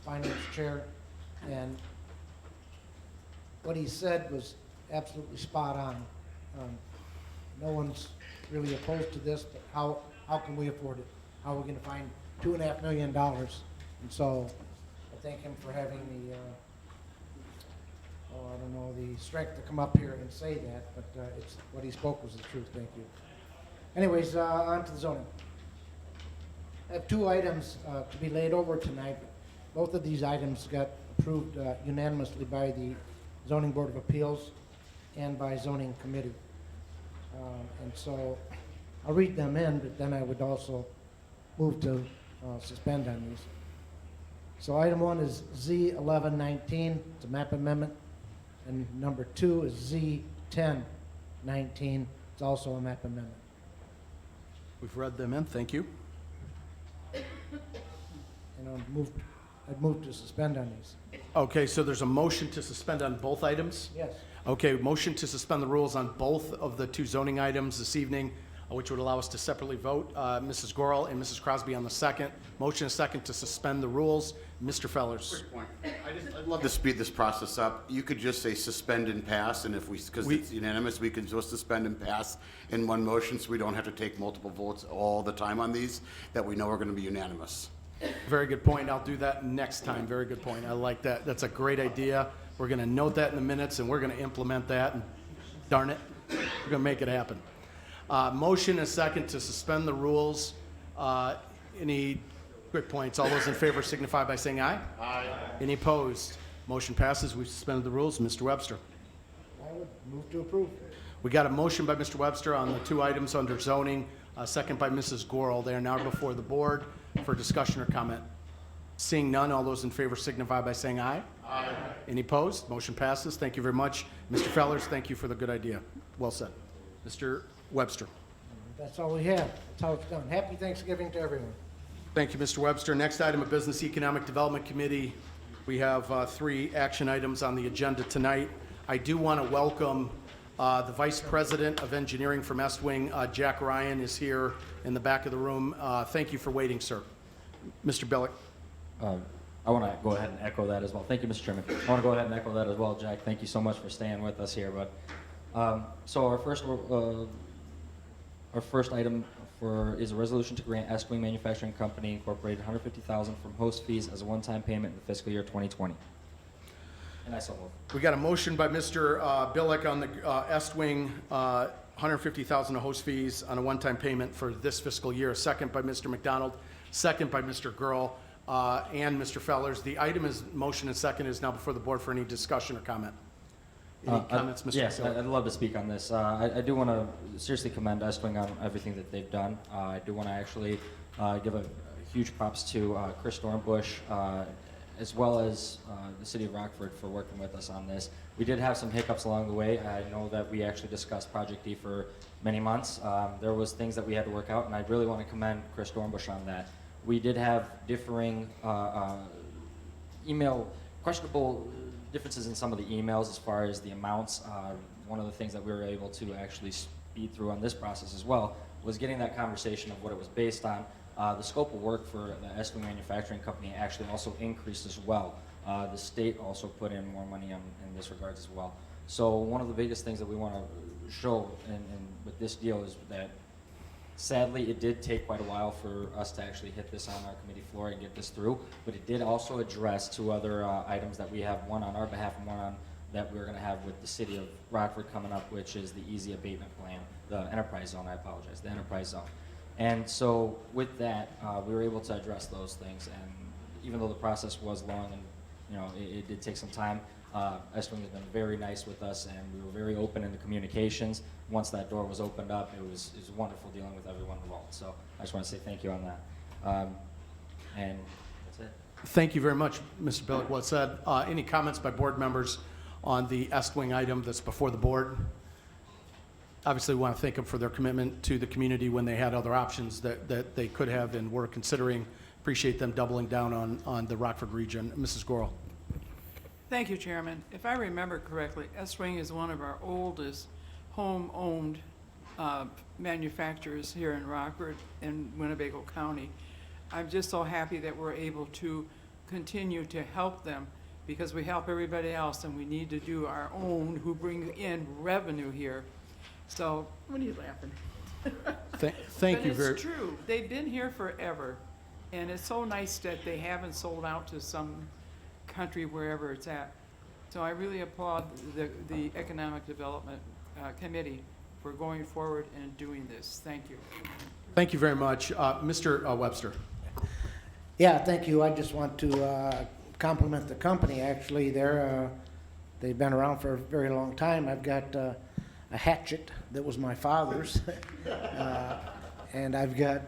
finance chair, and what he said was absolutely spot on. No one's really opposed to this, but how can we afford it? How are we going to find $2.5 million? And so I thank him for having the, I don't know, the strength to come up here and say that, but it's what he spoke was the truth. Thank you. Anyways, on to the zoning. I have 2 items to be laid over tonight. Both of these items got approved unanimously by the Zoning Board of Appeals and by Zoning Committee. And so I'll read them in, but then I would also move to suspend on these. So item 1 is Z1119, it's a map amendment. And number 2 is Z1019, it's also a map amendment. We've read them in. Thank you. And I'd move to suspend on these. Okay, so there's a motion to suspend on both items? Yes. Okay, motion to suspend the rules on both of the 2 zoning items this evening, which would allow us to separately vote. Mrs. Gorel and Mrs. Crosby on the second. Motion is second to suspend the rules. Mr. Fellers. Quick point. I'd love to speed this process up. You could just say suspend and pass, and if because it's unanimous, we can just suspend and pass in one motion, so we don't have to take multiple votes all the time on these, that we know are going to be unanimous. Very good point. I'll do that next time. Very good point. I like that. That's a great idea. We're going to note that in the minutes, and we're going to implement that, and darn it, we're going to make it happen. Motion is second to suspend the rules. Any quick points? All those in favor signify by saying aye. Aye. Any opposed? Motion passes. We've suspended the rules. Mr. Webster. I would move to approve. We got a motion by Mr. Webster on the 2 items under zoning, second by Mrs. Gorel. They are now before the board for discussion or comment. Seeing none, all those in favor signify by saying aye. Aye. Any opposed? Motion passes. Thank you very much. Mr. Fellers, thank you for the good idea. Well said. Mr. Webster. That's all we have. That's how it's done. Happy Thanksgiving to everyone. Thank you, Mr. Webster. Next item of business, Economic Development Committee. We have 3 action items on the agenda tonight. I do want to welcome the Vice President of Engineering from Est Wing, Jack Ryan, is here in the back of the room. Thank you for waiting, sir. Mr. Billick. I want to go ahead and echo that as well. Thank you, Mr. Chairman. I want to go ahead and echo that as well, Jack. Thank you so much for staying with us here. But so our first item is a resolution to grant Est Wing Manufacturing Company Incorporated $150,000 from host fees as a one-time payment in the fiscal year 2020. And I so move. We got a motion by Mr. Billick on the Est Wing, $150,000 of host fees on a one-time payment for this fiscal year. A second by Mr. McDonald, second by Mr. Gurl, and Mr. Fellers. The item is motion and second is now before the board for any discussion or comment. Any comments, Mr. Yes, Billick? I'd love to speak on this. I do want to seriously commend Est Wing on everything that they've done. I do want to actually give a huge props to Chris Dornbush, as well as the city of Rockford for working with us on this. We did have some hiccups along the way. I know that we actually discussed Project D for many months. There was things that we had to work out, and I really want to commend Chris Dornbush on that. We did have differing questionable differences in some of the emails as far as the amounts. One of the things that we were able to actually speed through on this process as well was getting that conversation of what it was based on. The scope of work for the Est Wing Manufacturing Company actually also increased as well. The state also put in more money in this regards as well. So one of the biggest things that we want to show with this deal is that sadly it did take quite a while for us to actually hit this on our committee floor and get this through, but it did also address two other items that we have, one on our behalf and one on that we're going to have with the city of Rockford coming up, which is the easy abatement plan, the enterprise zone, the enterprise zone. And so with that, we were able to address those things, and even though the process was long and it did take some time, Est Wing has been very nice with us, and we were very open in the communications. Once that door was opened up, it was wonderful dealing with everyone involved. So I just want to say thank you on that. And that's it. Thank you very much, Mr. Billick. Well said. Any comments by board members on the Est Wing item that's before the board? Obviously, we want to thank them for their commitment to the community when they had other options that they could have and were considering. Appreciate them doubling down on the Rockford region. Mrs. Gorel. Thank you, Chairman. If I remember correctly, Est Wing is one of our oldest home-owned manufacturers here in Rockford and Winnebago County. I'm just so happy that we're able to continue to help them because we help everybody else and we need to do our own who bring in revenue here. So, what are you laughing? Thank you very much. It's true. They've been here forever, and it's so nice that they haven't sold out to some country wherever it's at. So I really applaud the Economic Development Committee for going forward and doing this. Thank you. Thank you very much. Mr. Webster. Yeah, thank you. I just want to compliment the company. Actually, they've been around for a very long time. I've got a hatchet that was my father's, and I've got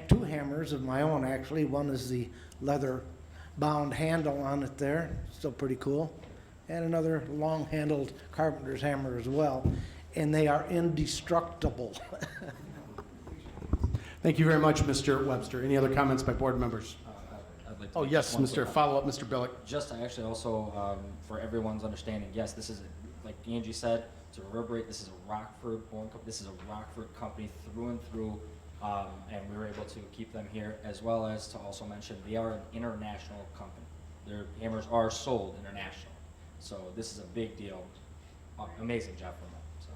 two hammers of my own, actually. One is the leather-bound handle on it there, still pretty cool, and another long-handled carpenter's hammer as well, and they are indestructible. Thank you very much, Mr. Webster. Any other comments by board members? I'd like to Oh, make yes, one Mr. quick- Follow-up, Mr. Billick. Just to actually also, for everyone's understanding, yes, this is, like Angie said, to reverberate, this is a Rockford-born company. This is a Rockford company through and through, and we were able to keep them here, as well as to also mention they are an international company. Their hammers are sold internationally, so this is a big deal. Amazing job from them. So.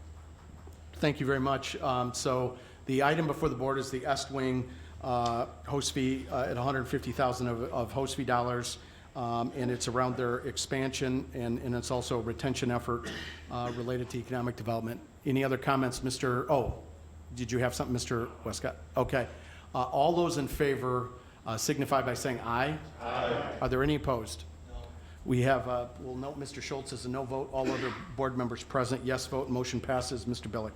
Thank you very much. So the item before the board is the Est Wing host fee at $150,000 of host fee dollars, and it's around their expansion, and it's also a retention effort related to economic development. Any other comments, Mr. Oh, did you have something, Mr. Westcott? Okay. All those in favor signify by saying aye. Aye. Are there any opposed? No. We have, we'll note Mr. Schultz is a no vote. All other board members present, yes vote. Motion passes. Mr. Billick.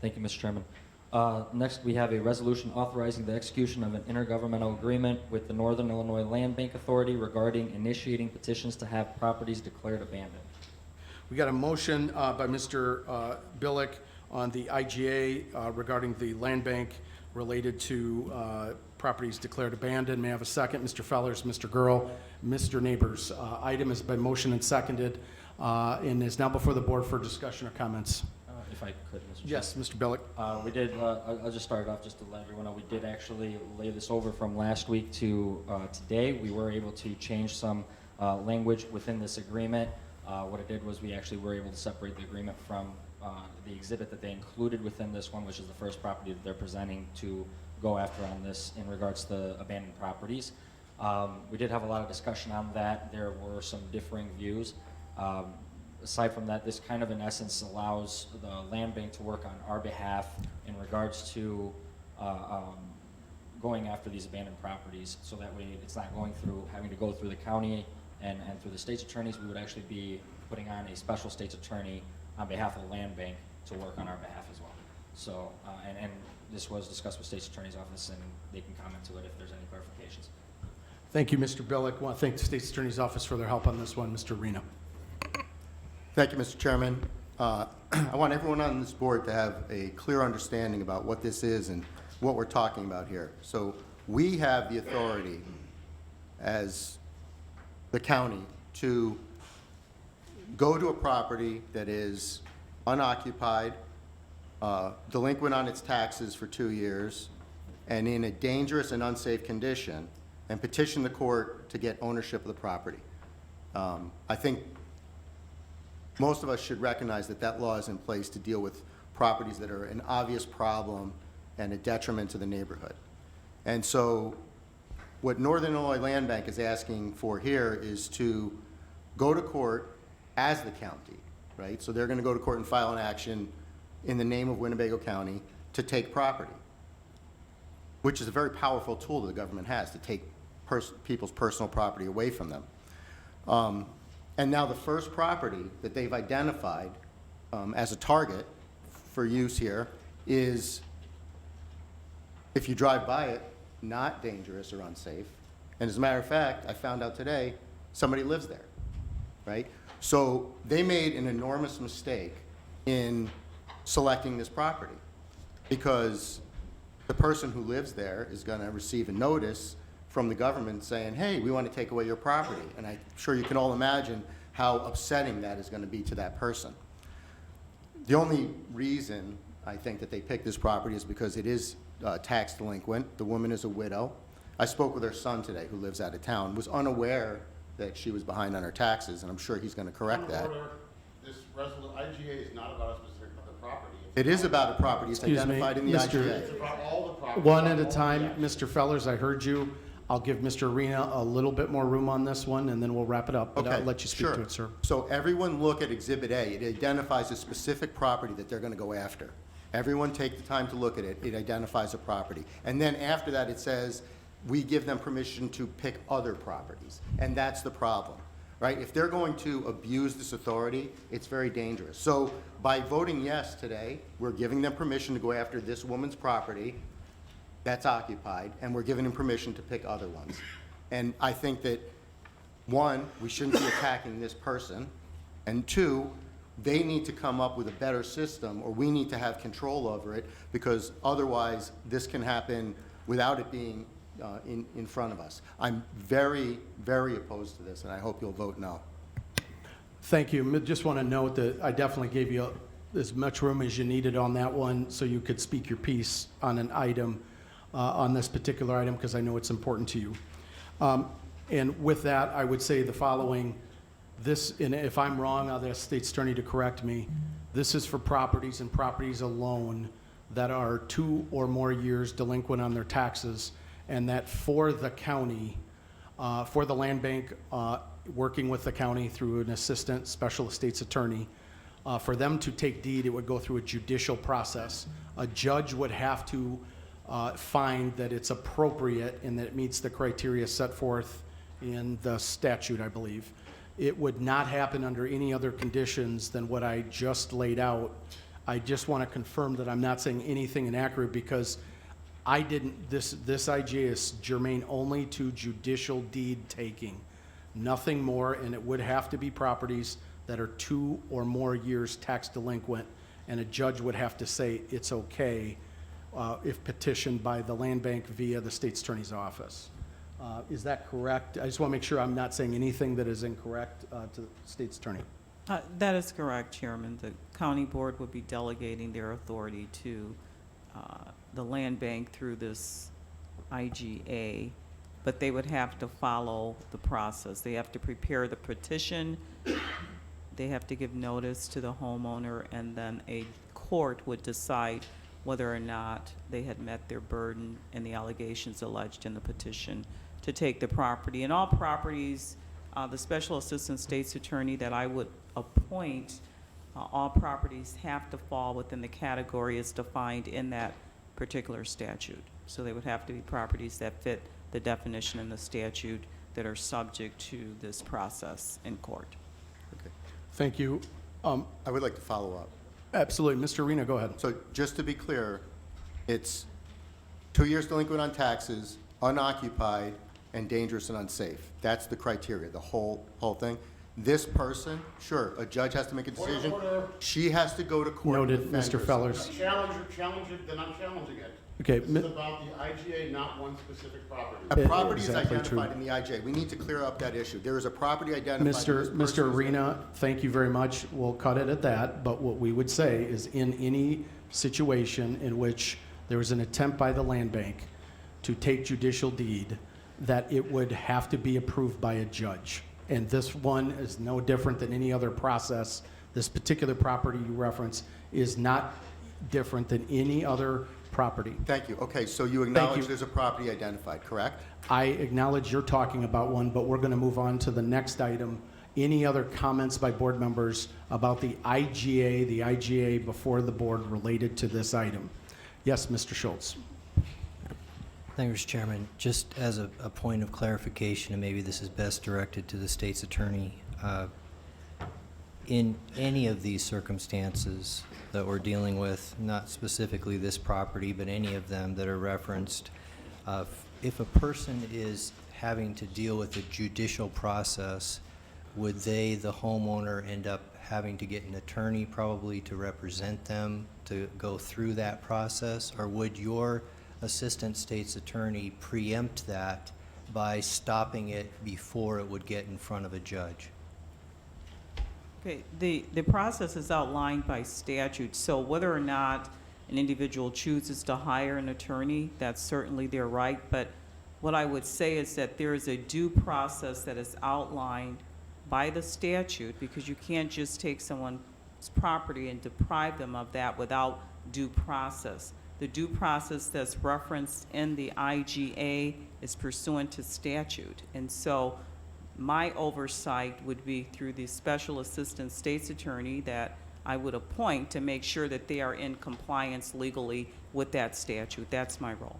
Thank you, Mr. Chairman. Next, we have a resolution authorizing the execution of an intergovernmental agreement with the Northern Illinois Land Bank Authority regarding initiating petitions to have properties declared abandoned. We got a motion by Mr. Billick on the IGA regarding the land bank related to properties declared abandoned. May I have a second? Mr. Fellers, Mr. Gurl, Mr. Neighbors. Item has been motioned and seconded and is now before the board for discussion or comments. If I could, Mr. Yes, Mr. Billick. We did, I'll just start it off just to let everyone know, we did actually lay this over from last week to today. We were able to change some language within this agreement. What it did was we actually were able to separate the agreement from the exhibit that they included within this one, which is the first property that they're presenting to go after on this in regards to abandoned properties. We did have a lot of discussion on that. There were some differing views. Aside from that, this kind of in essence allows the land bank to work on our behalf in regards to going after these abandoned properties, so that way it's not having to go through the county and through the state's attorneys. We would actually be putting on a special state's attorney on behalf of the land bank to work on our behalf as well. So, and this was discussed with state's attorney's office, and they can comment to it if there's any clarifications. Thank you, Mr. Billick. I want to thank the State's Attorney's Office for their help on this one. Mr. Reno. Thank you, Mr. Chairman. I want everyone on this board to have a clear understanding about what this is and what we're talking about here. So we have the authority as the county to go to a property that is unoccupied, delinquent on its taxes for 2 years, and in a dangerous and unsafe condition, and petition the court to get ownership of the property. I think most of us should recognize that that law is in place to deal with properties that are an obvious problem and a detriment to the neighborhood. And so what Northern Illinois Land Bank is asking for here is to go to court as the county, right? So they're going to go to court and file an action in the name of Winnebago County to take property, which is a very powerful tool that the government has to take people's personal property away from them. And now the first property that they've identified as a target for use here is, if you drive by it, not dangerous or unsafe. And as a matter of fact, I found out today, somebody lives there, right? So they made an enormous mistake in selecting this property, because the person who lives there is going to receive a notice from the government saying, hey, we want to take away your property. And I'm sure you can all imagine how upsetting that is going to be to that person. The only reason I think that they picked this property is because it is tax delinquent. The woman is a widow. I spoke with her son today, who lives out of town, was unaware that she was behind on her taxes, and I'm sure he's going to correct that. This IGA is not about a specific property. It is about a property. It's Excuse me, identified in the Mr. IGA. It's about all the properties. One at a time. Mr. Fellers, I heard you. I'll give Mr. Arena a little bit more room on this one, and then we'll wrap it up. But I'll let you speak to it, sir. So everyone look at Exhibit A. It identifies a specific property that they're going to go after. Everyone take the time to look at it. It identifies a property. And then after that, it says, we give them permission to pick other properties. And that's the problem, right? If they're going to abuse this authority, it's very dangerous. So by voting yes today, we're giving them permission to go after this woman's property that's occupied, and we're giving them permission to pick other ones. And I think that, one, we shouldn't be attacking this person, and two, they need to come up with a better system, or we need to have control over it, because otherwise this can happen without it being in front of us. I'm very, very opposed to this, and I hope you'll vote no. Thank you. Just want to note that I definitely gave you as much room as you needed on that one, so you could speak your piece on an item, on this particular item, because I know it's important to you. And with that, I would say the following. This, and if I'm wrong, I'll ask the state's attorney to correct me. This is for properties and properties alone that are 2 or more years delinquent on their taxes, and that for the county, for the land bank, working with the county through an assistant special estates attorney, for them to take deed, it would go through a judicial process. A judge would have to find that it's appropriate and that it meets the criteria set forth in the statute, I believe. It would not happen under any other conditions than what I just laid out. I just want to confirm that I'm not saying anything inaccurate, because I didn't, this IGA is germane only to judicial deed taking, nothing more, and it would have to be properties that are 2 or more years tax delinquent, and a judge would have to say it's okay if petitioned by the land bank via the state's attorney's office. Is that correct? I just want to make sure I'm not saying anything that is incorrect to the state's attorney. That is correct, Chairman. The county board would be delegating their authority to the land bank through this IGA, but they would have to follow the process. They have to prepare the petition, they have to give notice to the homeowner, and then a court would decide whether or not they had met their burden and the allegations alleged in the petition to take the property. In all properties, the special assistant state's attorney that I would appoint, all properties have to fall within the category as defined in that particular statute. So they would have to be properties that fit the definition in the statute that are subject to this process in court. Okay. Thank you. I would like to follow up. Absolutely. Mr. Arena, go ahead. So just to be clear, it's 2 years delinquent on taxes, unoccupied, and dangerous and unsafe. That's the criteria, the whole thing. This person, sure, a judge has to make a decision. Order. She has to go to court. and Noted, defend Mr. herself. Fellers. Challenge it, then I'm challenging it. Okay, This is about the IGA, not one specific property. A property is Exactly identified true. in the IJ. We need to clear up that issue. There is a property identified. and this Mr. person is- Arena, thank you very much. We'll cut it at that, but what we would say is in any situation in which there was an attempt by the land bank to take judicial deed, that it would have to be approved by a judge. And this one is no different than any other process. This particular property you reference is not different than any other property. Thank you. Okay, so you acknowledge there's a property identified, correct? I acknowledge you're talking about one, but we're going to move on to the next item. Any other comments by board members about the IGA before the board related to this item? Yes, Mr. Schultz. Thank you, Mr. Chairman. Just as a point of clarification, and maybe this is best directed to the state's attorney, in any of these circumstances that we're dealing with, not specifically this property, but any of them that are referenced, if a person is having to deal with a judicial process, would they, the homeowner, end up having to get an attorney probably to represent them to go through that process? Or would your assistant state's attorney preempt that by stopping it before it would get in front of a judge? Okay, the process is outlined by statute, so whether or not an individual chooses to hire an attorney, that's certainly their right, but what I would say is that there is a due process that is outlined by the statute, because you can't just take someone's property and deprive them of that without due process. The due process that's referenced in the IGA is pursuant to statute, and so my oversight would be through the special assistant state's attorney that I would appoint to make sure that they are in compliance legally with that statute. That's my role.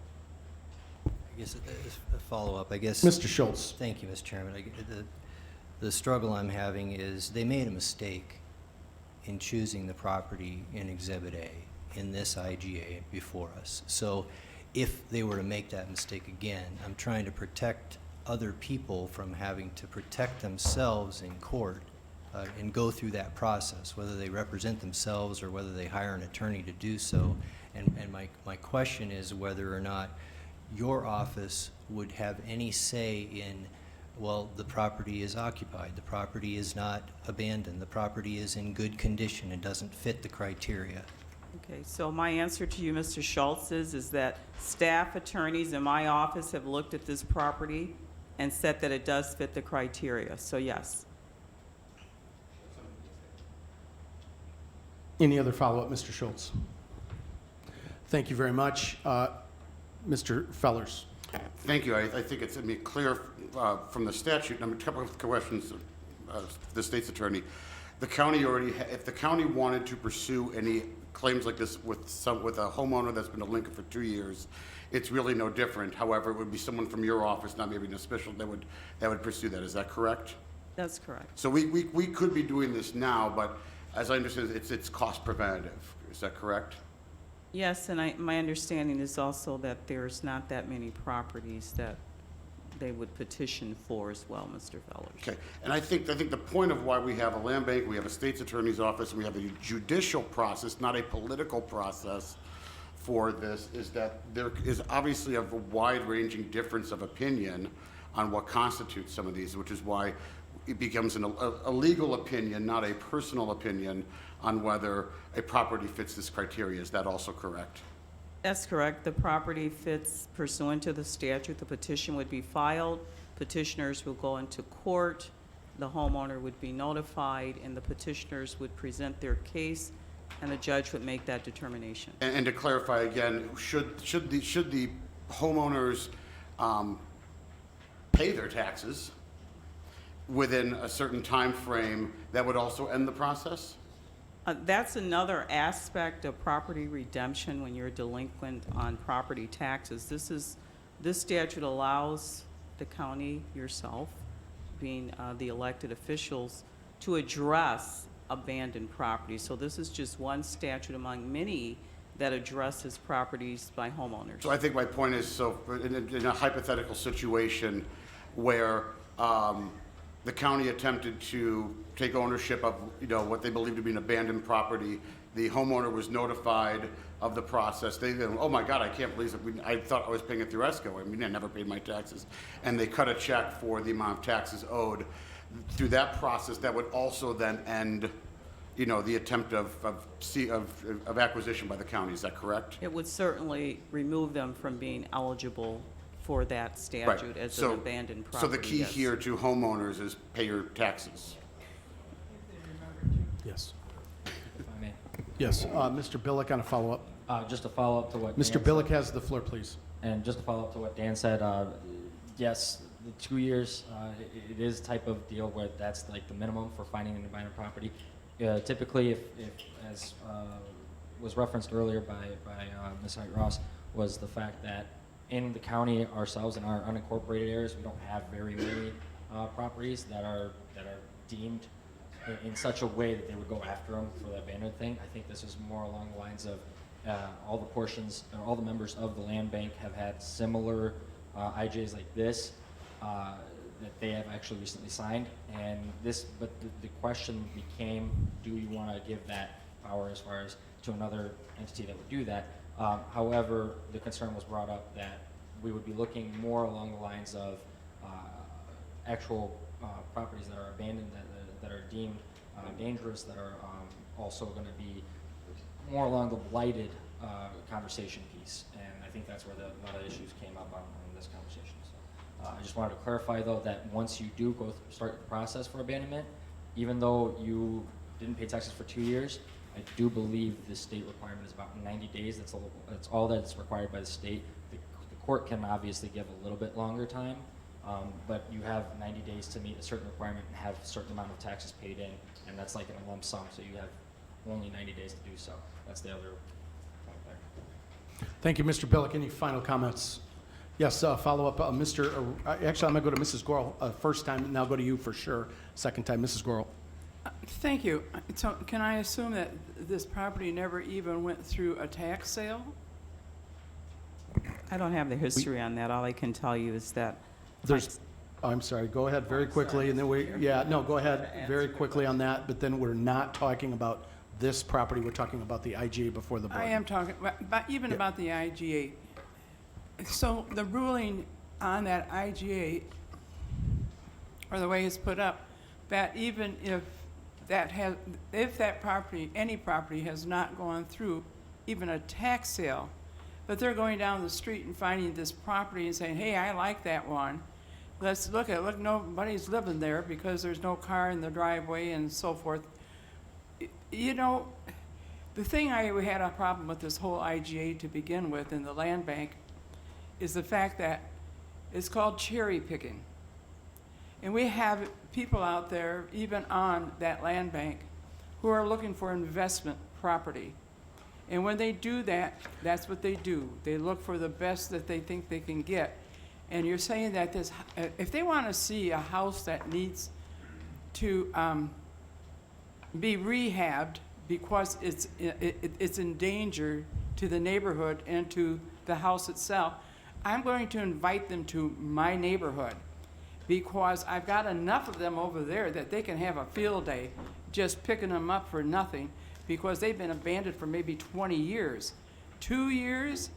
I guess a follow-up, I guess. Mr. Schultz. Thank you, Mr. Chairman. The struggle I'm having is they made a mistake in choosing the property in Exhibit A in this IGA before us. So if they were to make that mistake again, I'm trying to protect other people from having to protect themselves in court and go through that process, whether they represent themselves or whether they hire an attorney to do so. And my question is whether or not your office would have any say in, well, the property is occupied, the property is not abandoned, the property is in good condition and doesn't fit the criteria. Okay, so my answer to you, Mr. Schultz, is that staff attorneys in my office have looked at this property and said that it does fit the criteria, so yes. Any other follow-up, Mr. Schultz? Thank you very much. Mr. Fellers. Thank you. I think it's clear from the statute. A couple of questions. The state's attorney. The county already, if the county wanted to pursue any claims like this with a homeowner that's been delinquent for 2 years, it's really no different. However, it would be someone from your office, not maybe an official, that would pursue that. Is that correct? That's correct. So we could be doing this now, but as I understand, it's cost preventative. Is that correct? Yes, and my understanding is also that there's not that many properties that they would petition for as well, Mr. Fellers. Okay, and I think the point of why we have a land bank, we have a state's attorney's office, and we have a judicial process, not a political process for this, is that there is obviously a wide-ranging difference of opinion on what constitutes some of these, which is why it becomes a legal opinion, not a personal opinion, on whether a property fits this criteria. Is that also correct? That's correct. The property fits pursuant to the statute. The petition would be filed. Petitioners will go into court. The homeowner would be notified, and the petitioners would present their case, and the judge would make that determination. And to clarify again, should the homeowners pay their taxes within a certain time frame, that would also end the process? That's another aspect of property redemption when you're delinquent on property taxes. This statute allows the county, yourself, being the elected officials, to address abandoned property. So this is just one statute among many that addresses properties by homeowners. So I think my point is, so in a hypothetical situation where the county attempted to take ownership of, what they believed to be an abandoned property, the homeowner was notified of the process. They go, oh my God, I can't believe it. I thought I was paying it through ESCO. I mean, I never paid my taxes. And they cut a check for the amount of taxes owed. Through that process, that would also then end, the attempt of acquisition by the county. Is that correct? It would certainly remove them from being eligible for that statute as an abandoned property. So the key yes. here to homeowners is pay your taxes. Yes. If I may. Yes, Mr. Billick on a follow-up. Just to follow up to what Mr. Dan Billick said, has the floor, please. and just to follow up to what Dan said, yes, the 2 years, it is type of deal where that's like the minimum for finding an abandoned property. Typically, if as was referenced earlier by Ms. Height-Ross, was the fact that in the county ourselves, in our unincorporated areas, we don't have very many properties that are deemed in such a way that they would go after them for the abandoned thing. I think this is more along the lines of all the portions, or all the members of the land bank have had similar IJs like this that they have actually recently signed. And this, but the question became, do you want to give that power as far as to another entity that would do that? However, the concern was brought up that we would be looking more along the lines of actual properties that are abandoned, that are deemed dangerous, that are also going to be more along the blighted conversation piece. And I think that's where a lot of issues came up on this conversation. So I just wanted to clarify, though, that once you do start the process for abandonment, even though you didn't pay taxes for 2 years, I do believe the state requirement is about 90 days. That's all that's required by the state. The court can obviously give a little bit longer time, but you have 90 days to meet a certain requirement and have a certain amount of taxes paid in, and that's like in a lump sum, so you have only 90 days to do so. That's the other point there. Thank you, Mr. Billick. Any final comments? Yes, follow-up, actually, I'm going to go to Mrs. Gorel first time, and I'll go to you for sure, second time. Mrs. Gorel. Thank you. So can I assume that this property never even went through a tax sale? I don't have the history on that. All I can tell you is that I'm sorry, go ahead very quickly, and then go ahead very quickly on that, but then we're not talking about this property, we're talking about the IGA before the board. I am talking about the IGA. So the ruling on that IGA, or the way it's put up, that even if that property, any property has not gone through even a tax sale, but they're going down the street and finding this property and saying, hey, I like that one. Let's look at it. Look, nobody's living there because there's no car in the driveway and so forth. You know, the thing I had a problem with this whole IGA to begin with in the land bank is the fact that it's called cherry picking. And we have people out there, even on that land bank, who are looking for investment property. And when they do that, that's what they do. They look for the best that they think they can get. And you're saying that if they want to see a house that needs to be rehabbed because it's in danger to the neighborhood and to the house itself, I'm going to invite them to my neighborhood, because I've got enough of them over there that they can have a field day just picking them up for nothing, because they've been abandoned for maybe 20 years. 2 years?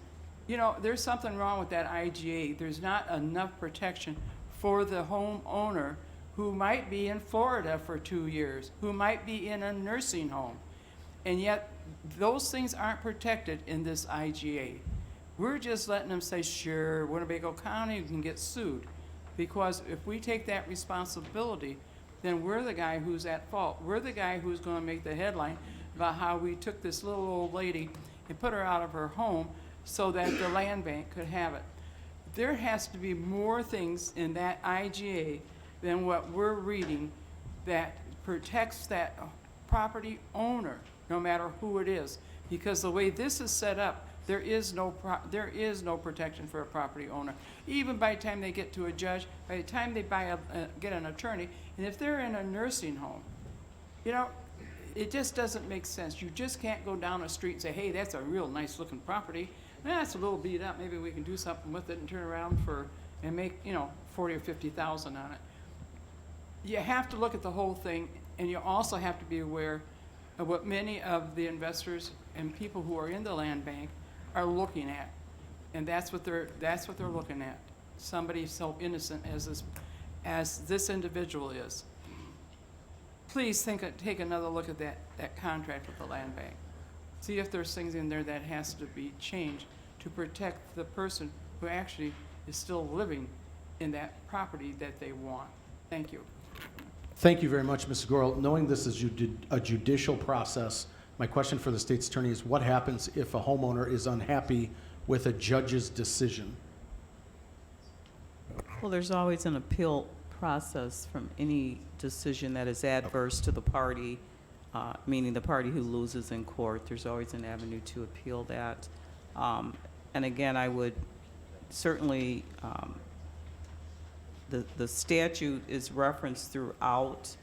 You know, there's something wrong with that IGA. There's not enough protection for the homeowner who might be in Florida for 2 years, who might be in a nursing home. And yet, those things aren't protected in this IGA. We're just letting them say, sure, Winnebago County can get sued. Because if we take that responsibility, then we're the guy who's at fault. We're the guy who's going to make the headline about how we took this little old lady and put her out of her home so that the land bank could have it. there has to be more things in that IGA than what we're reading that protects that property owner, no matter who it is. Because the way this is set up, there is no protection for a property owner. Even by the time they get to a judge, by the time they get an attorney, and if they're in a nursing home, you know, it just doesn't make sense. You just can't go down a street and say, hey, that's a real nice looking property. That's a little beat up. Maybe we can do something with it and turn around and make, you know, 40 or 50,000 on it. You have to look at the whole thing, and you also have to be aware of what many of the investors and people who are in the land bank are looking at. And that's what they're looking at. Somebody so innocent as this individual is. Please take another look at that contract with the land bank. See if there's things in there that has to be changed to protect the person who actually is still living in that property that they want. Thank you. Thank you very much, Mrs. Gorel. Knowing this is a judicial process, my question for the state's attorney is what happens if a homeowner is unhappy with a judge's decision? Well, there's always an appeal process from any decision that is adverse to the party, meaning the party who loses in court. There's always an avenue to appeal that. And again, I would certainly, the statute is referenced throughout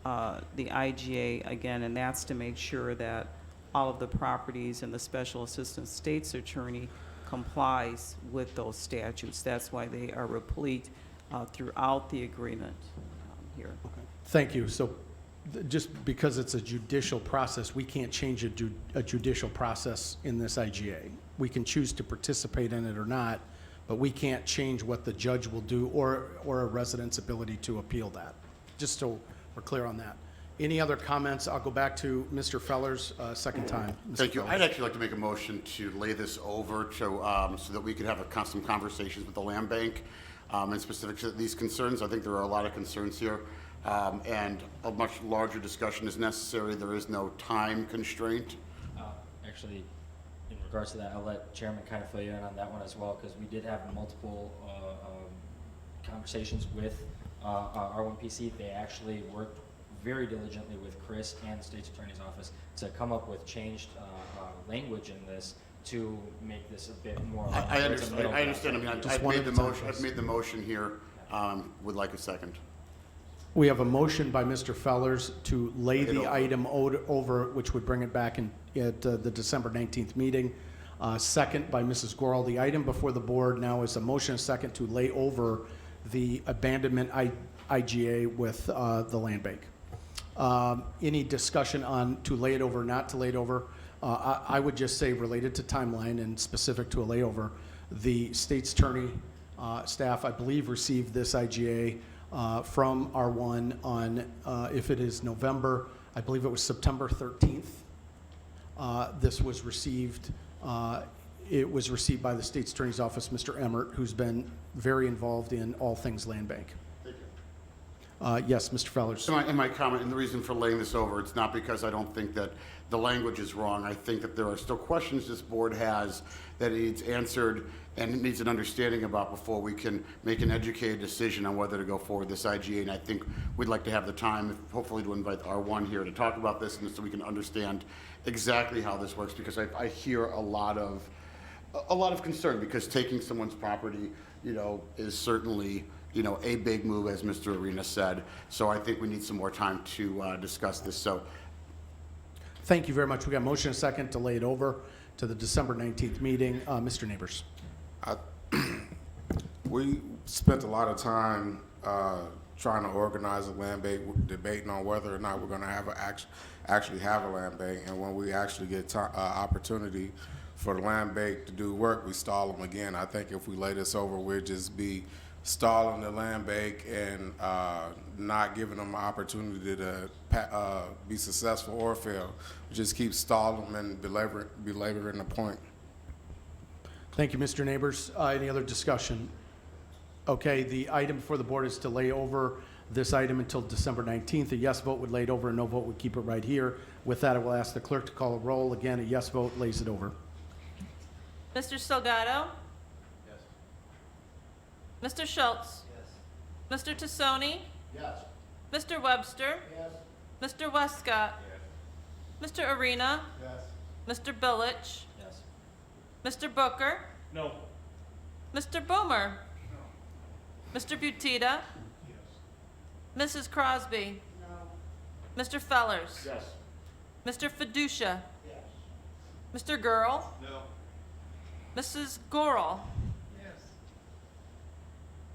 the IGA again, and that's to make sure that all of the properties and the special assistant state's attorney complies with those statutes. That's why they are replete throughout the agreement here. Thank you. So just because it's a judicial process, we can't change a judicial process in this IGA. We can choose to participate in it or not, but we can't change what the judge will do or a resident's ability to appeal that. Just so we're clear on that. Any other comments? I'll go back to Mr. Fellers, second time. Mr. Thank you. Fellers. I'd actually like to make a motion to lay this over to, so that we could have some conversations with the land bank and specific to these concerns. I think there are a lot of concerns here, and a much larger discussion is necessary. There is no time constraint. Actually, in regards to that, I'll let Chairman kind of fill you in on that one as well, because we did have multiple conversations with R1PC. They actually worked very diligently with Chris and the state's attorney's office to come up with changed language in this to make this a bit more. I understand. I mean, I've made the motion here. Would like a second. We have a motion by Mr. Fellers to lay the item over, which would bring it back at the December 19th meeting. Second by Mrs. Gorel. The item before the board now is a motion, second, to lay over the abandonment IGA with the land bank. Any discussion on to lay it over, not to lay it over? I would just say related to timeline and specific to a layover, the state's attorney staff, I believe, received this IGA from R1 on, if it is November, I believe it was September 13th. This was received, it was received by the state's attorney's office, Mr. Emmert, who's been very involved in all things land bank. Yes, Mr. Fellers. In my comment, and the reason for laying this over, it's not because I don't think that the language is wrong. I think that there are still questions this board has that it needs answered and it needs an understanding about before we can make an educated decision on whether to go forward with this IGA. And I think we'd like to have the time, hopefully, to invite R1 here to talk about this, and so we can understand exactly how this works, because I hear a lot of concern, because taking someone's property, you know, is certainly, you know, a big move, as Mr. Arena said. So I think we need some more time to discuss this. So, thank you very much. We got a motion and a second to lay it over to the December 19th meeting. Mr. Neighbors. We spent a lot of time trying to organize a land bank, debating on whether or not we're going to actually have a land bank. And when we actually get opportunity for the land bank to do work, we stall them again. I think if we lay this over, we'll just be stalling the land bank and not giving them an opportunity to be successful or fail. We just keep stalling them and belaboring the point. Thank you, Mr. Neighbors. Any other discussion? Okay, the item before the board is to lay over this item until December 19th. A yes vote would lay it over, a no vote would keep it right here. With that, I will ask the clerk to call a roll. Again, a yes vote lays it over. Mr. Salgado? Mr. Schultz? Mr. Tassoni? Yes. Mr. Webster? Yes. Mr. Westcott? Mr. Arena? Yes. Mr. Billich? Yes. Mr. Booker? No. Mr. Boomer? Mr. Butita? Mrs. Crosby? Mr. Fellers? Yes. Mr. Fiducia? Mr. Gurl? No. Mrs. Gorel?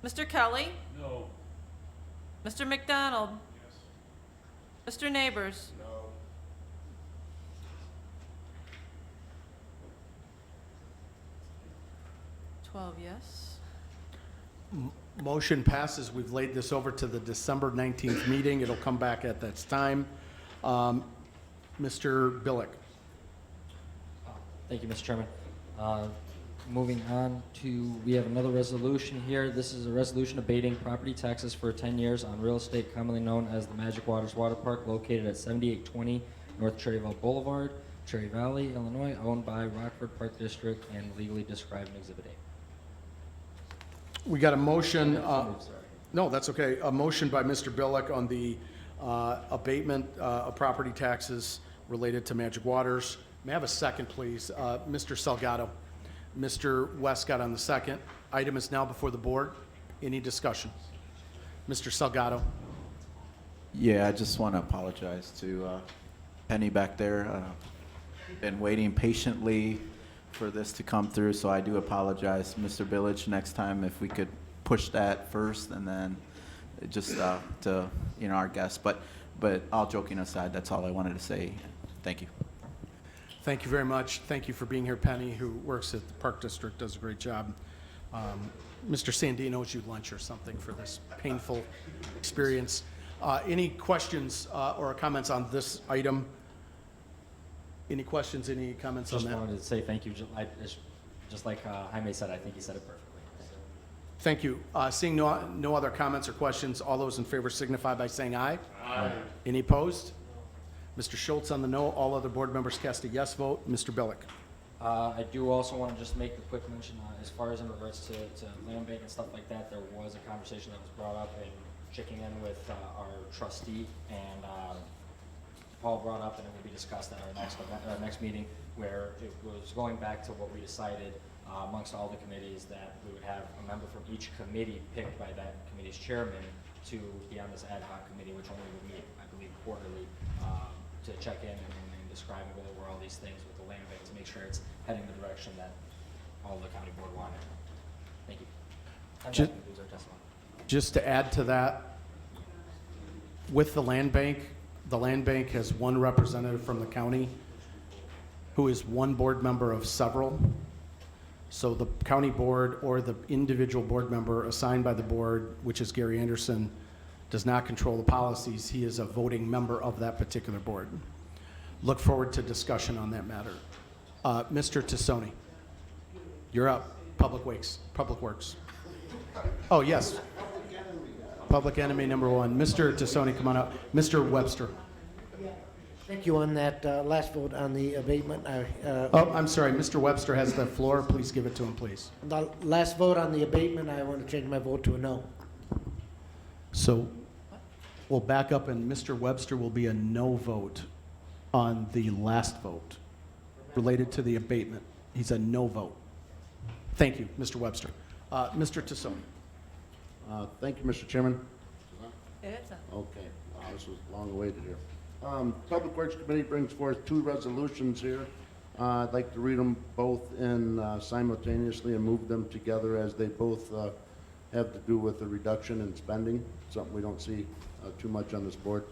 Mr. Kelly? No. Mr. McDonald? Mr. Neighbors? No. Yes. Motion passes. We've laid this over to the December 19th meeting. It'll come back at that time. Mr. Billick. Thank you, Mr. Chairman. Moving on to, we have another resolution here. This is a resolution abating property taxes for 10 years on real estate commonly known as the Magic Waters Water Park located at 7820 North Cherryville Boulevard, Cherry Valley, Illinois, owned by Rockford Park District and legally described in Exhibit A. We got a motion, Sorry. no, that's okay. A motion by Mr. Billick on the abatement of property taxes related to Magic Waters. May I have a second, please? Mr. Salgado. Mr. Westcott on the second. Item is now before the board. Any discussion? Mr. Salgado. Yeah, I just want to apologize to Penny back there. Been waiting patiently for this to come through, so I do apologize, Mr. Village. Next time, if we could push that first, and then just to our guests. But all joking aside, that's all I wanted to say. Thank you. Thank you very much. Thank you for being here, Penny, who works at the Park District, does a great job. Mr. Sandino owes you lunch or something for this painful experience. Any questions or comments on this item? Any questions, any comments on Just that? wanted to say thank you. Just like Jaime said, I think he said it perfectly. Thank you. Seeing no other comments or questions, all those in favor signify by saying aye. Aye. Any opposed? Mr. Schultz on the no. All other board members cast a yes vote. Mr. Billick. I do also want to just make a quick mention as far as in regards to land bank and stuff like that. There was a conversation that was brought up and checking in with our trustee, and Paul brought up, and it will be discussed at our next meeting, where it was going back to what we decided amongst all the committees, that we would have a member from each committee picked by that committee's chairman to be on this ad hoc committee, which only would meet, I believe, quarterly, to check in and describe and go over all these things with the land bank to make sure it's heading the direction that all the county board wanted. Thank you. And that concludes our testimony. Just to add to that, with the land bank has one representative from the county who is one board member of several. So the county board or the individual board member assigned by the board, which is Gary Anderson, does not control the policies. He is a voting member of that particular board. Look forward to discussion on that matter. Mr. Tassoni, you're up. Public Works. Oh, yes. Public enemy number one. Mr. Tassoni, come on up. Mr. Webster. Thank you on that last vote on the abatement. Oh, I'm sorry. Mr. Webster has the floor. Please give it to him, please. The last vote on the abatement, I want to change my vote to a no. So we'll back up, and Mr. Webster will be a no vote on the last vote related to the abatement. He's a no vote. Thank you, Mr. Webster. Mr. Tassoni. Thank you, Mr. Chairman. It's Okay, this was long awaited here. Public Works Committee brings forth two resolutions here. I'd like to read them both in simultaneously and move them together, as they both have to do with the reduction in spending, something we don't see too much on this board.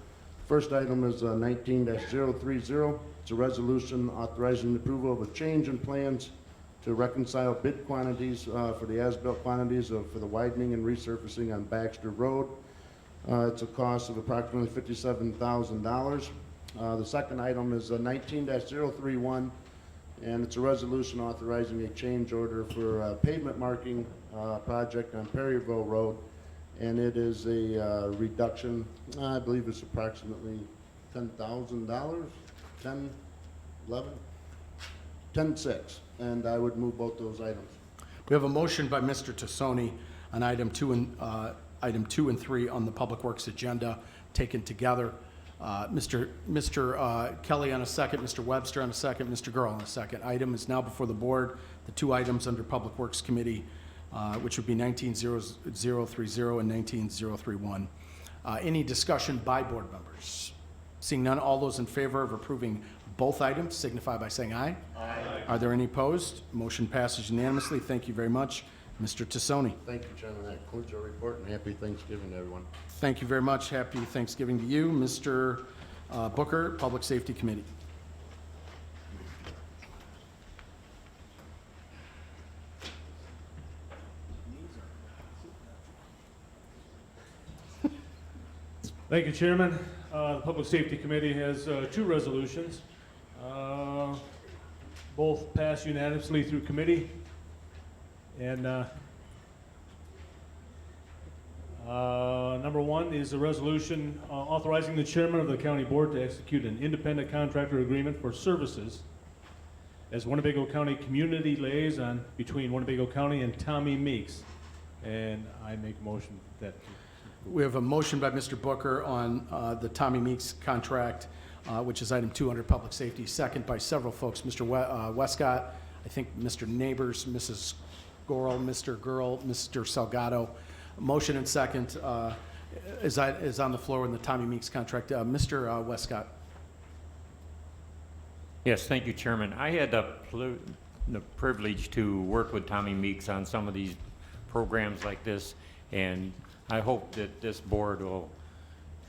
First item is 19-030. It's a resolution authorizing the approval of a change in plans to reconcile bid quantities for the as-built quantities for the widening and resurfacing on Baxter Road. It's a cost of approximately $57,000. The second item is 19-031, and it's a resolution authorizing a change order for a pavement marking project on Perryville Road, and it is a reduction, I believe it's approximately $10,000, 10, 11, 10.6, and I would move both those items. We have a motion by Mr. Tassoni on item 2 and 3 on the Public Works agenda, taken together. Mr. Kelly on a second, Mr. Webster on a second, Mr. Gurl on a second. Item is now before the board. The two items under Public Works Committee, which would be 19-030 and 19-031. Any discussion by board members? Seeing none, all those in favor of approving both items signify by saying aye. Aye. Are there any opposed? Motion passes unanimously. Thank you very much. Mr. Tassoni. Thank you, Chairman. That concludes our report, and happy Thanksgiving to everyone. Thank you very much. Happy Thanksgiving to you. Mr. Booker, Public Safety Committee. Thank you, Chairman. The Public Safety Committee has two resolutions. Both passed unanimously through committee. And number one is a resolution authorizing the chairman of the county board to execute an independent contractor agreement for services as Winnebago County Community Liaison between Winnebago County and Tommy Meeks. And I make a motion that. We have a motion by Mr. Booker on the Tommy Meeks contract, which is item 2 under Public Safety, second by several folks, Mr. Westcott, I think Mr. Neighbors, Mrs. Gorel, Mr. Gurl, Mr. Salgado. Motion and second is on the floor in the Tommy Meeks contract. Mr. Westcott. Yes, thank you, Chairman. I had the privilege to work with Tommy Meeks on some of these programs like this, and I hope that this board will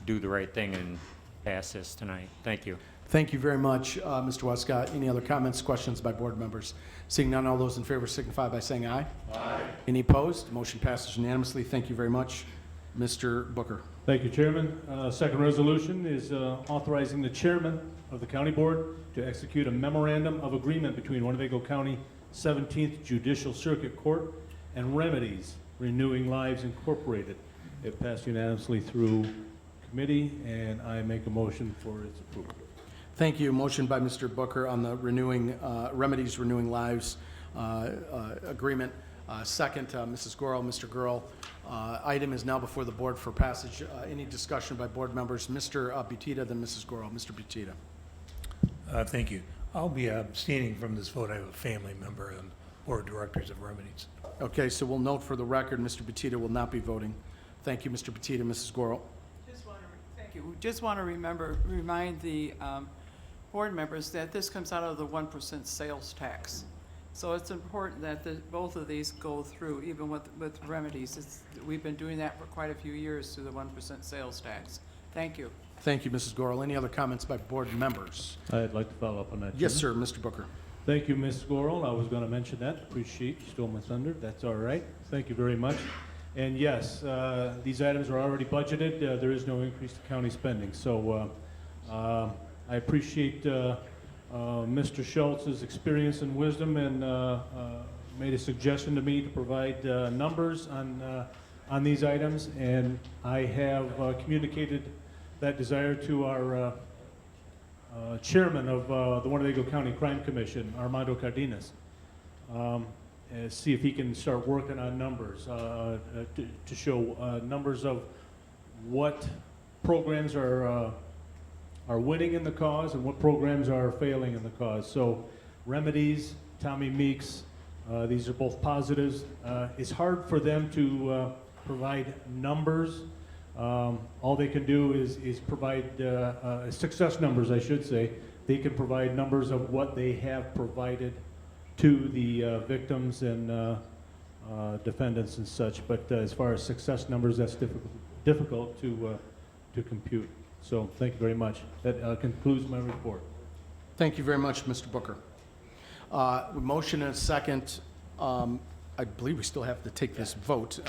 do the right thing and pass this tonight. Thank you. Thank you very much, Mr. Westcott. Any other comments, questions by board members? Seeing none, all those in favor signify by saying aye. Aye. Any opposed? Motion passes unanimously. Thank you very much. Mr. Booker. Thank you, Chairman. Second resolution is authorizing the chairman of the county board to execute a memorandum of agreement between Winnebago County 17th Judicial Circuit Court and Remedies Renewing Lives Incorporated. It passed unanimously through committee, and I make a motion for its approval. Thank you. Motion by Mr. Booker on the Remedies Renewing Lives agreement. Second, Mrs. Gorel, Mr. Gurl. Item is now before the board for passage. Any discussion by board members? Mr. Butita, then Mrs. Gorel. Mr. Butita. Thank you. I'll be abstaining from this vote. I have a family member on board of directors of Remedies. Okay, so we'll note for the record, Mr. Butita will not be voting. Thank you, Mr. Butita. Mrs. Gorel. Thank you. We just want to remind the board members that this comes out of the 1% sales tax. So it's important that both of these go through, even with Remedies. We've been doing that for quite a few years through the 1% sales tax. Thank you. Thank you, Mrs. Gorel. Any other comments by board members? I'd like to follow up on that. Yes, Chairman. sir, Mr. Booker. Thank you, Ms. Gorel. I was going to mention that. Appreciate you stole my thunder. That's all right. Thank you very much. And yes, these items are already budgeted. There is no increase to county spending. So I appreciate Mr. Schultz's experience and wisdom, and made a suggestion to me to provide numbers on these items. And I have communicated that desire to our chairman of the Winnebago County Crime Commission, Armando Cardenas. See if he can start working on numbers to show numbers of what programs are winning in the cause and what programs are failing in the cause. So Remedies, Tommy Meeks, these are both positives. It's hard for them to provide numbers. All they can do is provide success numbers, I should say. They can provide numbers of what they have provided to the victims and defendants and such, but as far as success numbers, that's difficult to compute. So thank you very much. That concludes my report. Thank you very much, Mr. Booker. Motion and a second. I believe we still have to take this vote.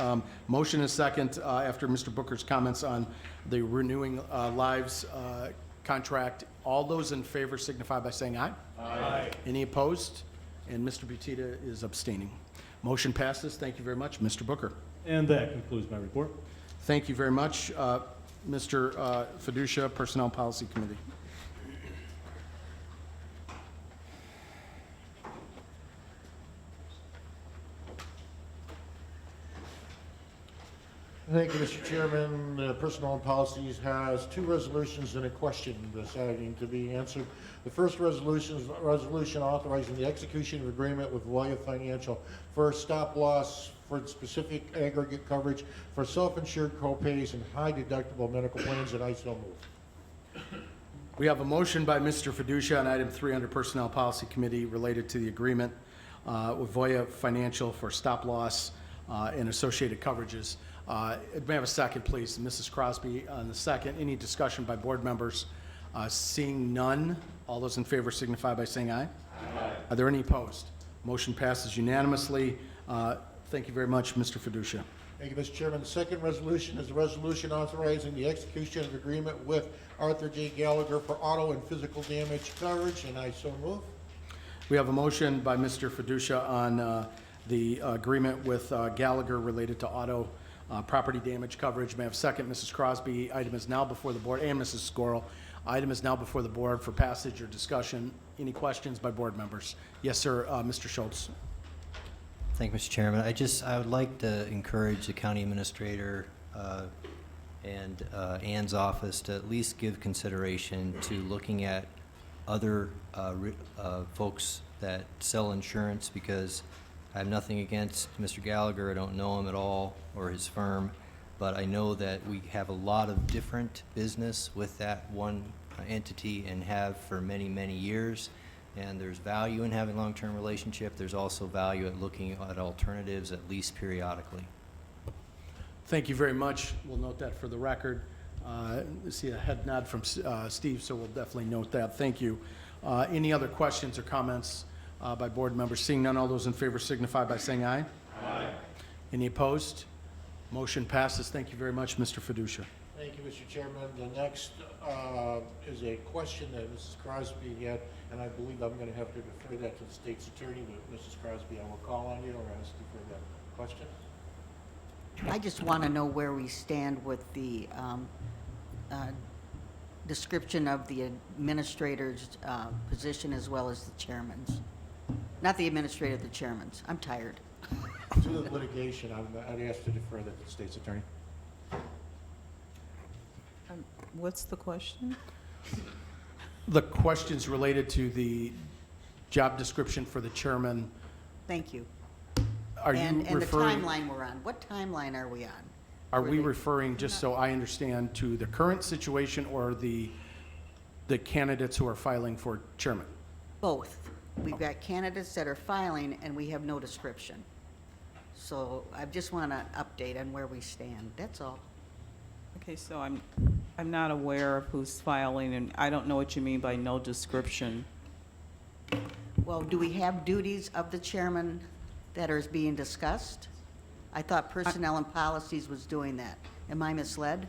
Motion and a second after Mr. Booker's comments on the Renewing Lives contract. All those in favor signify by saying aye. Aye. Any opposed? And Mr. Butita is abstaining. Motion passes. Thank you very much, Mr. Booker. And that concludes my report. Thank you very much, Mr. Fiducia, Personnel Policy Committee. Thank you, Mr. Chairman. Personnel and Policies has two resolutions and a question deciding to be answered. The first resolution is a resolution authorizing the execution of agreement with Voya Financial for stop loss for specific aggregate coverage for self-insured co-pays and high deductible medical plans, and I so move. We have a motion by Mr. Fiducia on item 3 under Personnel Policy Committee related to the agreement with Voya Financial for stop loss and associated coverages. May I have a second, please? Mrs. Crosby on the second. Any discussion by board members? Seeing none, all those in favor signify by saying aye. Aye. Are there any opposed? Motion passes unanimously. Thank you very much, Mr. Fiducia. Thank you, Mr. Chairman. The second resolution is a resolution authorizing the execution of agreement with Arthur J. Gallagher for auto and physical damage coverage, and I so move. We have a motion by Mr. Fiducia on the agreement with Gallagher related to auto property damage coverage. May I have a second? Mrs. Crosby, item is now before the board, and Mrs. Squirrel. Item is now before the board for passage or discussion. Any questions by board members? Yes, sir. Mr. Schultz. Thank you, Mr. Chairman. I would like to encourage the county administrator and Ann's office to at least give consideration to looking at other folks that sell insurance, because I have nothing against Mr. Gallagher. I don't know him at all or his firm, but I know that we have a lot of different business with that one entity and have for many, many years. And there's value in having a long-term relationship. There's also value at looking at alternatives at least periodically. Thank you very much. We'll note that for the record. I see a head nod from Steve, so we'll definitely note that. Thank you. Any other questions or comments by board members? Seeing none, all those in favor signify by saying aye. Aye. Any opposed? Motion passes. Thank you very much, Mr. Fiducia. Thank you, Mr. Chairman. The next is a question that Mrs. Crosby had, and I believe I'm going to have to defer that to the state's attorney, but Mrs. Crosby, I will call on you or ask you for that question. I just want to know where we stand with the description of the administrator's position as well as the chairman's. Not the administrator, the chairman's. I'm tired. To the litigation, I'd ask to defer that to the state's attorney. What's the question? The question's related to the job description for the chairman. Thank you. Are you and referring? the timeline we're on. What timeline are we on? Are we referring, just so I understand, to the current situation or the candidates who are filing for chairman? Both. We've got candidates that are filing and we have no description. So I just want an update on where we stand. That's all. Okay, so I'm not aware of who's filing, and I don't know what you mean by no description. Well, do we have duties of the chairman that are being discussed? I thought Personnel and Policies was doing that. Am I misled?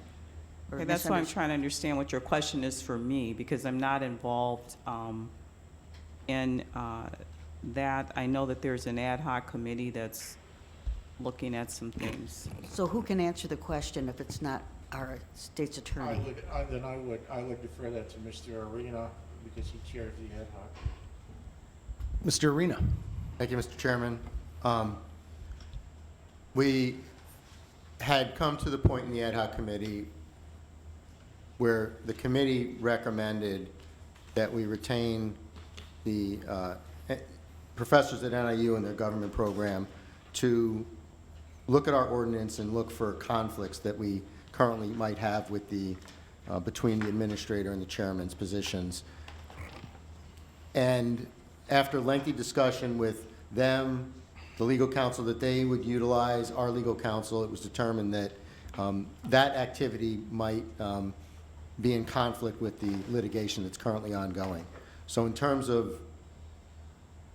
Or Okay, that's why I'm trying to understand what your question is for me, because I'm not involved in that. I know that there's an ad hoc committee that's looking at some things. So who can answer the question if it's not our state's attorney? I would defer that to Mr. Arena because he chairs the ad hoc. Mr. Arena. Thank you, Mr. Chairman. We had come to the point in the ad hoc committee where the committee recommended that we retain the professors at NIU and their government program to look at our ordinance and look for conflicts that we currently might have with the between the administrator and the chairman's positions. And after lengthy discussion with them, the legal counsel that they would utilize, our legal counsel, it was determined that that activity might be in conflict with the litigation that's currently ongoing. So in terms of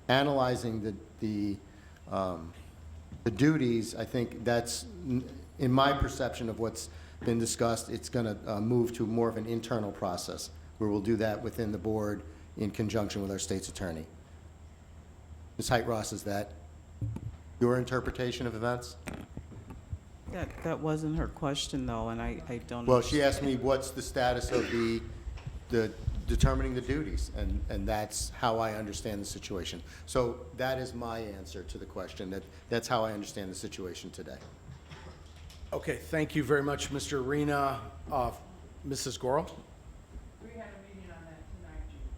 analyzing the duties, I think that's, in my perception of what's been discussed, it's going to move to more of an internal process where we'll do that within the board in conjunction with our state's attorney. Ms. Height-Ross, is that your interpretation of events? That wasn't her question, though, and I don't. Well, she asked me what's the status of the determining the duties, and that's how I understand the situation. So that is my answer to the question. That's how I understand the situation today. Okay, thank you very much, Mr. Arena. Mrs. Gorel? We had a meeting on that tonight, Gene,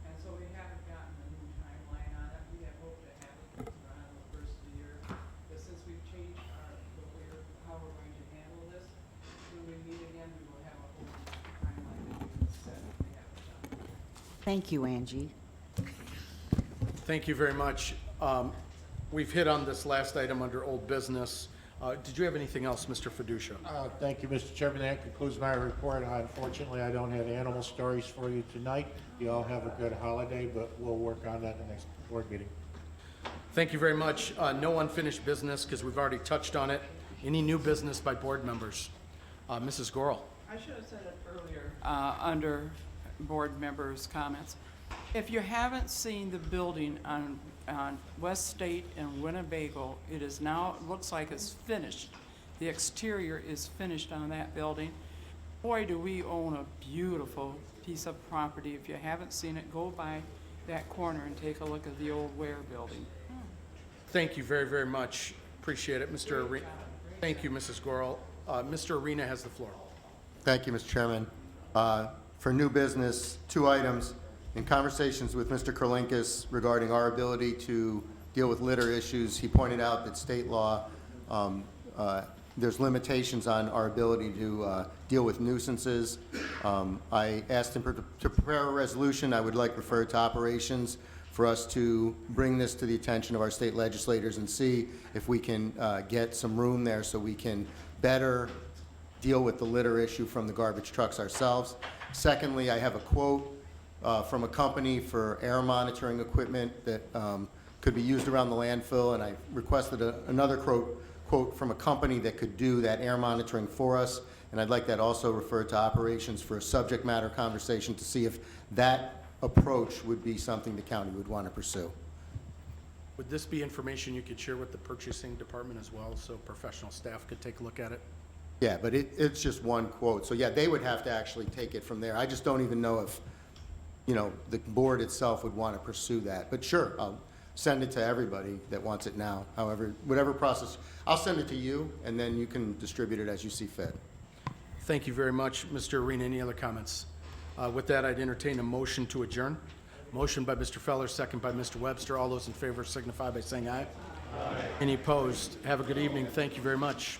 and so we haven't gotten a new timeline on it. We had hoped to have it around the first of the year, but since we've changed how we're going to handle this, when we meet again, we will have a whole new timeline that we can set if we have it done. Thank you, Angie. Thank you very much. We've hit on this last item under old business. Did you have anything else, Mr. Fiducia? Thank you, Mr. Chairman. That concludes my report. Unfortunately, I don't have animal stories for you tonight. You all have a good holiday, but we'll work on that in the next board meeting. Thank you very much. No unfinished business, because we've already touched on it. Any new business by board members? Mrs. Gorel? I should have said it earlier. Under board members' comments. If you haven't seen the building on West State and Winnebago, it is now, it looks like it's finished. The exterior is finished on that building. Boy, do we own a beautiful piece of property. If you haven't seen it, go by that corner and take a look at the old Ware building. Thank you very, very much. Appreciate it, Mr. Arena. Thank you, Mrs. Gorel. Mr. Arena has the floor. Thank you, Mr. Chairman. For new business, 2 items. In conversations with Mr. Kurlinkus regarding our ability to deal with litter issues, he pointed out that state law, there's limitations on our ability to deal with nuisances. I asked him to prepare a resolution. I would like to refer to operations for us to bring this to the attention of our state legislators and see if we can get some room there so we can better deal with the litter issue from the garbage trucks ourselves. Secondly, I have a quote from a company for air monitoring equipment that could be used around the landfill, and I requested another quote from a company that could do that air monitoring for us, and I'd like that also referred to operations for a subject matter conversation to see if that approach would be something the county would want to pursue. Would this be information you could share with the purchasing department as well, so professional staff could take a look at it? Yeah, but it's just one quote, so yeah, they would have to actually take it from there. I just don't even know if, you know, the board itself would want to pursue that. But sure, I'll send it to everybody that wants it now. However, whatever process, I'll send it to you, and then you can distribute it as you see fit. Thank you very much, Mr. Arena. Any other comments? With that, I'd entertain a motion to adjourn. Motion by Mr. Feller, second by Mr. Webster. All those in favor signify by saying aye. Aye. Any opposed? Have a good evening. Thank you very much.